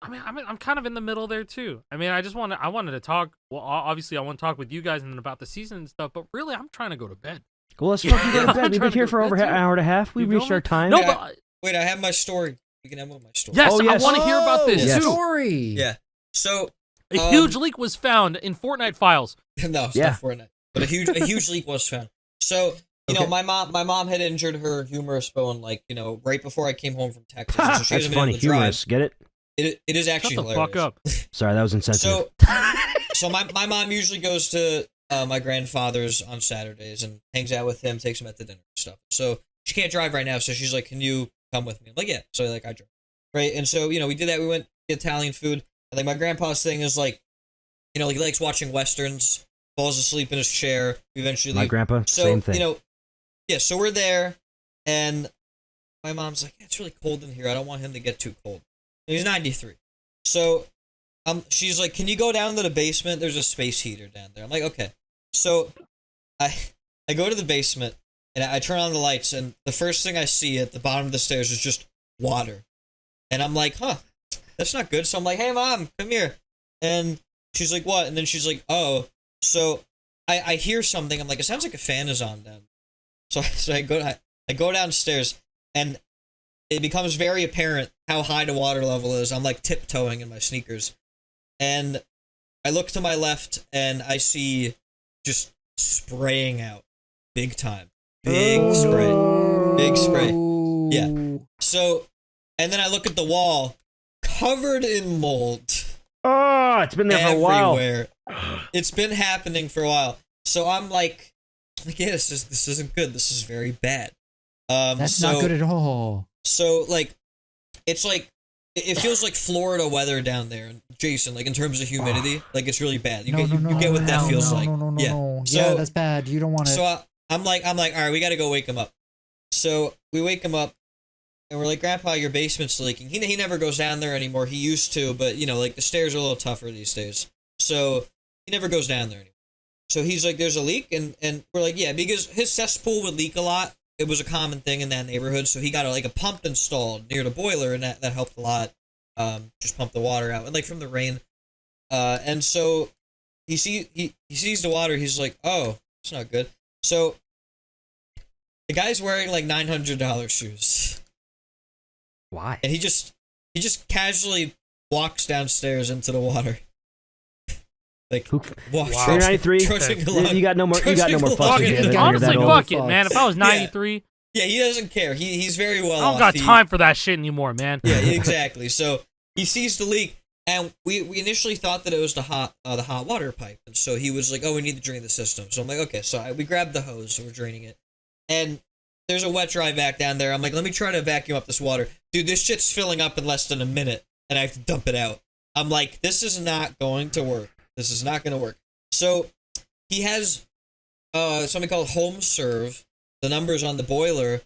I'm kind of in the middle there too. I mean, I wanted to talk. Well, obviously, I want to talk with you guys and about the season and stuff. But really, I'm trying to go to bed. Well, let's fucking go to I'm bed. We've trying been to here go for to over bed, an too. hour and a half. We You feel reached me? our time. No, Yeah. but Wait, I have my story. You can have my story. yes, Oh, yes. I want to hear about this Yes. too. Story. Yeah. So A huge leak was found in Fortnite files. no, it's Yeah. not Fortnite. But a huge leak was found. So Okay. my mom had injured her humerus bone right before I came home from Texas. So she That's hasn't been funny. able to drive. Humorous. Get it? It is actually Shut the hilarious. fuck up. Sorry, that was insensitive. So my mom usually goes to my grandfather's on Saturdays and hangs out with him, takes him at the dinner and stuff. So she can't drive right now, so she's like, "Can you come with me?" I'm like, "Yeah." So I drive, right? And so we did that. We went to Italian food. And like my grandpa's thing is like, he likes watching westerns. Falls asleep in his chair. We eventually My leave. grandpa, So same thing. yeah. So we're there, and my mom's like, "It's really cold in here. I don't want him to get too cold." And he's 93. So she's like, "Can you go down to the basement? There's a space heater down there." I'm like, "Okay." So I go to the basement and I turn on the lights, and the first thing I see at the bottom of the stairs is just water. And I'm like, "Huh, that's not good." So I'm like, "Hey mom, come here." And she's like, "What?" And then she's like, "Oh." So I hear something. I'm like, "It sounds like a fan is on down." So I go downstairs, and it becomes very apparent how high the water level is. I'm like tiptoeing in my sneakers. And I look to my left, and I see just spraying out. Big time. Big spray. Big spray. Yeah. So, and then I look at the wall, covered in mold. Oh, it's been there for a while. Everywhere. It's been happening for a while. So I'm like, yeah, this isn't good. This is very bad. That's not good at all. So it's like it feels like Florida weather down there, Jason. Like in terms of humidity, like it's really bad. You get what that feels like. No. So- Yeah, that's bad. You don't want it. So I'm like, all right, we got to go wake him up. So we wake him up, and we're like, "Grandpa, your basement's leaking." He never goes down there anymore. He used to, but like the stairs are a little tougher these days. So he never goes down there anymore. So he's like, "There's a leak," and we're like, "Yeah," because his cesspool would leak a lot. It was a common thing in that neighborhood. So he got a pump installed near the boiler, and that helped a lot. Just pump the water out, and from the rain. And so he sees the water. He's like, "Oh, it's not good." So the guy's wearing like $900 shoes, Why? and he just casually walks downstairs into the water. Who? Walks Wow. 93. trudging along. You got no more. You got no more Trudging fucking along. shit. You're Honestly, that old. fuck it, man. If I was 93, Yeah, he doesn't care. He's very well I don't off. got time for that shit anymore, man. Yeah, exactly. So he sees the leak, and we initially thought that it was the hot water pipe, and so he was like, "Oh, we need to drain the system." So I'm like, "Okay." So we grabbed the hose and we're draining it, and there's a wet dry vac down there. I'm like, let me try to vacuum up this water. Dude, this shit's filling up in less than a minute, and I have to dump it out. I'm like, this is not going to work. This is not going to work. So he has something called home serve. The numbers on the boiler,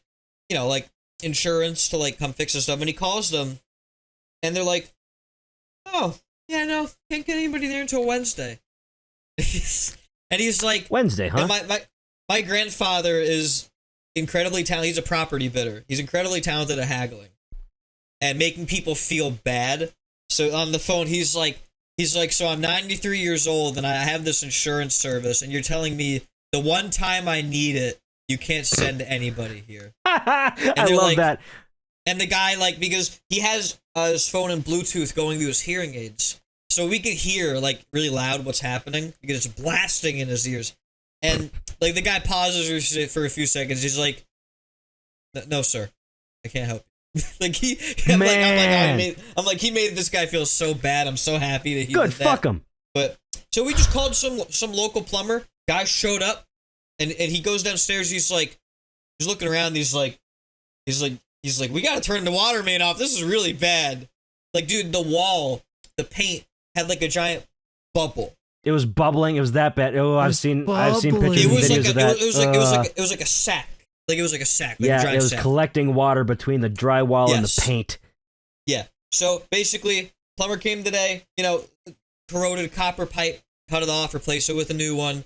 you know, like insurance to like come fix this stuff. And he calls them, and they're like, "Oh, yeah, no, can't get anybody there until Wednesday." And he's like, Wednesday, huh? And my grandfather is incredibly talented. He's a property bidder. He's incredibly talented at haggling and making people feel bad. So on the phone, he's like, so I'm 93 years old and I have this insurance service, and you're telling me the one time I need it, you can't send anybody here. I love that. And the guy, like, because he has his phone and Bluetooth going through his hearing aids, so we could hear, like, really loud what's happening, because it's blasting in his ears. And, like, the guy pauses for a few seconds. He's like, "No, sir, I can't help you." Like, I'm like, he made this guy feel so bad. I'm so happy that he Good, did that. fuck him. But, so we just called some local plumber. Guy showed up, and he goes downstairs. He's looking around. He's like, we gotta turn the water main off. This is really bad. Like, dude, the wall, the paint had like a giant bubble. It was bubbling. It was that bad. Oh, I've seen pictures and videos of that. It was like a sack. Like, it was like a sack. Like a giant it was sack. collecting water between the drywall and the paint. Yeah. So basically, plumber came today. You know, corroded copper pipe, cut it off, replaced it with a new one.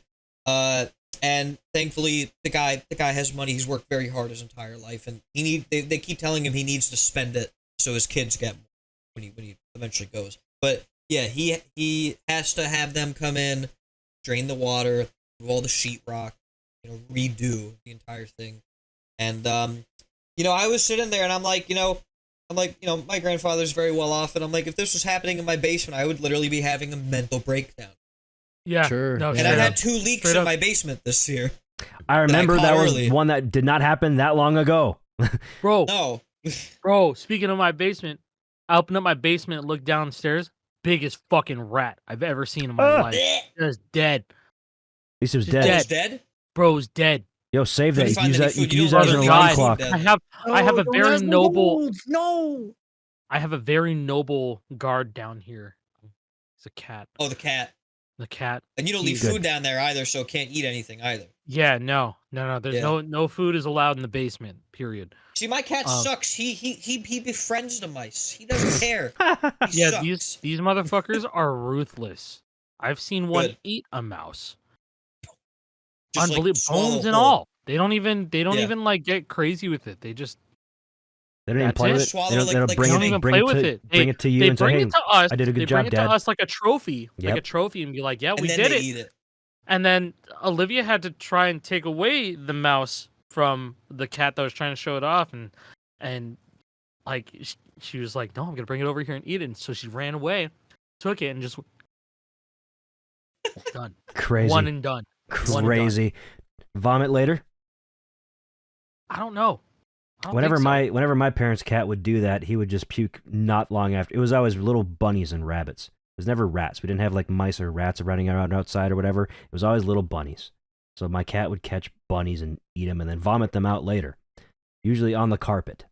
And thankfully, the guy has money. He's worked very hard his entire life, and they keep telling him he needs to spend it so his kids get more when he eventually goes. But yeah, he has to have them come in, drain the water, do all the sheetrock, you know, redo the entire thing. And you know, I was sitting there and I'm like, my grandfather's very well off, and I'm like, if this was happening in my basement, I would literally be having a mental breakdown. Yeah, sure. No, And I had 2 leaks in my basement this year. I remember that was early. one that did not happen that long ago. bro. No. Bro, speaking of my basement, I opened up my basement and looked downstairs. Biggest fucking rat I've ever seen in my life. Just dead. At least it was Just dead. He's dead? Bro's dead. Yo, save that. Couldn't You find can any use food. that as You an don't alarm have clock. food. I have a very noble. No. I have a very noble guard down here. It's a cat. Oh, the cat. The cat. And you don't leave Good. food down there either, so it can't eat anything either. Yeah, no. There's Yeah. no food is allowed in the basement. Period. See, my cat sucks. He befriends the mice. He doesn't care. He Yeah, sucks. these motherfuckers are ruthless. I've seen one Good. eat a mouse. Just, like, Unbelievable, swallow bones and whole. all. They don't even Yeah. like get crazy with it. They just They don't even That's play it. with it. Swallow They don't, like- they don't like bring they Bring don't it. even Bring play it with to it. bring it to you They and say, bring "Hey, it to us. I did a good they job, bring it Dad." to us like a trophy, Yep. like a trophy, and be like, "Yeah, And we then did they it." eat it. And then Olivia had to try and take away the mouse from the cat that was trying to show it off, and like she was like, "No, I'm gonna bring it over here and eat it." And so she ran away, took it, and just done. Crazy. One and done. One and Crazy. Vomit later? I don't know. I don't Whenever think so. whenever my parents' cat would do that, he would just puke not long after. It was always little bunnies and rabbits. It was never rats. We didn't have like mice or rats running around outside or whatever. It was always little bunnies. So my cat would catch bunnies and eat them and then vomit them out later, usually on the carpet.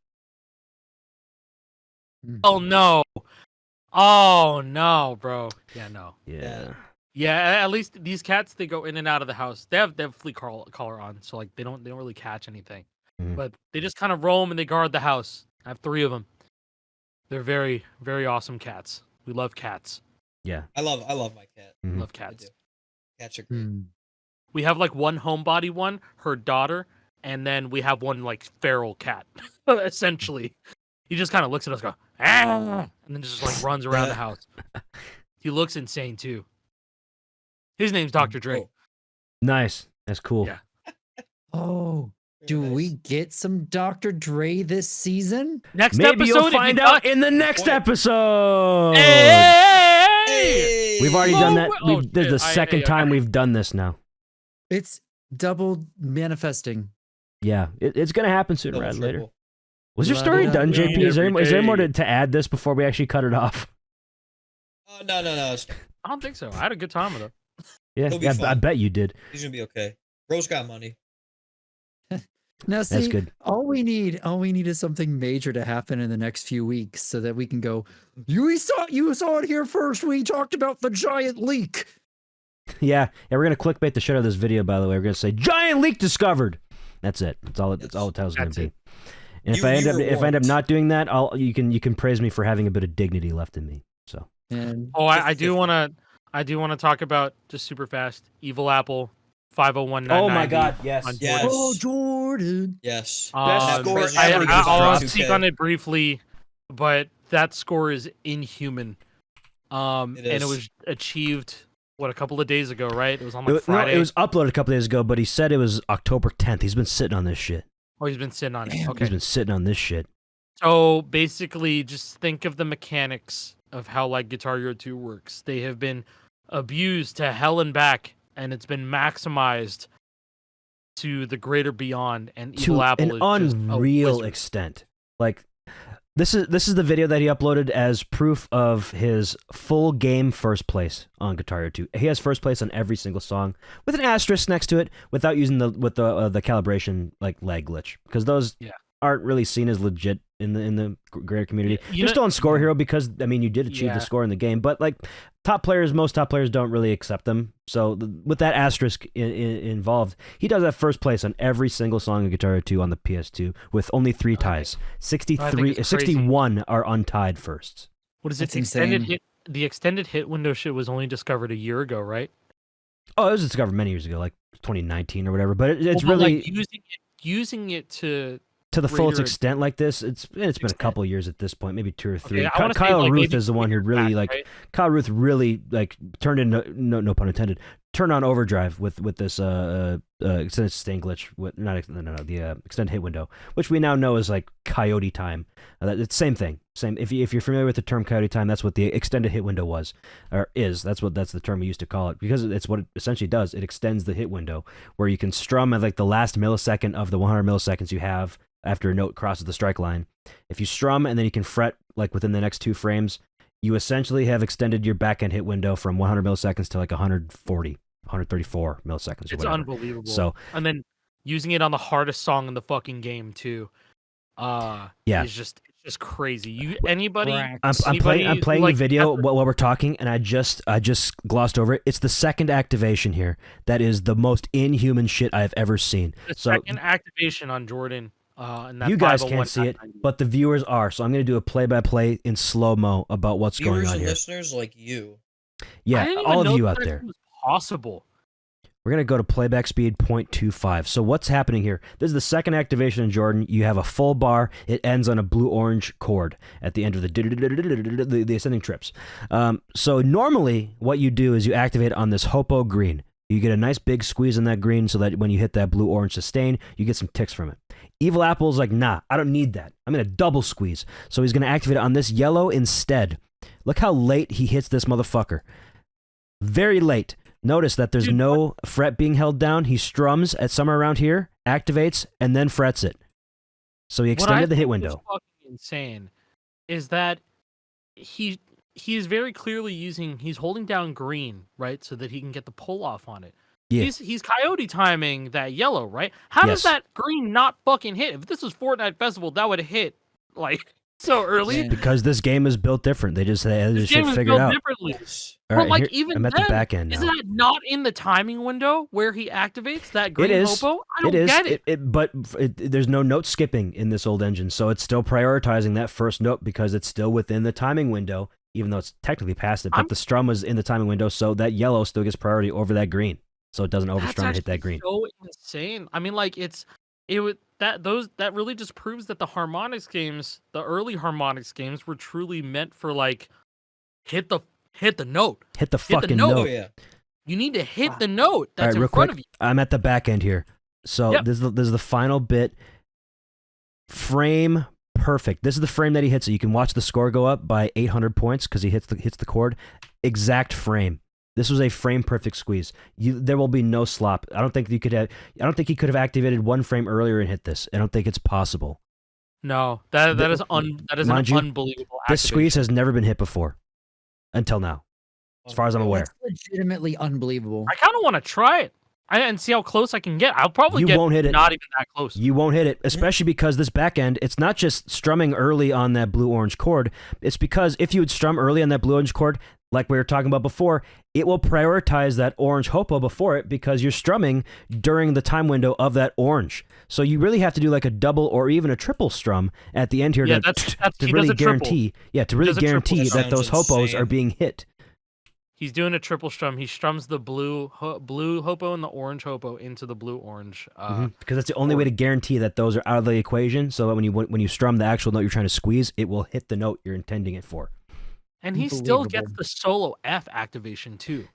Oh no! Oh no, bro. Yeah, no. Yeah. Yeah, at least these cats, they go in and out of the house. They have flea collar on, so like they don't really catch anything. Mhm. But they just kind of roam and they guard the house. I have 3 of them. They're very, very awesome cats. We love cats. Yeah. I love my cat. Mhm. Love I cats. do. Cats are great. We have like one homebody one, her daughter, and then we have one like feral cat. Essentially, he just kind of looks at us, go, "Ah," and then just like runs around the house. He looks insane too. His name's Dr. Dre. Cool. Nice. That's cool. Yeah. Oh, Very do nice. we get some Dr. Dre this season? Next Maybe episode, you'll if you find got- out in the next Point. episode. Hey! Hey! We've already done that. Oh, This is the shit. second time we've done this now. It's double manifesting. Yeah. It's going to happen sooner Double, rather than later. triple. Was your story done, La-da-da-da. JP? Is there Every more day. to add this before we actually cut it off? Oh, no. I don't think so. I had a good time with it. Yeah, It'll be I fun. bet you did. He's gonna be okay. Bro's got money. Now, That's see, good. all we need is something major to happen in the next few weeks, so that we can go. You saw it here first. We talked about the giant leak. Yeah, we're gonna clickbait the shit out of this video. By the way, we're gonna say giant leak discovered. That's it. That's all the title's gonna be. And if I end up not doing that, you can praise me for having a bit of dignity left in me. So. And I do want to talk about just super fast. Evil Apple 501.990. Oh my God! Yes. Yes. oh, Jordan. Yes. Best score ever. I'll Draw speak 2K. on it briefly, but that score is inhuman. And it was achieved a couple of days ago, right? It was on Friday. No, it was uploaded a couple days ago, but he said it was October 10th. He's been sitting on this shit. Oh, he's been sitting on it. Okay. He's been sitting on this shit. So basically, just think of the mechanics of how like Guitar Hero 2 works. They have been abused to hell and back, and it's been maximized to the greater beyond. And Evil To Apple an is just a unreal wizard. extent. Like this is the video that he uploaded as proof of his full game first place on Guitar Hero 2. He has first place on every single song with an asterisk next to it, without using the calibration like lag glitch, because those aren't really seen as legit in the greater community. You're still on Score Hero because you did achieve the score in the game, but like most top players don't really accept them. So with that asterisk involved, he does have first place on every single song of Guitar Hero 2 on the PS2 with only 3 ties. 61 are untied firsts. What is it? That's insane. The extended hit window shit was only discovered a year ago, right? Oh, it was discovered many years ago, like 2019 or whatever. But it's really like using it to the fullest greater extent like this. It's been a couple of years at this point, maybe 2 or 3. Okay, I wanna say, Kyle like, Ruth maybe is the one who really right? Kyle Ruth really like turned into no pun intended, turned on overdrive with this extended sustain glitch with the extended hit window, which we now know is like coyote time. It's same thing. Same if you're familiar with the term coyote time, that's what the extended hit window was or is. That's the term we used to call it, because it's what it essentially does. It extends the hit window where you can strum at like the last millisecond of the 100 milliseconds you have after a note crosses the strike line. If you strum and then you can fret like within the next 2 frames, you essentially have extended your back end hit window from 100 milliseconds to like 140, 134 milliseconds. It's unbelievable. So, and then using it on the hardest song in the fucking game too. It's just crazy. Anybody? I'm playing like, the video while we're talking, and I just glossed over it. It's the second activation here that is the most inhuman shit I've ever seen. The second activation on Jordan. And that you guys can't see it, but the viewers are. So I'm going to do a play-by-play in slow-mo about what's going on Viewers and here. listeners like you. Yeah, all of you out there. Was possible. We're going to go to playback speed 0.25. So what's happening here? This is the second activation in Jordan. You have a full bar. It ends on a blue-orange chord at the end of the ascending trips. So normally what you do is you activate on this hopo green. You get a nice big squeeze on that green so that when you hit that blue-orange sustain, you get some ticks from it. Evil Apple's like, nah, I don't need that. I'm going to double squeeze. So he's going to activate it on this yellow instead. Look how late he hits this motherfucker. Very late. Notice that there's no fret being held down. He strums at somewhere around here, activates, and then frets it. So he extended the hit window. What's fucking insane is that he is very clearly he's holding down green, right, so that he can get the pull off on it. Yeah. He's coyote timing that yellow, right? How does that green not fucking hit? If this was Fortnite Festival, that would hit like so early. Because this game is built different. They just should figure it out. Differently. All right, like here, even I'm at then, the back end now. Is that not in the timing window where he activates that green It is. hopo? I don't get it. But there's no note skipping in this old engine, so it's still prioritizing that first note because it's still within the timing window, even though it's technically past it. But the strum was in the timing window, so that yellow still gets priority over that green, so it doesn't overstrum and hit that green. So insane. I mean, like that really just proves that the harmonics games, the early harmonics games, were truly meant for like hit the note. Hit the fucking note. Oh, yeah. You need to hit the note that's All right, in front of you. I'm at the back end here. So this is the final bit. Frame perfect. This is the frame that he hits it. You can watch the score go up by 800 points because he hits the chord. Exact frame. This was a frame perfect squeeze. There will be no slop. I don't think he could have activated one frame earlier and hit this. I don't think it's possible. No, that is an unbelievable. This squeeze has never been hit before, until now, as far as I'm aware. It's legitimately unbelievable. I kind of want to try it. and see how close I can get. I'll probably You get won't hit it. not even that close. You won't hit it, especially because this back end, it's not just strumming early on that blue-orange chord. It's because if you would strum early on that blue-orange chord, like we were talking about before, it will prioritize that orange hopo before it because you're strumming during the time window of that orange. So you really have to do like a double or even a triple strum at the end here Yeah, to he really does a triple. guarantee, to really does a triple. guarantee That that those sounds hopos insane. are being hit. He's doing a triple strum. He strums the blue hopo and the orange hopo into the blue orange. Because that's the only way to guarantee that those are out of the equation. So that when you strum the actual note you're trying to squeeze, it will hit the note you're intending it for. And he still gets Unbelievable. the solo F activation too.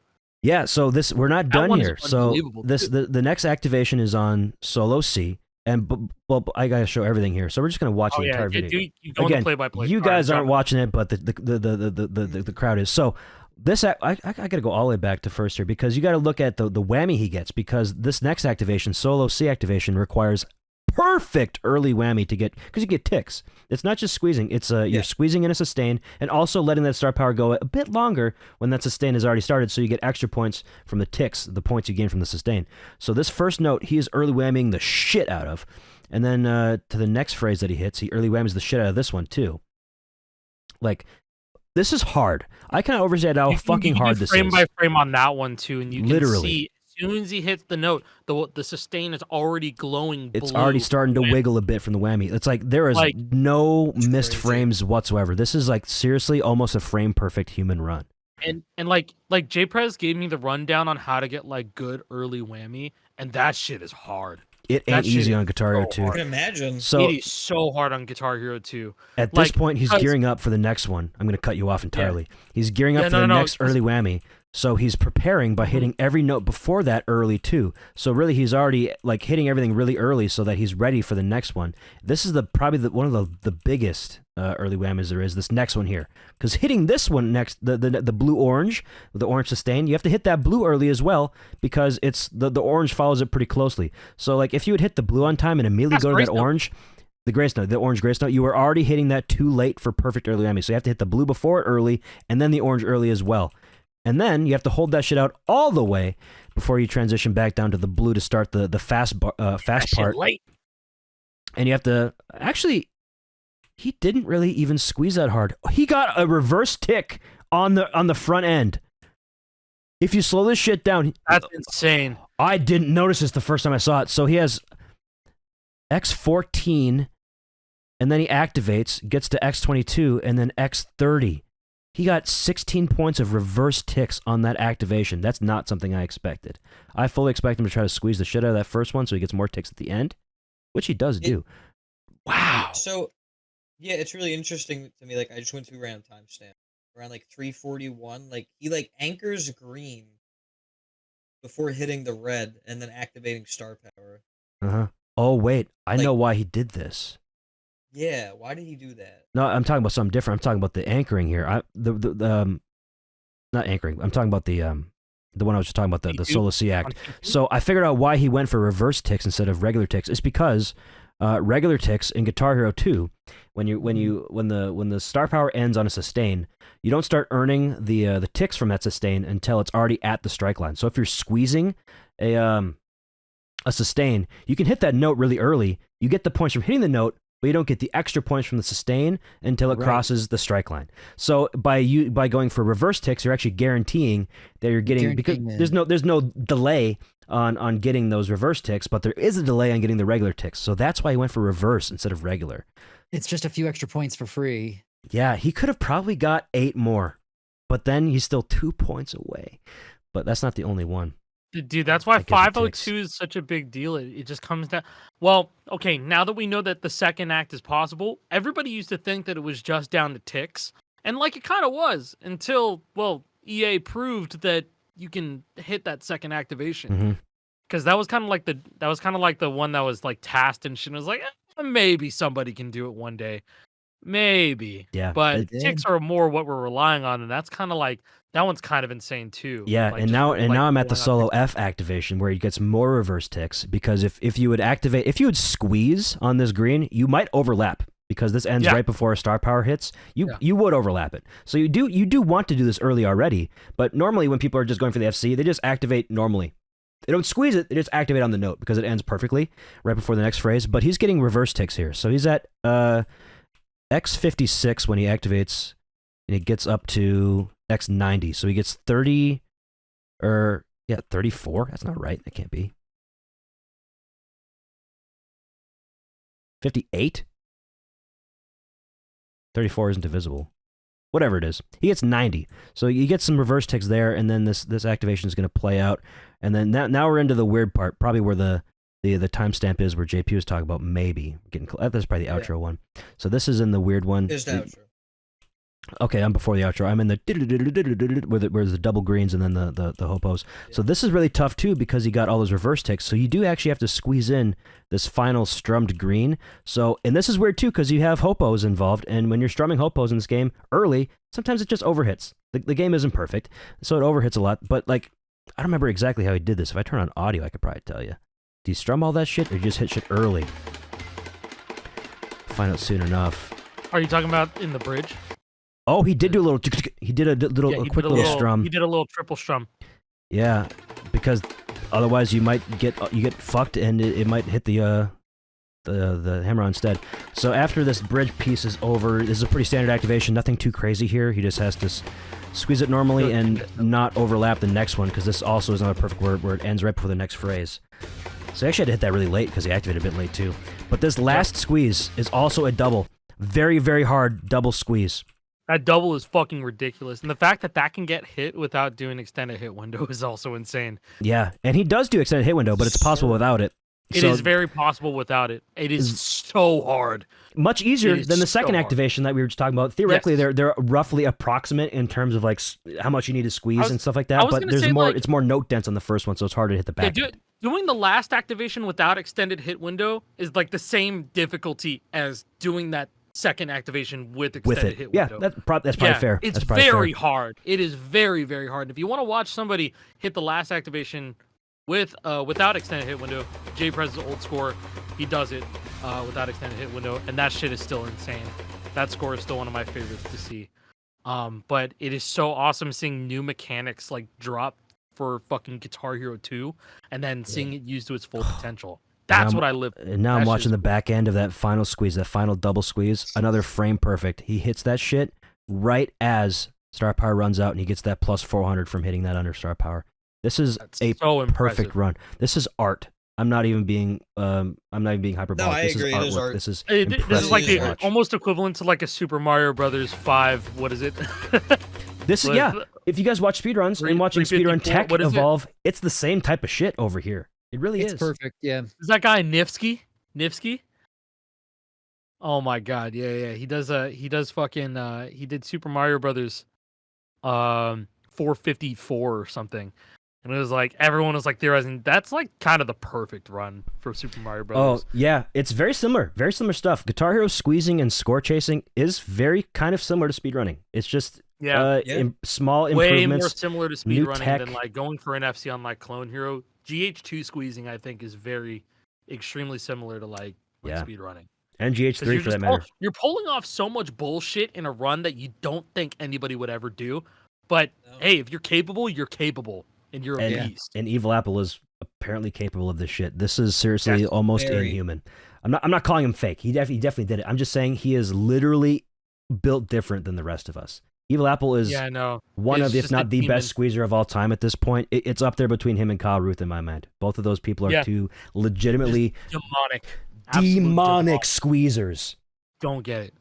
Yeah, so we're not That done one is here. So unbelievable, too. the next activation is on solo C, and I gotta show everything here. So we're just gonna watch the entire video. You go Again, play by play. you guys aren't watching it, but the crowd is. So this I gotta go all the way back to first here because you got to look at the whammy he gets because this next activation, solo C activation, requires perfect early whammy to get because you get ticks. It's not just squeezing; it's you're squeezing in a sustain and also letting that star power go a bit longer when that sustain has already started, so you get extra points from the ticks, the points you gain from the sustain. So this first note, he is early whamming the shit out of, and then to the next phrase that he hits, he early whammies the shit out of this one too. Like this is hard. I cannot overstate how fucking hard this is. Frame by frame on that one too, and you can Literally. see. As soon as he hits the note, the sustain is already glowing blue. It's already starting to wiggle a bit from the whammy. It's like there is no missed crazy. frames whatsoever. This is like seriously almost a frame perfect human run. And like J-Prez gave me the rundown on how to get like good early whammy, and that shit is hard. It That ain't shit easy is on Guitar Hero so 2. I hard. can imagine. So It is so hard on Guitar Hero 2. at this like, point, he's because- gearing up for the next one. I'm going to cut you off entirely. He's gearing up Yeah, for the no, next because- early whammy. So he's preparing by hitting every note before that early too. So really, he's already like hitting everything really early so that he's ready for the next one. This is probably one of the biggest early whammies there is. This next one here, because hitting this one next, the blue orange, the orange sustain, you have to hit that blue early as well because it's the orange follows it pretty closely. So like if you would hit the blue on time and immediately go to grace that note. orange. The grace note, the orange grace note, you were already hitting that too late for perfect early whammy. So you have to hit the blue before it early and then the orange early as well. And then you have to hold that shit out all the way before you transition back down to the blue to start the fast part. Late. And you have to actually, he didn't really even squeeze that hard. He got a reverse tick on the front end. If you slow this shit down, That's insane. I didn't notice this the first time I saw it. So he has X14, and then he activates, gets to X22, and then X30. He got 16 points of reverse ticks on that activation. That's not something I expected. I fully expect him to try to squeeze the shit out of that first one so he gets more ticks at the end, which he does do. Wow. So, yeah, it's really interesting to me. Like, I just went through random timestamp around like 3:41. Like, he like anchors green before hitting the red and then activating star power. Uh-huh. Oh, wait. I know why he did this. Yeah, why did he do that? No, I'm talking about something different. I'm talking about the anchoring here. Not anchoring. I'm talking about the one I was just talking about, the solo C act. So I figured out why he went for reverse ticks instead of regular ticks. It's because regular ticks in Guitar Hero 2, when the star power ends on a sustain, you don't start earning the ticks from that sustain until it's already at the strike line. So if you're squeezing a sustain, you can hit that note really early. You get the points from hitting the note, but you don't get the extra points from the sustain until it crosses the strike line. So by going for reverse ticks, you're actually guaranteeing that you're getting, because there's no delay on getting those reverse ticks, but there is a delay on getting the regular ticks. So that's why he went for reverse instead of regular. It's just a few extra points for free. Yeah, he could have probably got 8 more, but then he's still 2 points away. But that's not the only one. Dude, that's why I get the 502 is such a big deal. It just comes down. Well, okay, now that we know that the second act is possible, everybody used to think that it was just down to ticks, and like it kind of was until EA proved that you can hit that second activation. Because that was kind of like the one that was like tasked and shit. It was like maybe somebody can do it one day, maybe. Yeah, but ticks are more what we're relying on, and that's kind of like. That one's kind of insane too. Yeah, like, and now I'm at the solo ticks. F activation where he gets more reverse ticks, because if you would squeeze on this green, you might overlap, because this ends right before a star power hits. You would overlap it. So you do want to do this early already, but normally when people are just going for the FC, they just activate normally. They don't squeeze it, they just activate on the note because it ends perfectly right before the next phrase. But he's getting reverse ticks here. So he's at X56 when he activates, and it gets up to X90. So he gets 30, or, yeah, 34? That's not right. That can't be. 58? 34 isn't divisible. Whatever it is. He gets 90. So you get some reverse ticks there, and then this activation is going to play out. And then now we're into the weird part, probably where the timestamp is, where JP was talking about maybe. That's probably the outro one. So this is in the weird one. Here's the outro. Okay, I'm before the outro. I'm in the where there's the double greens and then the hopos. Yeah. So this is really tough too because you got all those reverse ticks. So you do actually have to squeeze in this final strummed green. So, and this is weird too because you have hopos involved, and when you're strumming hopos in this game early, sometimes it just overhits. The game isn't perfect, so it overhits a lot. But like, I don't remember exactly how he did this. If I turn on audio, I could probably tell you. Do you strum all that shit or you just hit shit early? Find out soon enough. Are you talking about in the bridge? Oh, he did do a little. He did a quick little strum. He did a little triple strum. Yeah, because otherwise you get fucked and it might hit the hammer instead. So after this bridge piece is over, this is a pretty standard activation. Nothing too crazy here. He just has to squeeze it normally and not overlap the next one because this also is not a perfect word where it ends right before the next phrase. So I actually had to hit that really late because he activated a bit late too. But this last squeeze is also a double. Very, very hard double squeeze. That double is fucking ridiculous. And the fact that that can get hit without doing extended hit window is also insane. Yeah, and he does do extended hit window, but it's possible without it. It is very possible without it. It is so hard. Much easier than the second activation that we were just talking about. Theoretically, they're roughly approximate in terms of like how much you need to squeeze and stuff like that. But there's more. Like, it's more note dense on the first one, so it's harder to hit the back. Doing the last activation without extended hit window is like the same difficulty as doing that second activation with extended hit window. Yeah, that's probably fair. It's that's very hard. It is very, very hard. If you want to watch somebody hit the last activation without extended hit window, J-Prez's old score, he does it without extended hit window, and that shit is still insane. That score is still one of my favorites to see. But it is so awesome seeing new mechanics like drop for fucking Guitar Hero 2 and then seeing it used to its full potential. That's what I live for. And now I'm watching the back end of that final squeeze, that final double squeeze. Another frame perfect. He hits that shit right as Star Power runs out, and he gets that plus 400 from hitting that under Star Power. This is perfect run. This is art. I'm not even being hyperbolic. No, I this agree. Is it is art. This is this is like the almost equivalent to like a Super Mario Brothers 5. What is it? This is If you guys watch speedruns and watching speedrun tech evolve, it's the same type of shit over here. It really is. It's perfect, yeah. Is that guy Nifsky? Oh my god, yeah. He does fucking he did Super Mario Brothers 454 or something. And it was like everyone was like theorizing that's like kind of the perfect run for Super Mario Brothers. Oh, yeah. It's very similar stuff. Guitar Hero squeezing and score chasing is very kind of similar to speedrunning. It's just small improvements. Way more similar to speedrunning than like going for an FC on like Clone Hero. GH2 squeezing, I think, is extremely similar to like speedrunning. And GH3 for that matter. You're pulling off so much bullshit in a run that you don't think anybody would ever do. But hey, if you're capable, you're capable. And you're a beast. And Evil Apple is apparently capable of this shit. This is seriously almost inhuman. I'm not calling him fake. He definitely did it. I'm just saying he is literally built different than the rest of us. Evil Apple is one of, if not the best squeezer of all time at this point. It's up there between him and Kyle Ruth in my mind. Both of those people are two legitimately demonic squeezers. Don't get it.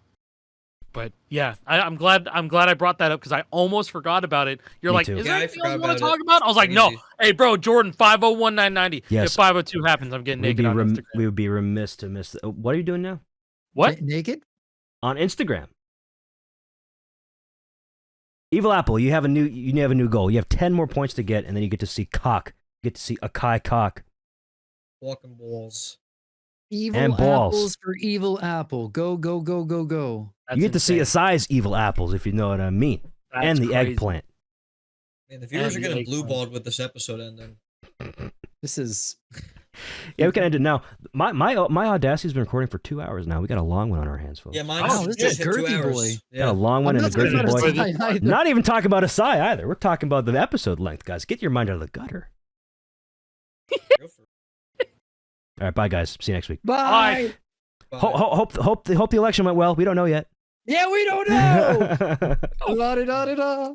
But yeah, I'm glad I brought that up because I almost forgot about it. You're like, is there anything I want to talk about? I was like, no. Hey, bro, Jordan, 501-990. Yes. If 502 happens, I'm getting naked on Instagram. We would be remiss to miss. What are you doing now? What? Naked? On Instagram. Evil Apple, you have a new goal. You have 10 more points to get, and then you get to see cock. You get to see Acai cock. Walking balls. Evil apples for Evil Apple. Go, go, go, go, go. You get to see Acai's evil apples, if you know what I mean. And the eggplant. Man, the viewers are getting blue-balled with this episode ending. This is... Yeah, we can end it now. My Audacity's been recording for 2 hours now. We got a long one on our hands, folks. Yeah, mine this is girthy boy. Got a long one and a girthy boy. Not even talking about Acai either. We're talking about the episode length, guys. Get your mind out of the gutter. All right, bye guys. See you next week. Bye. Bye. Hope the election went well. We don't know yet. Yeah, we don't know. La-di-da-di-da.